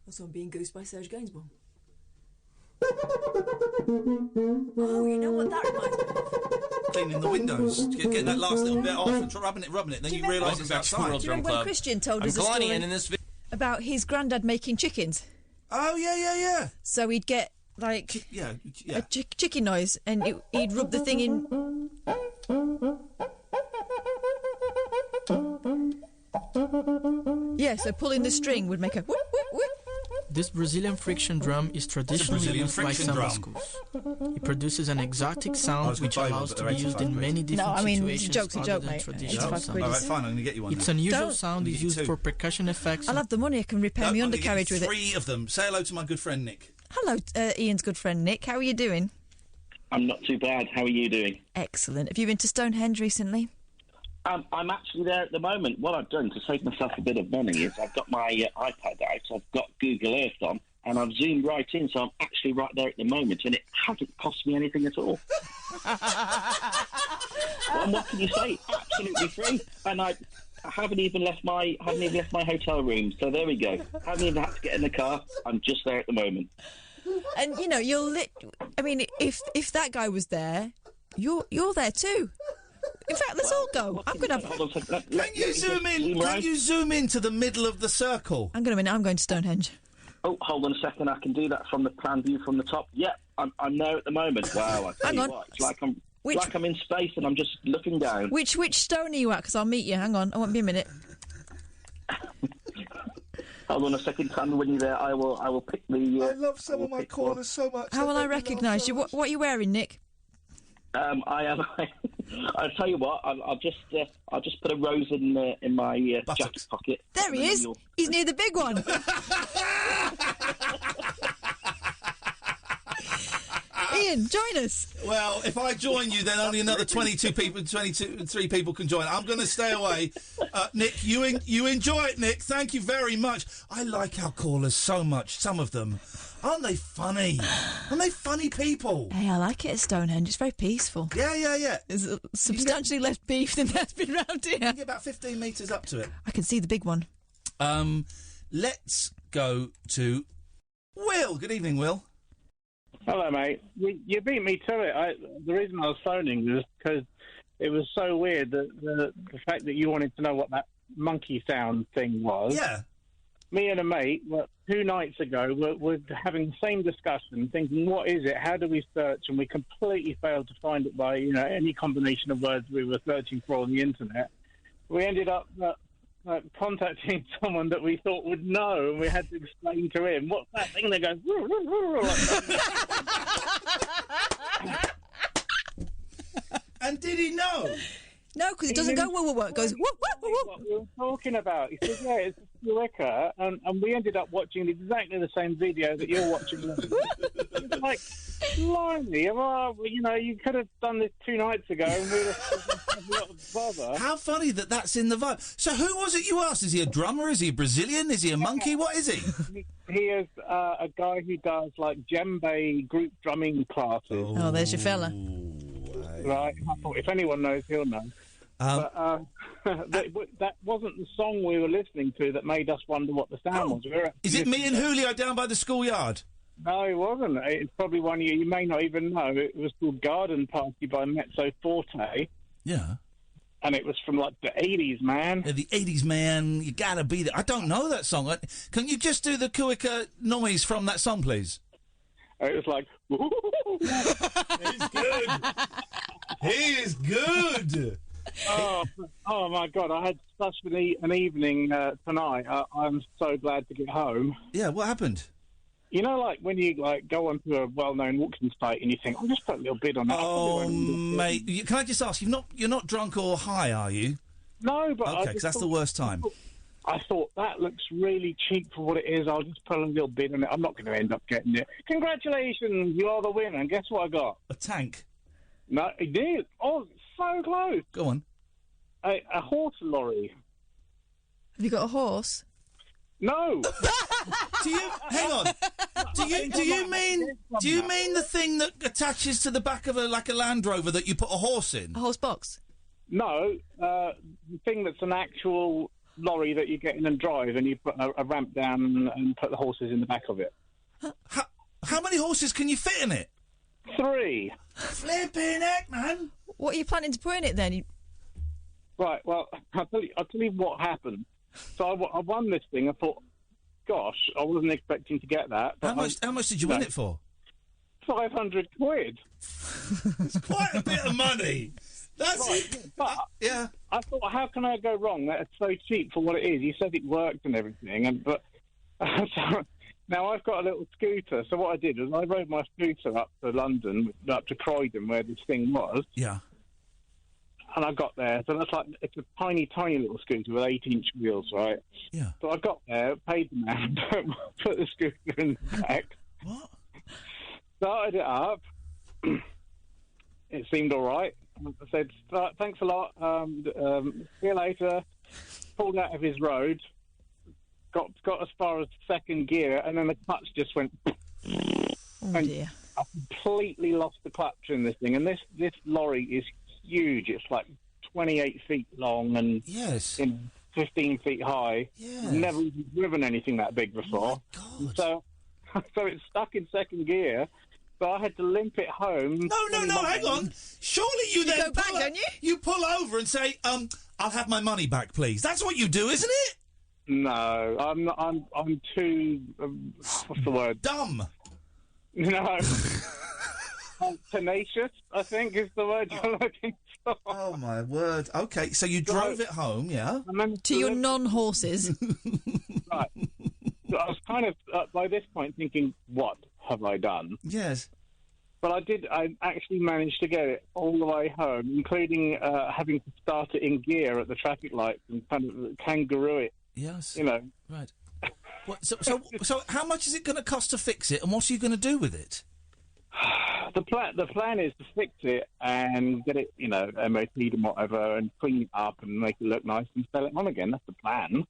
Also, I'm being goosed by Serge Gainsbourg. Oh, you know what that reminds me of? Cleaning the windows, getting that last little bit off and rubbing it, then you realise it's outside. Do you remember when Christian told us a story about his granddad making chickens? Oh, yeah. So he'd get, like, a chicken noise, and he'd rub the thing in... Yeah, so pulling the string would make a whoop, whoop, whoop. This Brazilian friction drum is traditionally used by samba schools. It produces an exotic sound which allows to be used in many different situations. Joke's a joke, than mate. traditional samba. All right, fine, I'm going to get you one. Its unusual sound is used for percussion effects. I'll have the money, I can repair my undercarriage with it. 3 of them. Say hello to my good friend Nick. Hello, Ian's good friend Nick. How are you doing? I'm not too bad. How are you doing? Excellent. Have you been to Stonehenge recently? I'm actually there at the moment. What I've done to save myself a bit of money is I've got my iPad out, so I've got Google Earth on, and I've zoomed right in, so I'm actually right there at the moment, and it hasn't cost me anything at all. And what can you say? Absolutely free. And I haven't even left my hotel room. So there we go. Haven't even had to get in the car. I'm just there at the moment. And you know, I mean, if that guy was there, you're there too. In fact, let's all go. I'm going to have... Can you zoom in? Can you zoom into the middle of the circle? I'm going to Stonehenge. Oh, hold on a second. I can do that from the plan view from the top. Yeah, I'm there at the moment. Wow, I tell you what, it's like I'm in space and I'm just looking down. Which stone are you at? Because I'll meet you. Hang on, I won't be a minute. Hold on a second, Sam. When you're there, I will pick the. I love some of my callers so much. How will I recognise you? What are you wearing, Nick? I am. I'll tell you what. I'll just put a rose in my jacket pocket. There he is. He's near the big one. Ian, join us. Well, if I join you, then only another 3 people can join. I'm going to stay away. Nick, you enjoy it, Nick. Thank you very much. I like our callers so much. Some of them. Aren't they funny? Aren't they funny people? Hey, I like it at Stonehenge. It's very peaceful. Yeah. There's substantially less beef than that's been round here. You can get about 15 metres up to it. I can see the big one. Let's go to Will. Good evening, Will. Hello, mate. You beat me to it. The reason I was phoning was because it was so weird that the fact that you wanted to know what that monkey sound thing was. Yeah. Me and a mate, 2 nights ago, were having the same discussion, thinking, what is it? How do we search? And we completely failed to find it by any combination of words we were searching for on the internet. We ended up contacting someone that we thought would know, and we had to explain to him, what's that thing that goes... And did he know? No, because it doesn't go woo-woo-woo. It goes woo-woo-woo. What we were talking about. He said, yeah, it's a Squeaker, and we ended up watching exactly the same video that you're watching. It's like, blimey, you could have done this 2 nights ago, and we would have a lot of bother. How funny that's in the vibe. So who was it you asked? Is he a drummer? Is he a Brazilian? Is he a monkey? What is he? He is a guy who does, like, djembe group drumming classes. Oh, there's your fella. Right, I thought if anyone knows, he'll know. But that wasn't the song we were listening to that made us wonder what the sound was. Is it Me and Julio down by the schoolyard? No, it wasn't. It's probably one you may not even know. It was called Garden Party by Mezzo Forte. Yeah. And it was from, like, the 80s, man. Yeah, the 80s, man. You gotta be there. I don't know that song. Can you just do the Kuika noise from that song, please? It was like... He's good. He is good. Oh my God! I had such an evening tonight. I'm so glad to get home. Yeah, what happened? You know, like when you go onto a well-known auction site and you think, "I'll just put a little bid on that." Oh, mate! Can I just ask? You're not drunk or high, are you? No, but okay, because that's the worst time. I thought that looks really cheap for what it is. I'll just put a little bid on it. I'm not going to end up getting it. Congratulations, you are the winner. And guess what I got? A tank. No, it did. Oh, so close. Go on. A horse lorry. Have you got a horse? No. Hang on. Do you mean the thing that attaches to the back of a Land Rover that you put a horse in? A horse box? No, the thing that's an actual lorry that you get in and drive, and you put a ramp down and put the horses in the back of it. How many horses can you fit in it? 3. Flipping heck, man! What are you planning to put in it then? Right. Well, I'll tell you what happened. So I won this thing. I thought, gosh, I wasn't expecting to get that. How much did you win it for? 500 quid. It's quite a bit of money. That's right. But I thought, how can I go wrong? That's so cheap for what it is. You said it worked and everything, but so now I've got a little scooter. So what I did was I rode my scooter up to London, up to Croydon, where this thing was. Yeah. And I got there. So it's a tiny, tiny little scooter with 8-inch wheels, right? Yeah. So I got there, paid the man, put the scooter in the back. What? Started it up. It seemed all right. I said, thanks a lot. See you later. Pulled out of his road. Got as far as second gear, and then the clutch just went. Oh dear! I completely lost the clutch in this thing, and this lorry is huge. It's like 28 feet long and 15 feet high. Yes. Never even driven anything that big before. Oh so it's stuck in second gear. So I had to limp it home. No, hang on. Surely you then go back, don't you? You pull over and say, I'll have my money back, please. That's what you do, isn't it? No, I'm not. I'm too. What's the word? Dumb. No. Tenacious, I think, is the word you're looking for. Oh my word. Okay, so you drove it home, yeah? To your non-horses. Right. So I was kind of by this point thinking, what have I done? Yes. But I actually managed to get it all the way home, including having to start it in gear at the traffic lights and kind of kangaroo it. Yes. You know. Right. So how much is it going to cost to fix it, and what are you going to do with it? The plan is to fix it and get it, MOT'd and whatever, and clean it up and make it look nice and sell it on again. That's the plan.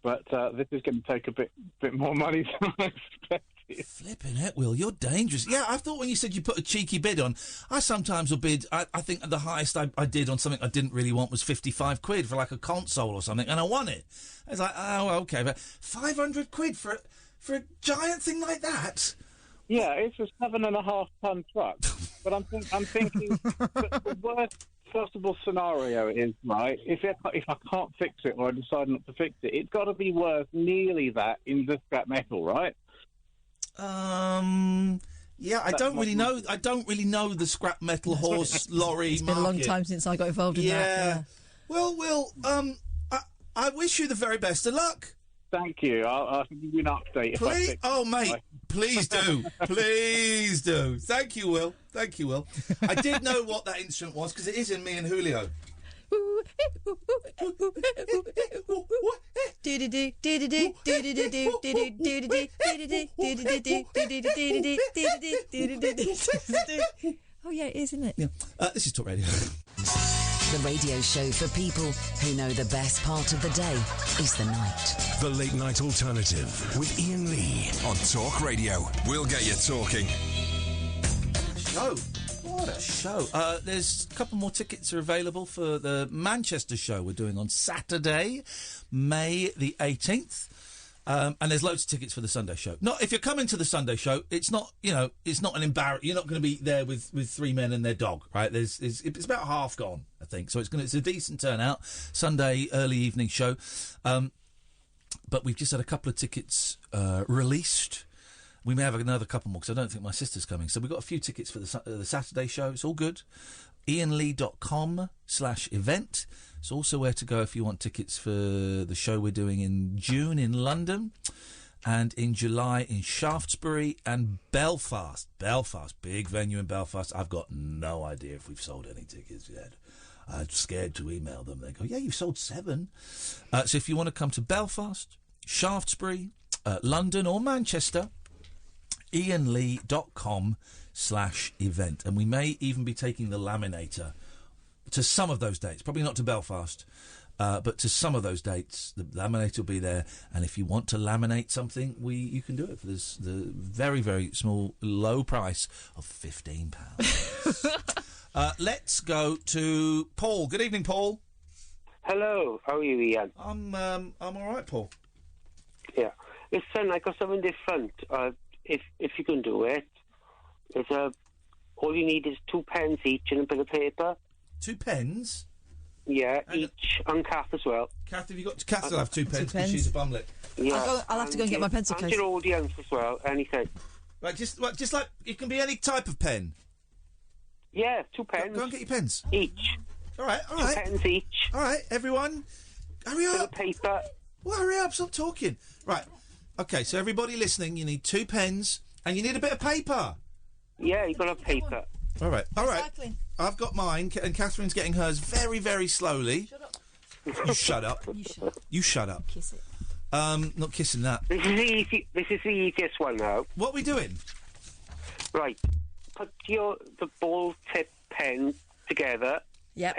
But this is going to take a bit more money than I expected. Flipping it, Will. You're dangerous. Yeah, I thought when you said you put a cheeky bid on, I sometimes will bid. I think the highest I did on something I didn't really want was 55 quid for like a console or something, and I won it. I was like, oh, okay, but 500 quid for a giant thing like that? Yeah, it's a 7.5-ton truck. But I'm thinking the worst possible scenario is, right, if I can't fix it or I decide not to fix it, it's got to be worth nearly that in the scrap metal, right? Yeah, I don't really know the scrap metal horse lorry It's been a long time since I got involved in that. Yeah. Well, Will, I wish you the very best of luck. Thank you. I'll give you an update. Please, mate, please do. Please do. Thank you, Will. Thank you, Will. I did know what that instrument was because it is in me and Julio. Oh yeah, it is, isn't it? Yeah. This is Talk Radio. The radio show for people who know the best part of the day is the night. The Late Night Alternative with Iain Lee on Talk Radio. We'll get you talking. Show. What a show. There's a couple more tickets are available for the Manchester show we're doing on Saturday, May the 18th. And there's loads of tickets for the Sunday show. Not if you're coming to the Sunday show, it's not an embarrassment. You're not going to be there with three men and their dog, right? It's about half gone, I think. So it's a decent turnout. Sunday early evening show. But we've just had a couple of tickets released. We may have another couple more because I don't think my sister's coming. So we've got a few tickets for the Saturday show. It's all good. IainLee.com/event. It's also where to go if you want tickets for the show we're doing in June in London and in July in Shaftesbury and Belfast. Belfast, big venue in Belfast. I've got no idea if we've sold any tickets yet. I'm scared to email them. They go, yeah, you've sold 7. So if you want to come to Belfast, Shaftesbury, London or Manchester, IainLee.com/event. And we may even be taking the laminator to some of those dates. Probably not to Belfast, but to some of those dates. The laminator will be there. And if you want to laminate something, you can do it for the very, very small, low price of £15. Let's go to Paul. Good evening, Paul. Hello, how are you, Ian? I'm all right, Paul. Yeah. Listen, I got something different. If you can do it, there's all you need is 2 pens each and a bit of paper. 2 pens? Yeah, each, and Kath as well. Kath, have you got... Kath will have 2 pens because she's a bumlet. Yeah. I'll have to go and get my pencil case. And your audience as well, anything. Right, just like... It can be any type of pen. Yeah, 2 pens. Go and get your pens. Each. All right. 2 pens each. All right, everyone, hurry up. Bit of paper. Well, hurry up, stop talking. Right, okay, so everybody listening, you need 2 pens and you need a bit of paper. Yeah, you've got to have paper. All right. I've got mine, and Catherine's getting hers very, very slowly. Shut up. You shut up. You shut up. Kiss it. Not kissing that. This is the easiest one now. What are we doing? Right. Put the ball tip pen together. Yeah.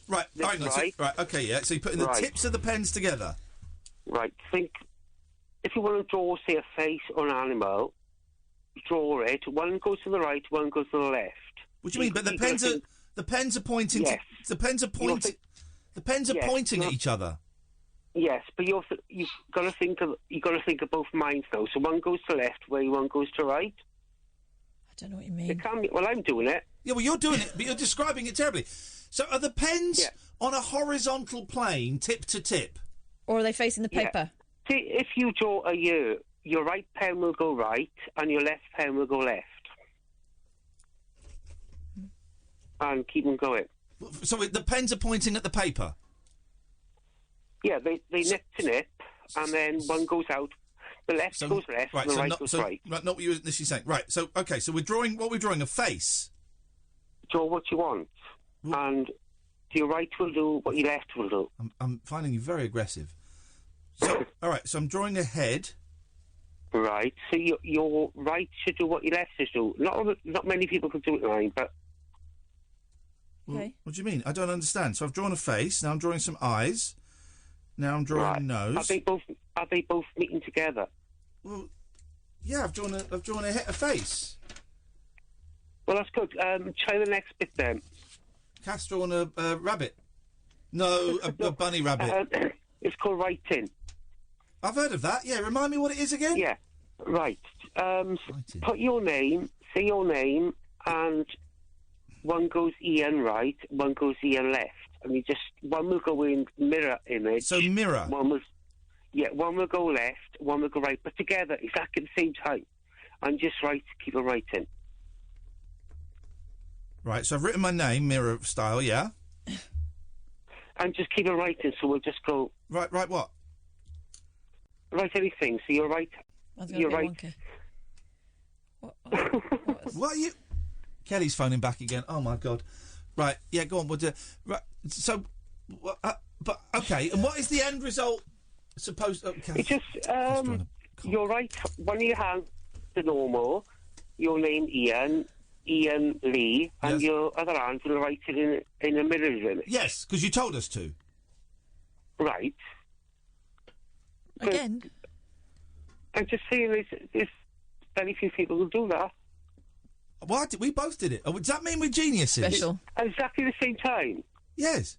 Right. Right. Okay. Yeah. So you're putting the tips of the pens together. Right. Think if you want to draw, say, a face or an animal, draw it. One goes to the right, one goes to the left. What do you mean? But the pens are pointing. Yes. The pens are pointing. The pens are pointing at each other. Yes, but you've got to think of both minds though. So one goes to left, where one goes to right. I don't know what you mean. It can be, well, I'm doing it. Yeah, well, you're doing it, but you're describing it terribly. So are the pens on a horizontal plane, tip to tip, or are they facing the paper? See, if you draw a U, your right pen will go right, and your left pen will go left, and keep them going. So the pens are pointing at the paper. Yeah, they nip to nip, and then one goes out. The left goes left, and the right goes right. Right, not what you were initially saying. Right, so, okay, so we're drawing... What we're drawing, a face? Draw what you want, and your right will do what your left will do. I'm finding you very aggressive. So, all right, so I'm drawing a head. Right, so your right should do what your left should do. Not many people can do it right, but... Okay. What do you mean? I don't understand. So I've drawn a face, now I'm drawing some eyes... Now I'm drawing a nose. Are they both meeting together? Well, yeah, I've drawn a face. Well, that's good. Try the next bit then. Kath's drawn a rabbit. No, a bunny rabbit. It's called writing. I've heard of that. Yeah, remind me what it is again. Yeah, right. Put your name, say your name, and one goes Iain right, one goes Iain left. And you just one will go in mirror image. So mirror. One will go left, one will go right, but together exactly at the same time. And just keep it writing. Right. So I've written my name, mirror style. Yeah. And just keep it writing. So we'll just go. Right. What? Write anything. So you're right. You're right. What are you? Kelly's phoning back again. Oh my God. Right, yeah, go on. We'll do. Right, so, but okay. And what is the end result supposed? Okay. It's just your right one of your hands the normal, your name Iain Lee, and your other hand will write it in a mirror image. Yes, because you told us to. Right. Again. I'm just saying, there's very few people who do that. What? We both did it. Oh, does that mean we're geniuses? Special. At exactly the same time? Yes.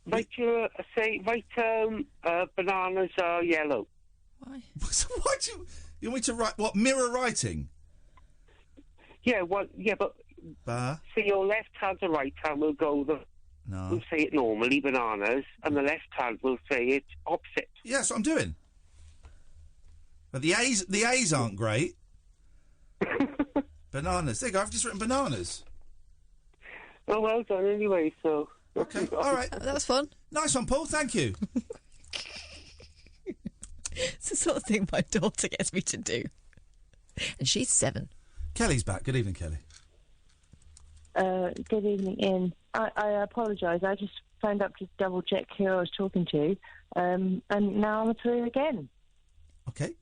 Bananas are yellow. Why? So why do you want me to write, what, mirror writing? Yeah, but... See, your left hand and right hand will go we'll say it normally, bananas, and the left hand will say it opposite. Yeah, that's what I'm doing. But the A's aren't great. Bananas. There you go. I've just written bananas. Oh, well done anyway, so... Okay, all right. That was fun. Nice one, Paul. Thank you. It's the sort of thing my daughter gets me to do. And she's 7. Kelly's back. Good evening, Kelly. Good evening, Ian. I apologise. I just phoned up to double-check who I was talking to, and now I'm through again. Okay.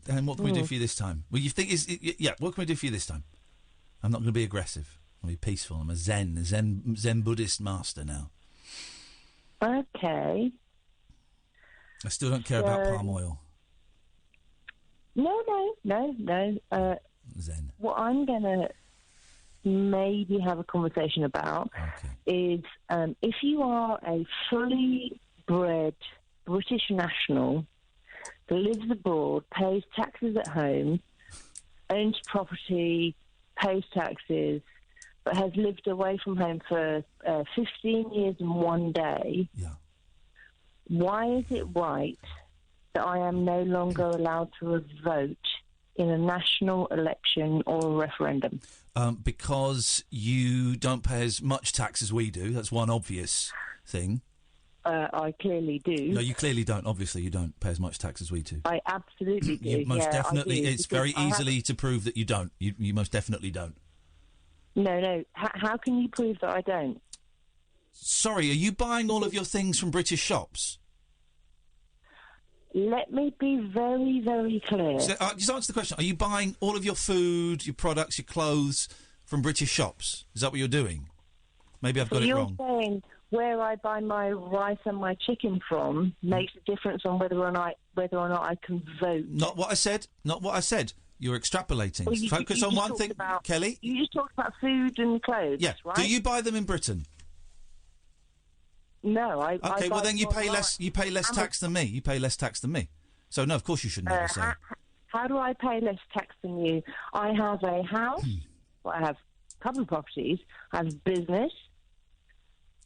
And what can we do for you this time? Well, you think what can we do for you this time? I'm not going to be aggressive. I'll be peaceful. I'm a Zen Buddhist master now. Okay. I still don't care about palm oil. No. Zen. What I'm going to maybe have a conversation about is if you are a fully bred British national that lives abroad, pays taxes at home, owns property, pays taxes, but has lived away from home for 15 years and 1 day, why is it right that I am no longer allowed to vote in a national election or a referendum? Because you don't pay as much tax as we do. That's one obvious thing. I clearly do. No, you clearly don't. Obviously, you don't pay as much tax as we do. I absolutely do. You most definitely. It's very I easily to prove that you don't. You most definitely don't. No. How can you prove that I don't? Sorry, are you buying all of your things from British shops? Let me be very, very clear. So, just answer the question. Are you buying all of your food, your products, your clothes from British shops? Is that what you're doing? Maybe I've got it wrong. You're saying where I buy my rice and my chicken from makes a difference on whether or not I can vote. Not what I said. Not what I said. You're extrapolating. Well, Focus on one thing, Kelly. You just talked about food and clothes, Yeah. right? Do you buy them in Britain? No, I Okay, well then you pay less. You pay less tax than me. You pay less tax than me. So no, of course you shouldn't have a say. How do I pay less tax than you? I have a house. Well, I have a couple of properties. I have a business.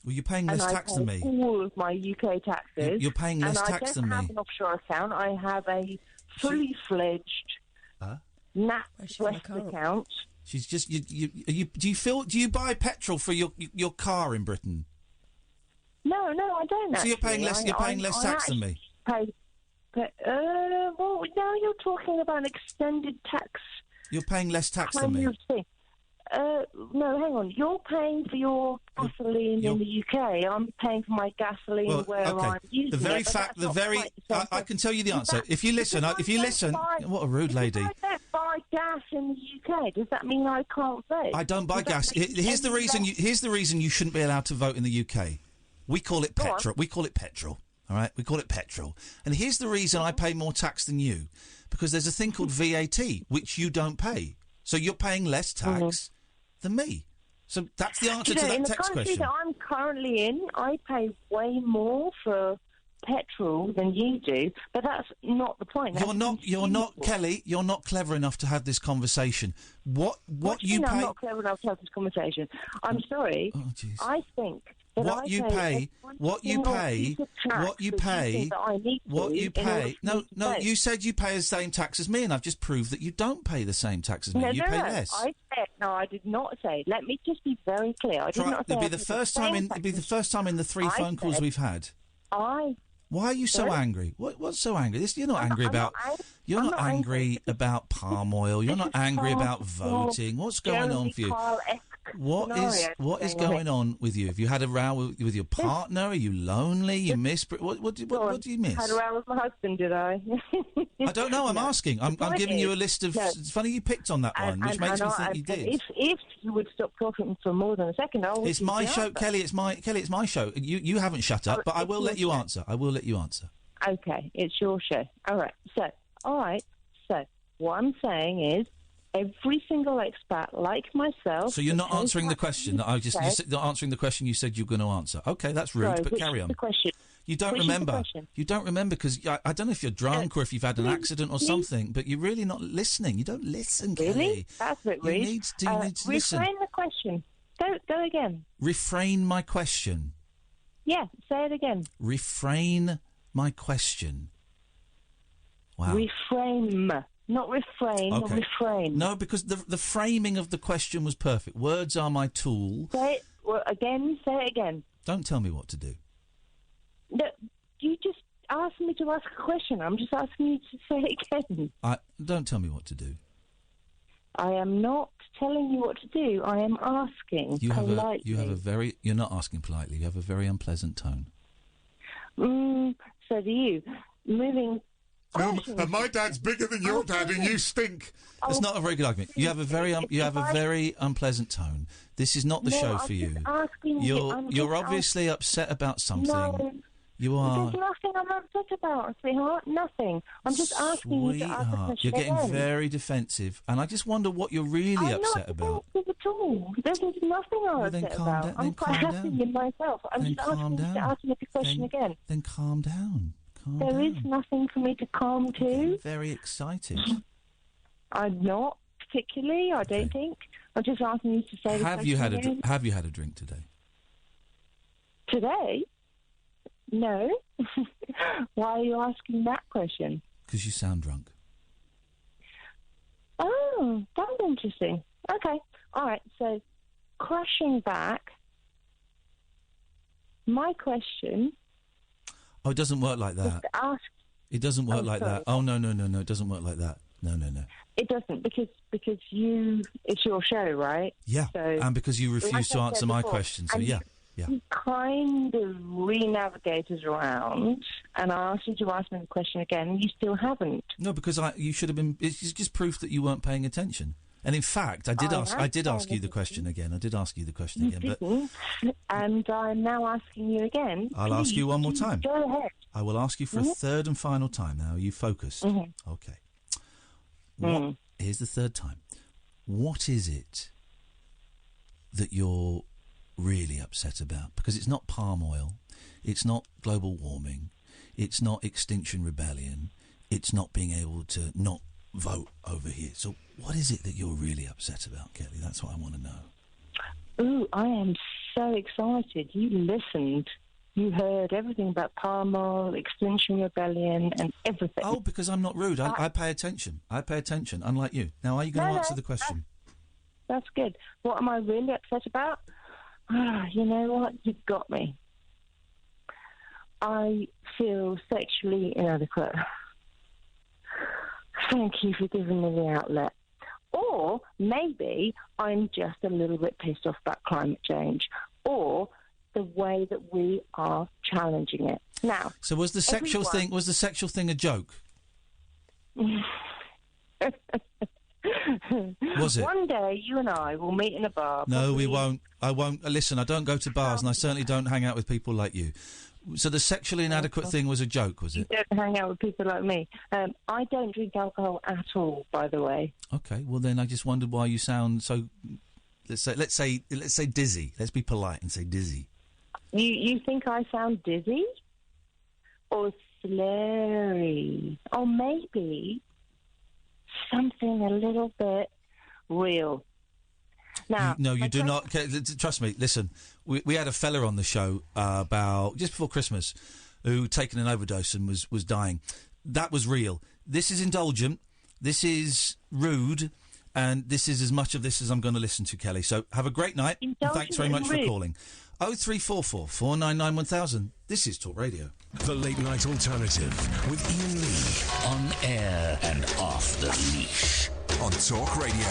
Well, you're paying less tax than me. All of my UK taxes. You're paying less tax than me. I don't have an offshore account. I have a fully fledged NatWest account. She's just. Do you buy petrol for your car in Britain? No, I don't. So you're paying less. You're paying less tax than me. Well, now you're talking about an extended tax. You're paying less tax than me. No, hang on. You're paying for your gasoline in the UK. I'm paying for my gasoline where I'm using the very fact, I can tell you the answer. If you listen, what a rude lady. If I don't buy gas in the UK, does that mean I can't vote? I don't buy gas. Here's the reason. Here's the reason you shouldn't be allowed to vote in the UK. We call it petrol. We call it petrol. All right, we call it petrol. And here's the reason I pay more tax than you, because there's a thing called VAT, which you don't pay. So you're paying less tax than me. So that's the answer to that text question. In the country that I'm currently in, I pay way more for petrol than you do, but that's not the point. You're not, Kelly, you're not clever enough to have this conversation. What you pay... I'm not clever enough to have this conversation. I'm sorry. Oh, jeez. I think... What you pay. No, you said you pay the same tax as me, and I've just proved that you don't pay the same tax as me. You pay less. I did not say. Let me just be very clear. I did not say. It'll be the first time in the three phone calls we've had. Why are you so angry? What's so angry? You're not angry about. You're not angry about palm oil. You're not angry about voting. What's going on for you? What is going on with you? Have you had a row with your partner? Are you lonely? You miss... What do you miss? Had a row with my husband, did I? I don't know. I'm asking. I'm giving you a list of... It's funny you picked on that one, which makes me think you did. If you would stop talking for more than a second, I would... It's my show, Kelly. It's my show. You haven't shut up, but I will let you answer. I will let you answer. Okay, it's your show. All right. So what I'm saying is, every single expat, like myself... So you're not answering the question that you're not answering the question you said you were going to answer. Okay, that's rude, but carry on. The question? You don't remember. You don't remember because I don't know if you're drunk or if you've had an accident or something, but you're really not listening. You don't listen, Kelly. Really? That's it, you need to listen. Refrain the question. Go again. Refrain my question. Yeah, say it again. Refrain my question. Wow. Reframe. Not refrain, okay. Refrain. No, because the framing of the question was perfect. Words are my tool. Say it again. Don't tell me what to do. No, you just asked me to ask a question. I'm just asking you to say it again. Don't tell me what to do. I am not telling you what to do. I am asking politely. You're not asking politely. You have a very unpleasant tone. So do you. Moving... and my dad's bigger than your dad, and you stink. That's not a very good argument. You have a very unpleasant tone. This is not the show for you. You're obviously upset about something. No, you are. There's nothing I'm upset about, sweetheart. Nothing. I'm just asking you to ask a question. You're getting very defensive, and I just wonder what you're really upset about. I'm not defensive all. There's nothing I'm upset about. I'm quite happy in myself. I'm just asking you to ask me the question again. Then calm down. There is nothing for me to calm to. Very excited. I'm not particularly. I don't think. I'm just asking you to say. Have you had a drink today? Today? No. Why are you asking that question? Because you sound drunk. Oh, that's interesting. Okay. All right. So, crashing back. My question. Oh, it doesn't work like that. It doesn't work like that. Oh, no. It doesn't work like that. No. It doesn't because it's your show, right? Yeah. So, and because you refuse to answer my question. So, yeah. You kind of re-navigated around, and I asked you to ask me the question again, and you still haven't. No, because you should have been. It's just proof that you weren't paying attention. And in fact, I did ask you the question again. And I'm now asking you again. I'll ask you one more time. Go ahead. I will ask you for a third and final time. Now, are you focused? Mm-hmm. Okay. Here's the third time. What is it that you're really upset about? Because it's not palm oil, it's not global warming, it's not Extinction Rebellion, it's not being able to not vote over here. So what is it that you're really upset about, Kelly? That's what I want to know. Ooh, I am so excited. You listened. You heard everything about palm oil, Extinction Rebellion, and everything. Oh, because I'm not rude. I pay attention. Unlike you. Now, are you going to answer the question? That's good. What am I really upset about? You know what? You've got me. I feel sexually inadequate. Thank you for giving me the outlet. Or maybe I'm just a little bit pissed off about climate change, or the way that we are challenging it. Now, so was the sexual thing a joke? Was it? One day, you and I will meet in a bar. No, we won't. I won't. Listen, I don't go to bars, and I certainly don't hang out with people like you. So the sexually inadequate thing was a joke, was it? You don't hang out with people like me. I don't drink alcohol at all, by the way. Okay, well then I just wondered why you sound so. Let's say dizzy. Let's be polite and say dizzy. You think I sound dizzy? Or slurry? Or maybe something a little bit real. Now, you do not. Trust me. Listen, we had a fella on the show about just before Christmas who'd taken an overdose and was dying. That was real. This is indulgent. This is rude. And this is as much of this as I'm going to listen to, Kelly. So have a great night. And thanks very much for calling. 0344 499 1000. This is Talk Radio. The Late Night Alternative with Iain Lee. On air and off the leash. On Talk Radio.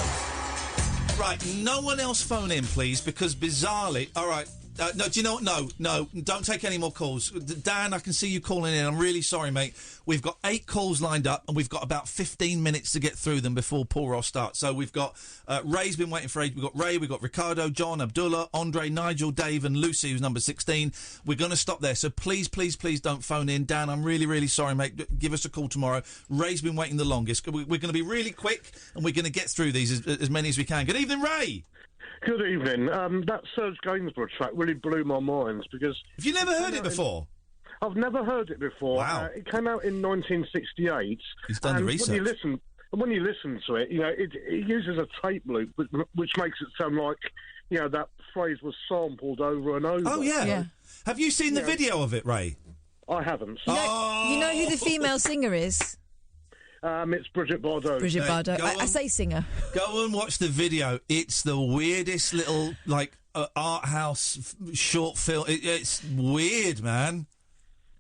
Right, no one else phone in, please, because bizarrely... All right, no, do you know what? No, don't take any more calls. Dan, I can see you calling in. I'm really sorry, mate. We've got 8 calls lined up, and we've got about 15 minutes to get through them before Paul Ross starts. So we've got... Ray's been waiting for age. We've got Ray, we've got Ricardo, John, Abdullah, Andre, Nigel, Dave, and Lucy, who's number 16. We're going to stop there, so please don't phone in. Dan, I'm really, really sorry, mate. Give us a call tomorrow. Ray's been waiting the longest. We're going to be really quick, and we're going to get through these as many as we can. Good evening, Ray! Good evening. That Serge Gainsborough track really blew my mind because... Have you never heard it before? I've never heard it before. Wow. It came out in 1968. He's done the research. When you listen to it, it uses a tape loop, which makes it sound like, that phrase was sampled over and over. Oh, yeah. Have you seen the video of it, Ray? I haven't. You know who the female singer is? It's Bridget Bardot. Bridget Bardot. I say singer. Go and watch the video. It's the weirdest little, art house short film. It's weird, man.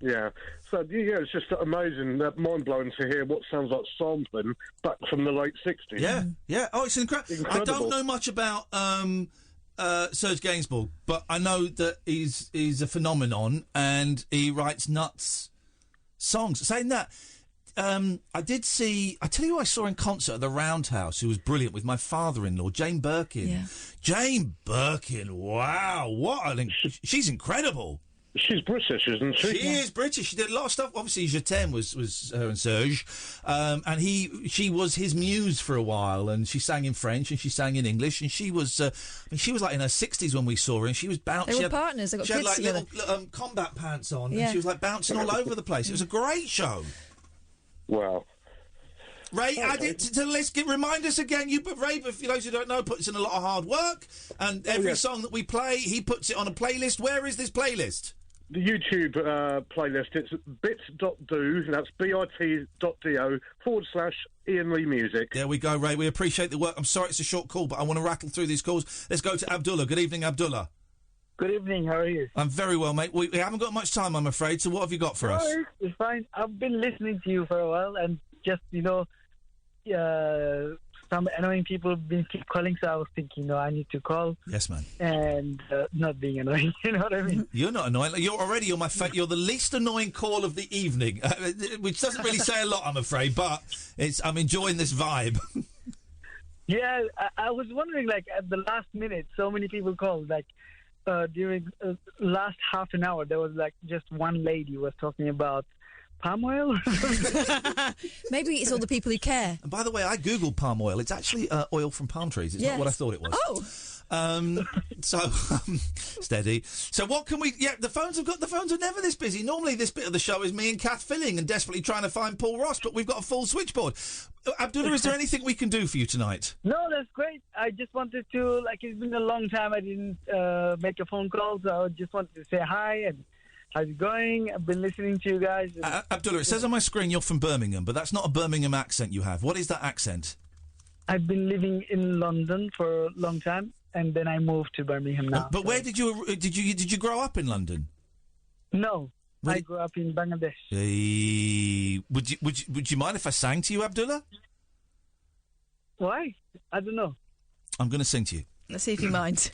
Yeah. So, it's just amazing, mind-blowing to hear what sounds like sampling back from the late 60s. Yeah. Oh, it's incredible. I don't know much about Serge Gainsbourg, but I know that he's a phenomenon and he writes nuts songs. Saying that... I tell you who I saw in concert at the Roundhouse, who was brilliant, with my father-in-law, Jane Birkin. Yeah. Jane Birkin, wow, she's incredible. She's British, isn't she? She is British. She did a lot of stuff. Obviously, Jetem was her and Serge, and she was his muse for a while. And she sang in French and she sang in English. And she was, she was like in her 60s when we saw her, and she was bouncing. They were partners. They got She had kids like together. little combat pants on, Yeah. and she was like bouncing all over the place. It was a great show. Wow. Ray, add it to the list. Remind us again. Ray, for those who don't know, puts in a lot of hard work, and every song that we play, he puts it on a playlist. Where is this playlist? The YouTube playlist, it's bit.do, that's bit.do/Iain Lee Music. There we go, Ray. We appreciate the work. I'm sorry it's a short call, but I want to rattle through these calls. Let's go to Abdullah. Good evening, Abdullah. Good evening, how are you? I'm very well, mate. We haven't got much time, I'm afraid, so what have you got for us? It's fine. I've been listening to you for a while, and just, some annoying people have been keep calling, so I was thinking, I need to call. Yes, man. And not being annoying, you know what I mean? You're not annoying. You're you're the least annoying call of the evening, which doesn't really say a lot, I'm afraid, but I'm enjoying this vibe. Yeah, I was wondering, at the last minute, so many people called, during last half an hour, there was, just one lady was talking about palm oil? Maybe it's all the people who care. And by the way, I googled palm oil. It's actually oil from palm trees. It's not what I thought it was. Oh. Steady. So what can we... Yeah, the phones are never this busy. Normally this bit of the show is me and Kath filling and desperately trying to find Paul Ross, but we've got a full switchboard. Abdullah, is there anything we can do for you tonight? No, that's great. I just wanted to... it's been a long time I didn't make a phone call, so I just wanted to say hi and... How's it going? I've been listening to you guys. Abdullah, it says on my screen you're from Birmingham, but that's not a Birmingham accent you have. What is that accent? I've been living in London for a long time, and then I moved to Birmingham now. But where did you grow up in London? No, I grew up in Bangladesh. Would you mind if I sang to you, Abdullah? Why? I don't know. I'm going to sing to you. Let's see if you mind.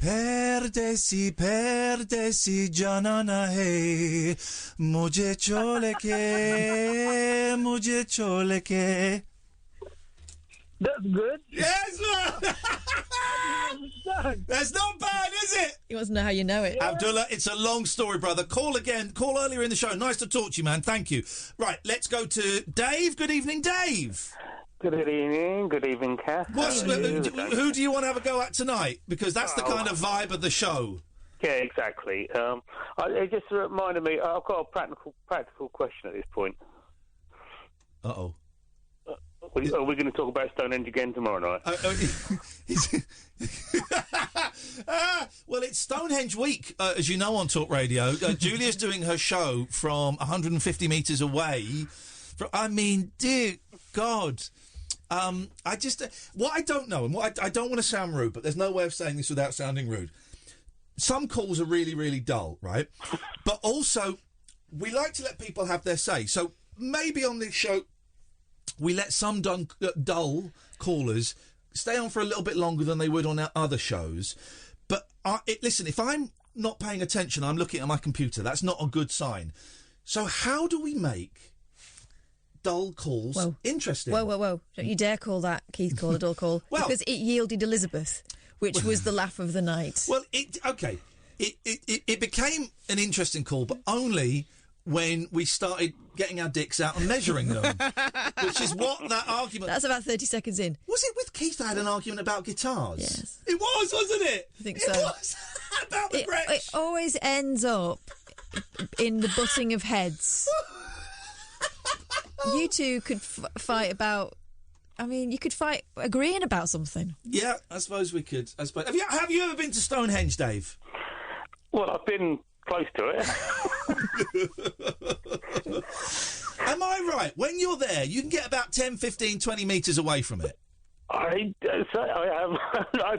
Perdesi janana hai, mujhe chole ke. That's good. Yes, that's not bad, is it? He wants to know how you know it. Abdullah, it's a long story, brother. Call again. Call earlier in the show. Nice to talk to you, man. Thank you. Right, let's go to Dave. Good evening, Dave. Good evening. Good evening, Kath. Who do you want to have a go at tonight? Because that's the kind of vibe of the show. Yeah, exactly. It just reminded me. I've got a practical question at this point. Uh-oh. Are we going to talk about Stonehenge again tomorrow night? Well, it's Stonehenge week, as you know, on Talk Radio. Julia's doing her show from 150 metres away. Dear God. What I don't know, and what I don't want to sound rude, but there's no way of saying this without sounding rude. Some calls are really, really dull, right? But also, we like to let people have their say. So maybe on this show, we let some dull callers stay on for a little bit longer than they would on our other shows. But listen, if I'm not paying attention, I'm looking at my computer. That's not a good sign. So how do we make dull calls interesting? Whoa. Don't you dare call that Keith call a dull call. Because it yielded Elizabeth, which was the laugh of the night. Well, it became an interesting call, but only when we started getting our dicks out and measuring them, which is what that argument... That's about 30 seconds in. Was it with Keith I had an argument about guitars? Yes. It was, wasn't it? I think so. It was. About the Gretsch. It always ends up in the butting of heads. You two could fight about... you could fight agreeing about something. Yeah, I suppose we could. Have you ever been to Stonehenge, Dave? Well, I've been close to it. Am I right? When you're there, you can get about 10, 15, 20 metres away from it. I've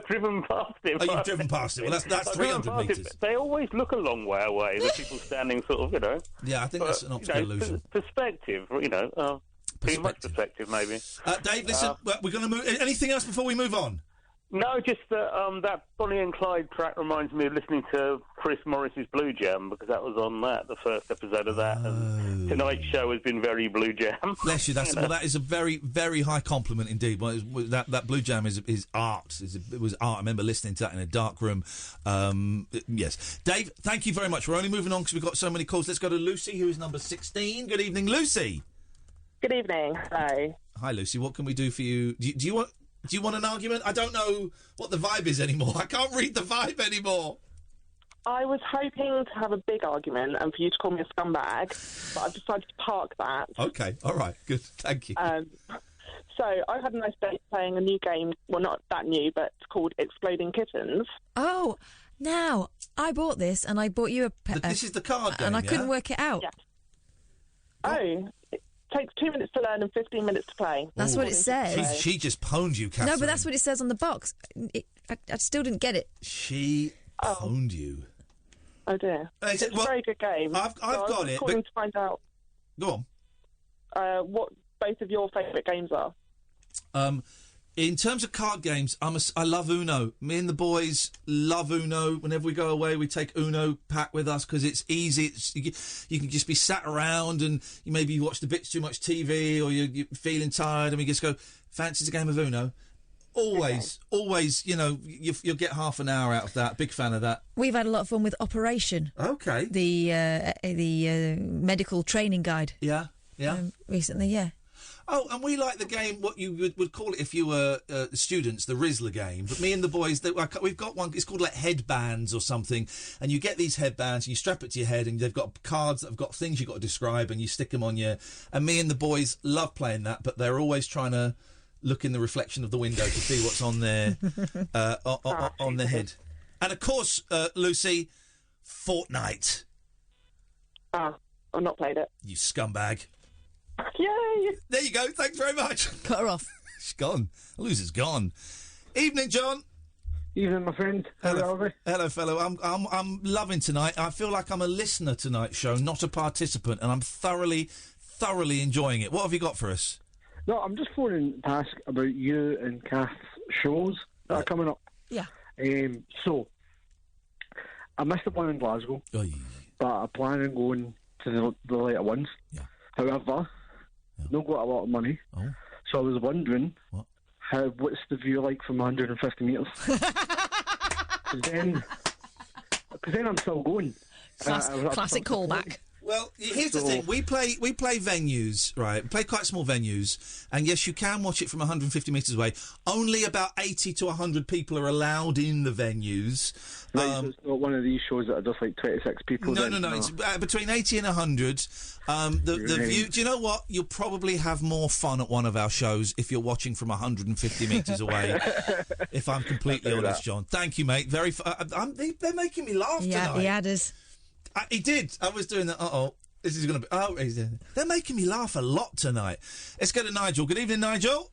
driven past it. Oh, you've driven past it. Well, that's 300 metres. They always look a long way away. The people standing sort of, Yeah, I think that's an optical illusion. Perspective, too much perspective, maybe. Dave, listen, we're going to move... Anything else before we move on? No, just that Bonnie and Clyde track reminds me of listening to Chris Morris's Blue Jam, because that was on the first episode of that. And tonight's show has been very Blue Jam. Bless you. Well, that is a very, very high compliment indeed. Well, that Blue Jam is art. It was art. I remember listening to that in a dark room. Yes. Dave, thank you very much. We're only moving on because we've got so many calls. Let's go to Lucy, who is number 16. Good evening, Lucy. Good evening. Hi. Hi, Lucy. What can we do for you? Do you want an argument? I don't know what the vibe is anymore. I can't read the vibe anymore. I was hoping to have a big argument and for you to call me a scumbag, but I've decided to park that. Okay, all right, good, thank you. So I had a nice day playing a new game, well, not that new, but it's called Exploding Kittens. Oh, now, I bought this and I bought you This is the card game, and I couldn't work it out. Yes. Oh, it takes 2 minutes to learn and 15 minutes to play. That's what it says. She just pwned you, Catherine. No, but that's what it says on the box. I still didn't get it. She pwned you. Oh dear. It's a very good game. I've got it. Calling to find out. Go on. What both of your favourite games are. In terms of card games, I love Uno. Me and the boys love Uno. Whenever we go away, we take Uno pack with us because it's easy. You can just be sat around and you maybe watched a bit too much TV or you're feeling tired and we just go, fancy a game of Uno? Always, you'll get half an hour out of that. Big fan of that. We've had a lot of fun with Operation. Okay. The medical training guide. Yeah. Recently, yeah. Oh, and we like the game, what you would call it if you were students, the Rizzler game. But me and the boys, we've got one, it's called like headbands or something. And you get these headbands and you strap it to your head and they've got cards that have got things you've got to describe and you stick them on you. And me and the boys love playing that, but they're always trying to look in the reflection of the window to see what's on their, on their head. And of course, Lucy, Fortnite. I've not played it. You scumbag. Yay! There you go. Thanks very much. Cut her off. She's gone. The loser's gone. Evening, John. Evening, my friend. Hello, fellow. I'm loving tonight. I feel like I'm a listener tonight's show, not a participant, and I'm thoroughly enjoying it. What have you got for us? No, I'm just phoning to ask about you and Kath's shows that are coming up. Yeah. So, I missed the one in Glasgow, but I plan on going to the later ones. Yeah. However, not got a lot of money, so I was wondering what's the view like from 150 metres? Because then I'm still going. Classic callback. Well, here's the thing. We play venues, right? We play quite small venues, and yes, you can watch it from 150 metres away. Only about 80 to 100 people are allowed in the venues. Right, so it's not one of these shows that are just like 26 people. No. It's between 80 and 100. The view. Do you know what? You'll probably have more fun at one of our shows if you're watching from 150 metres away. If I'm completely honest, John. Thank you, mate. Very. They're making me laugh tonight. Yeah, the adders. He did. I was doing that. This is going to be. They're making me laugh a lot tonight. Let's go to Nigel. Good evening, Nigel.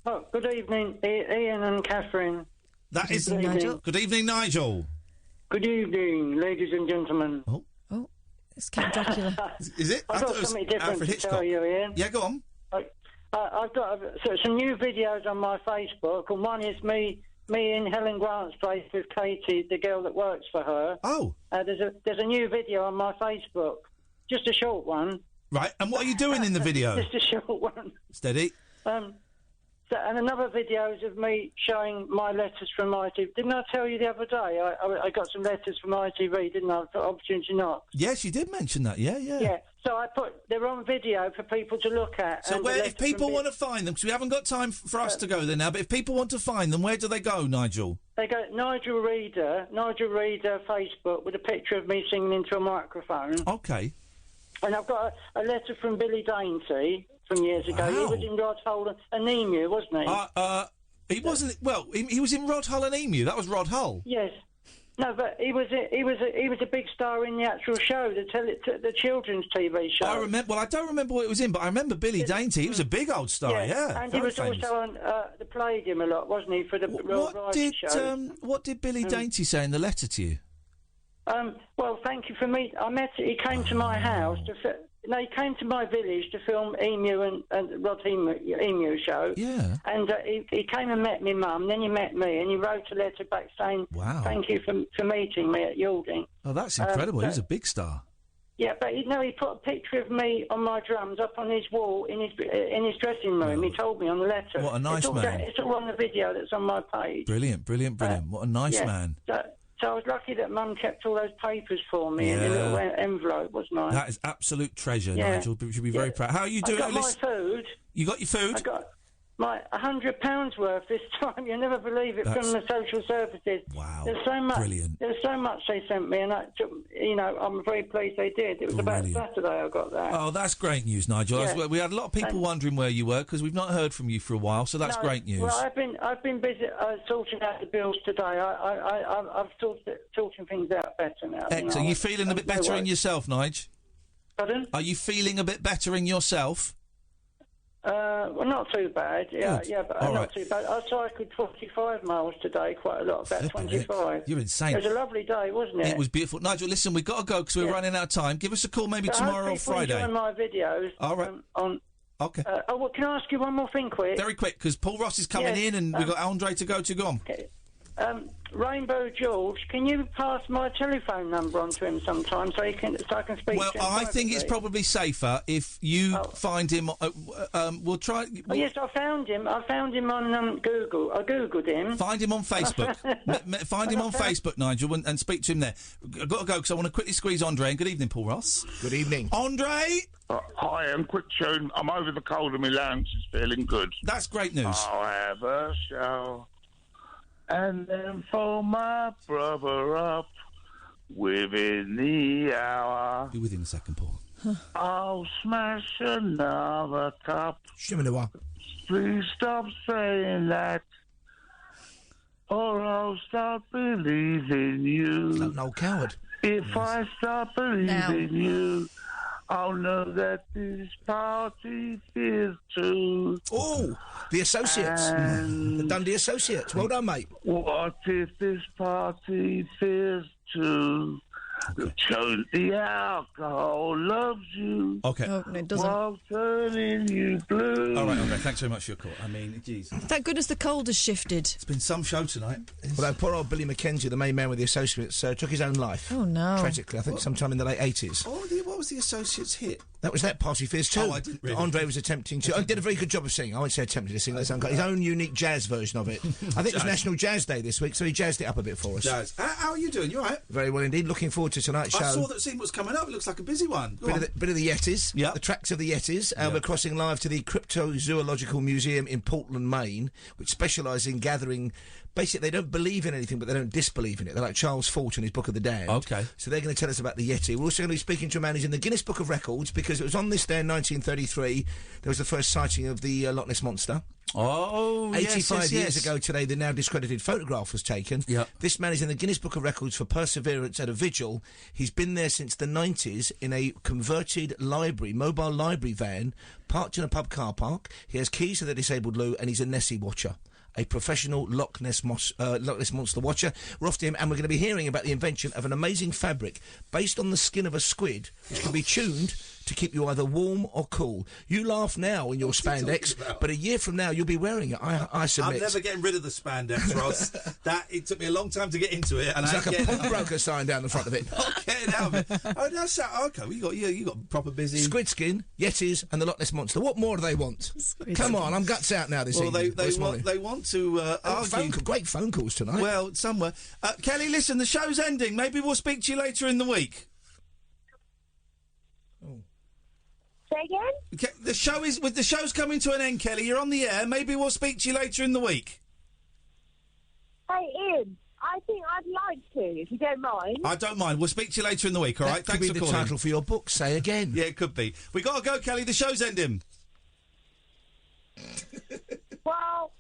Oh, good evening, Iain and Katherine. That is Nigel. Good evening, Nigel. Good evening, ladies and gentlemen. Oh, it's Count Dracula. Is it? I've got something different Alfred to Hitchcock. tell you, Iain. Yeah, go on. I've got some new videos on my Facebook, and one is me in Helen Grant's place with Katie, the girl that works for her. Oh. There's a new video on my Facebook. Just a short one. Right, and what are you doing in the video? Just a short one. Steady. And another video is of me showing my letters from ITV. Didn't I tell you the other day? I got some letters from ITV, didn't I? For Opportunity Knox. Yes, you did mention that. Yeah. Yeah. So they're on video for people to look at. So if people want to find them, because we haven't got time for us to go there now, but if people want to find them, where do they go, Nigel? They go Nigel Reader Facebook with a picture of me singing into a microphone. Okay. And I've got a letter from Billy Dainty from years ago. Wow. He was in Rod Hull and Emu, wasn't he? He wasn't. Well, he was in Rod Hull and Emu. That was Rod Hull. Yes. No, but he was a big star in the actual show, the children's TV show. I remember. Well, I don't remember what it was in, but I remember Billy Dainty. He was a big old star. Yeah. And he was famous. also on the Palladium a lot, wasn't he, for the Royal Variety show? What did Billy Dainty say in the letter to you? Well, thank you for me. He came to my house No, he came to my village to film Emu and Rod Emu show. Yeah. And he came and met me mum, then he met me, and he wrote a letter back saying, Wow. thank you for meeting me at Yalding. Oh, that's incredible. He was a big star. Yeah, but he put a picture of me on my drums up on his wall in his dressing room. He told me on the letter. What a nice man. It's all on the video that's on my page. Brilliant. What a nice man. So I was lucky that Mum kept all those papers for me in a little envelope, wasn't I? That is absolute treasure, Nigel. You should be very proud. How are you doing? I got my food. You got your food? I got my £100 worth this time. You'll never believe it, from the social services. Wow. There's so much. Brilliant. There's so much they sent me, and I'm very pleased they did. It was about Saturday I got that. Oh, that's great news, Nigel. Yeah. We had a lot of people wondering where you were because we've not heard from you for a while, so that's great news. Well, I've been busy sorting out the bills today. I've sorting things out better now. Excellent. Are you feeling a bit better in yourself, Nigel? Pardon? Are you feeling a bit better in yourself? Well, not too bad. Yeah, Good. but All not right. too bad. I cycled 45 miles today, quite a lot, about 25. You're insane. It was a lovely day, wasn't it? It was beautiful. Nigel, listen, we've got to go because we're running out of time. Give us a call maybe tomorrow or Friday. Enjoy my videos. All right. Okay. Well, can I ask you one more thing quick? Very quick, because Paul Ross is coming in and we've got Andre to go to. Go on. Okay. Rainbow George, can you pass my telephone number on to him sometime so I can speak Well, to him I think it's privately? probably safer if you find him. We'll try. Oh, yes, I found him. I found him on Google. I googled him. Find him on Facebook. Find him on Facebook, Nigel, and speak to him there. I've got to go because I want to quickly squeeze Andre. And good evening, Paul Ross. Good evening. Andre! Hi, I'm quick tune. I'm over the cold and my lungs is feeling good. That's great news. I'll have a show and then phone my brother up within the hour. Be within a second, Paul. I'll smash another cup. Please stop saying that, or I'll start believing you. No coward. If I start believing you, I'll know that this party feels too. Oh, the Associates. The Dundee Associates. Well done, mate. What if this party feels too? Show the alcohol loves you. Okay. Oh, no, it doesn't. While turning you blue. All right, okay, thanks very much for your call. I mean, geez. Thank goodness the cold has shifted. It's been some show tonight. Although poor old Billy Mackenzie, the main man with the Associates, took his own life. Oh, no. Tragically, I think sometime in the late 80s. What was the Associates hit? That was that Party Fears too. Oh, I didn't really. Andre was attempting to. Did a very good job of singing. I won't say attempted to sing. His own unique jazz version of it. I think it was National Jazz Day this week, so he jazzed it up a bit for us. Jazz. How are you doing? You all right? Very well indeed. Looking forward to tonight's show. I saw that scene was coming up. It looks like a busy one. Go on. Bit of the Yetis. Yeah. The tracks of the Yetis. We're crossing live to the Cryptozoological Museum in Portland, Maine, which specialises in gathering. Basically, they don't believe in anything, but they don't disbelieve in it. They're like Charles Fort in his Book of the Damned. Okay. So they're going to tell us about the Yeti. We're also going to be speaking to a man who's in the Guinness Book of Records because it was on this day in 1933 there was the first sighting of the Loch Ness Monster. Oh, 85 years ago today, the now discredited photograph was taken. Yep. This man is in the Guinness Book of Records for perseverance at a vigil. He's been there since the 90s in a converted library, mobile library van, parked in a pub car park. He has keys to the disabled loo, and he's a Nessie watcher. A professional Loch Ness Monster watcher. We're off to him, and we're going to be hearing about the invention of an amazing fabric based on the skin of a squid, which can be tuned to keep you either warm or cool. You laugh now in your spandex, but a year from now you'll be wearing it. I submit. I'm never getting rid of the spandex, Ross. It took me a long time to get into it, and it's like a pawnbroker sign down the front of it. Not getting out of it. Oh, that's okay. You got proper busy. Squid skin, Yetis, and the Loch Ness Monster. What more do they want? Come on, I'm guts out now this evening. They want to argue. Great phone calls tonight. Well, somewhere. Kelly, listen, the show's ending. Maybe we'll speak to you later in the week. Say again? The show's coming to an end, Kelly. You're on the air. Maybe we'll speak to you later in the week. Hey, Ian, I think I'd like to, if you don't mind. I don't mind. We'll speak to you later in the week, all right? That could be for the calling. title for your book, Say Again. Yeah, it could be. We got to go, Kelly. The show's ending. Well,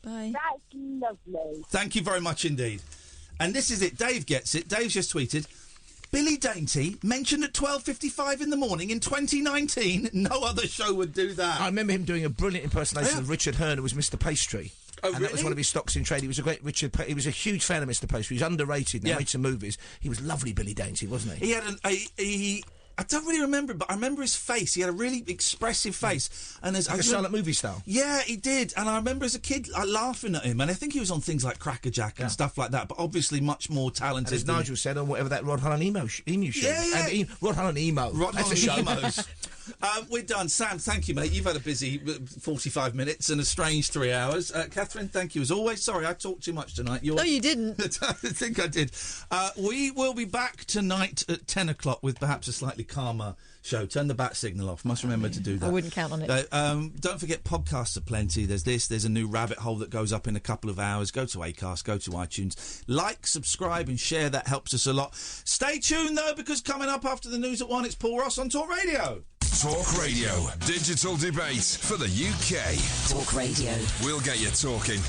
bye. That's lovely. Thank you very much indeed. And this is it. Dave gets it. Dave's just tweeted, Billy Dainty mentioned at 12:55 in the morning in 2019. No other show would do that. I remember him doing a brilliant impersonation of Richard Hearn, who was Mr. Pastry. Oh, and that was one of his stocks in trade. He was a great he was a huge fan of Mr. Pastry. He was underrated. And he made some movies. He was lovely, Billy Dainty, wasn't he? He had I don't really remember, but I remember his face. He had a really expressive face, and as Like a silent movie style. Yeah, he did. And I remember as a kid laughing at him, and I think he was on things like Cracker Jack and stuff like that. But obviously, much more talented. As Nigel said on whatever that Rod Hull Emu show. Yeah. And Rod Hull Emo. Rod That's Hull a show. Emos. We're done. Sam, thank you, mate. You've had a busy 45 minutes and a strange 3 hours. Catherine, thank you as always. Sorry, I talked too much tonight. No, you didn't. I think I did. We will be back tonight at 10 o'clock with perhaps a slightly calmer show. Turn the bat signal off. Must remember to do that. I wouldn't count on it. Don't forget, podcasts are plenty. There's a new rabbit hole that goes up in a couple of hours. Go to Acast, go to iTunes. Like, subscribe and share. That helps us a lot. Stay tuned, though, because coming up after the news at 1, it's Paul Ross on Talk Radio. Talk Radio. Digital debate for the UK. Talk Radio. We'll get you talking.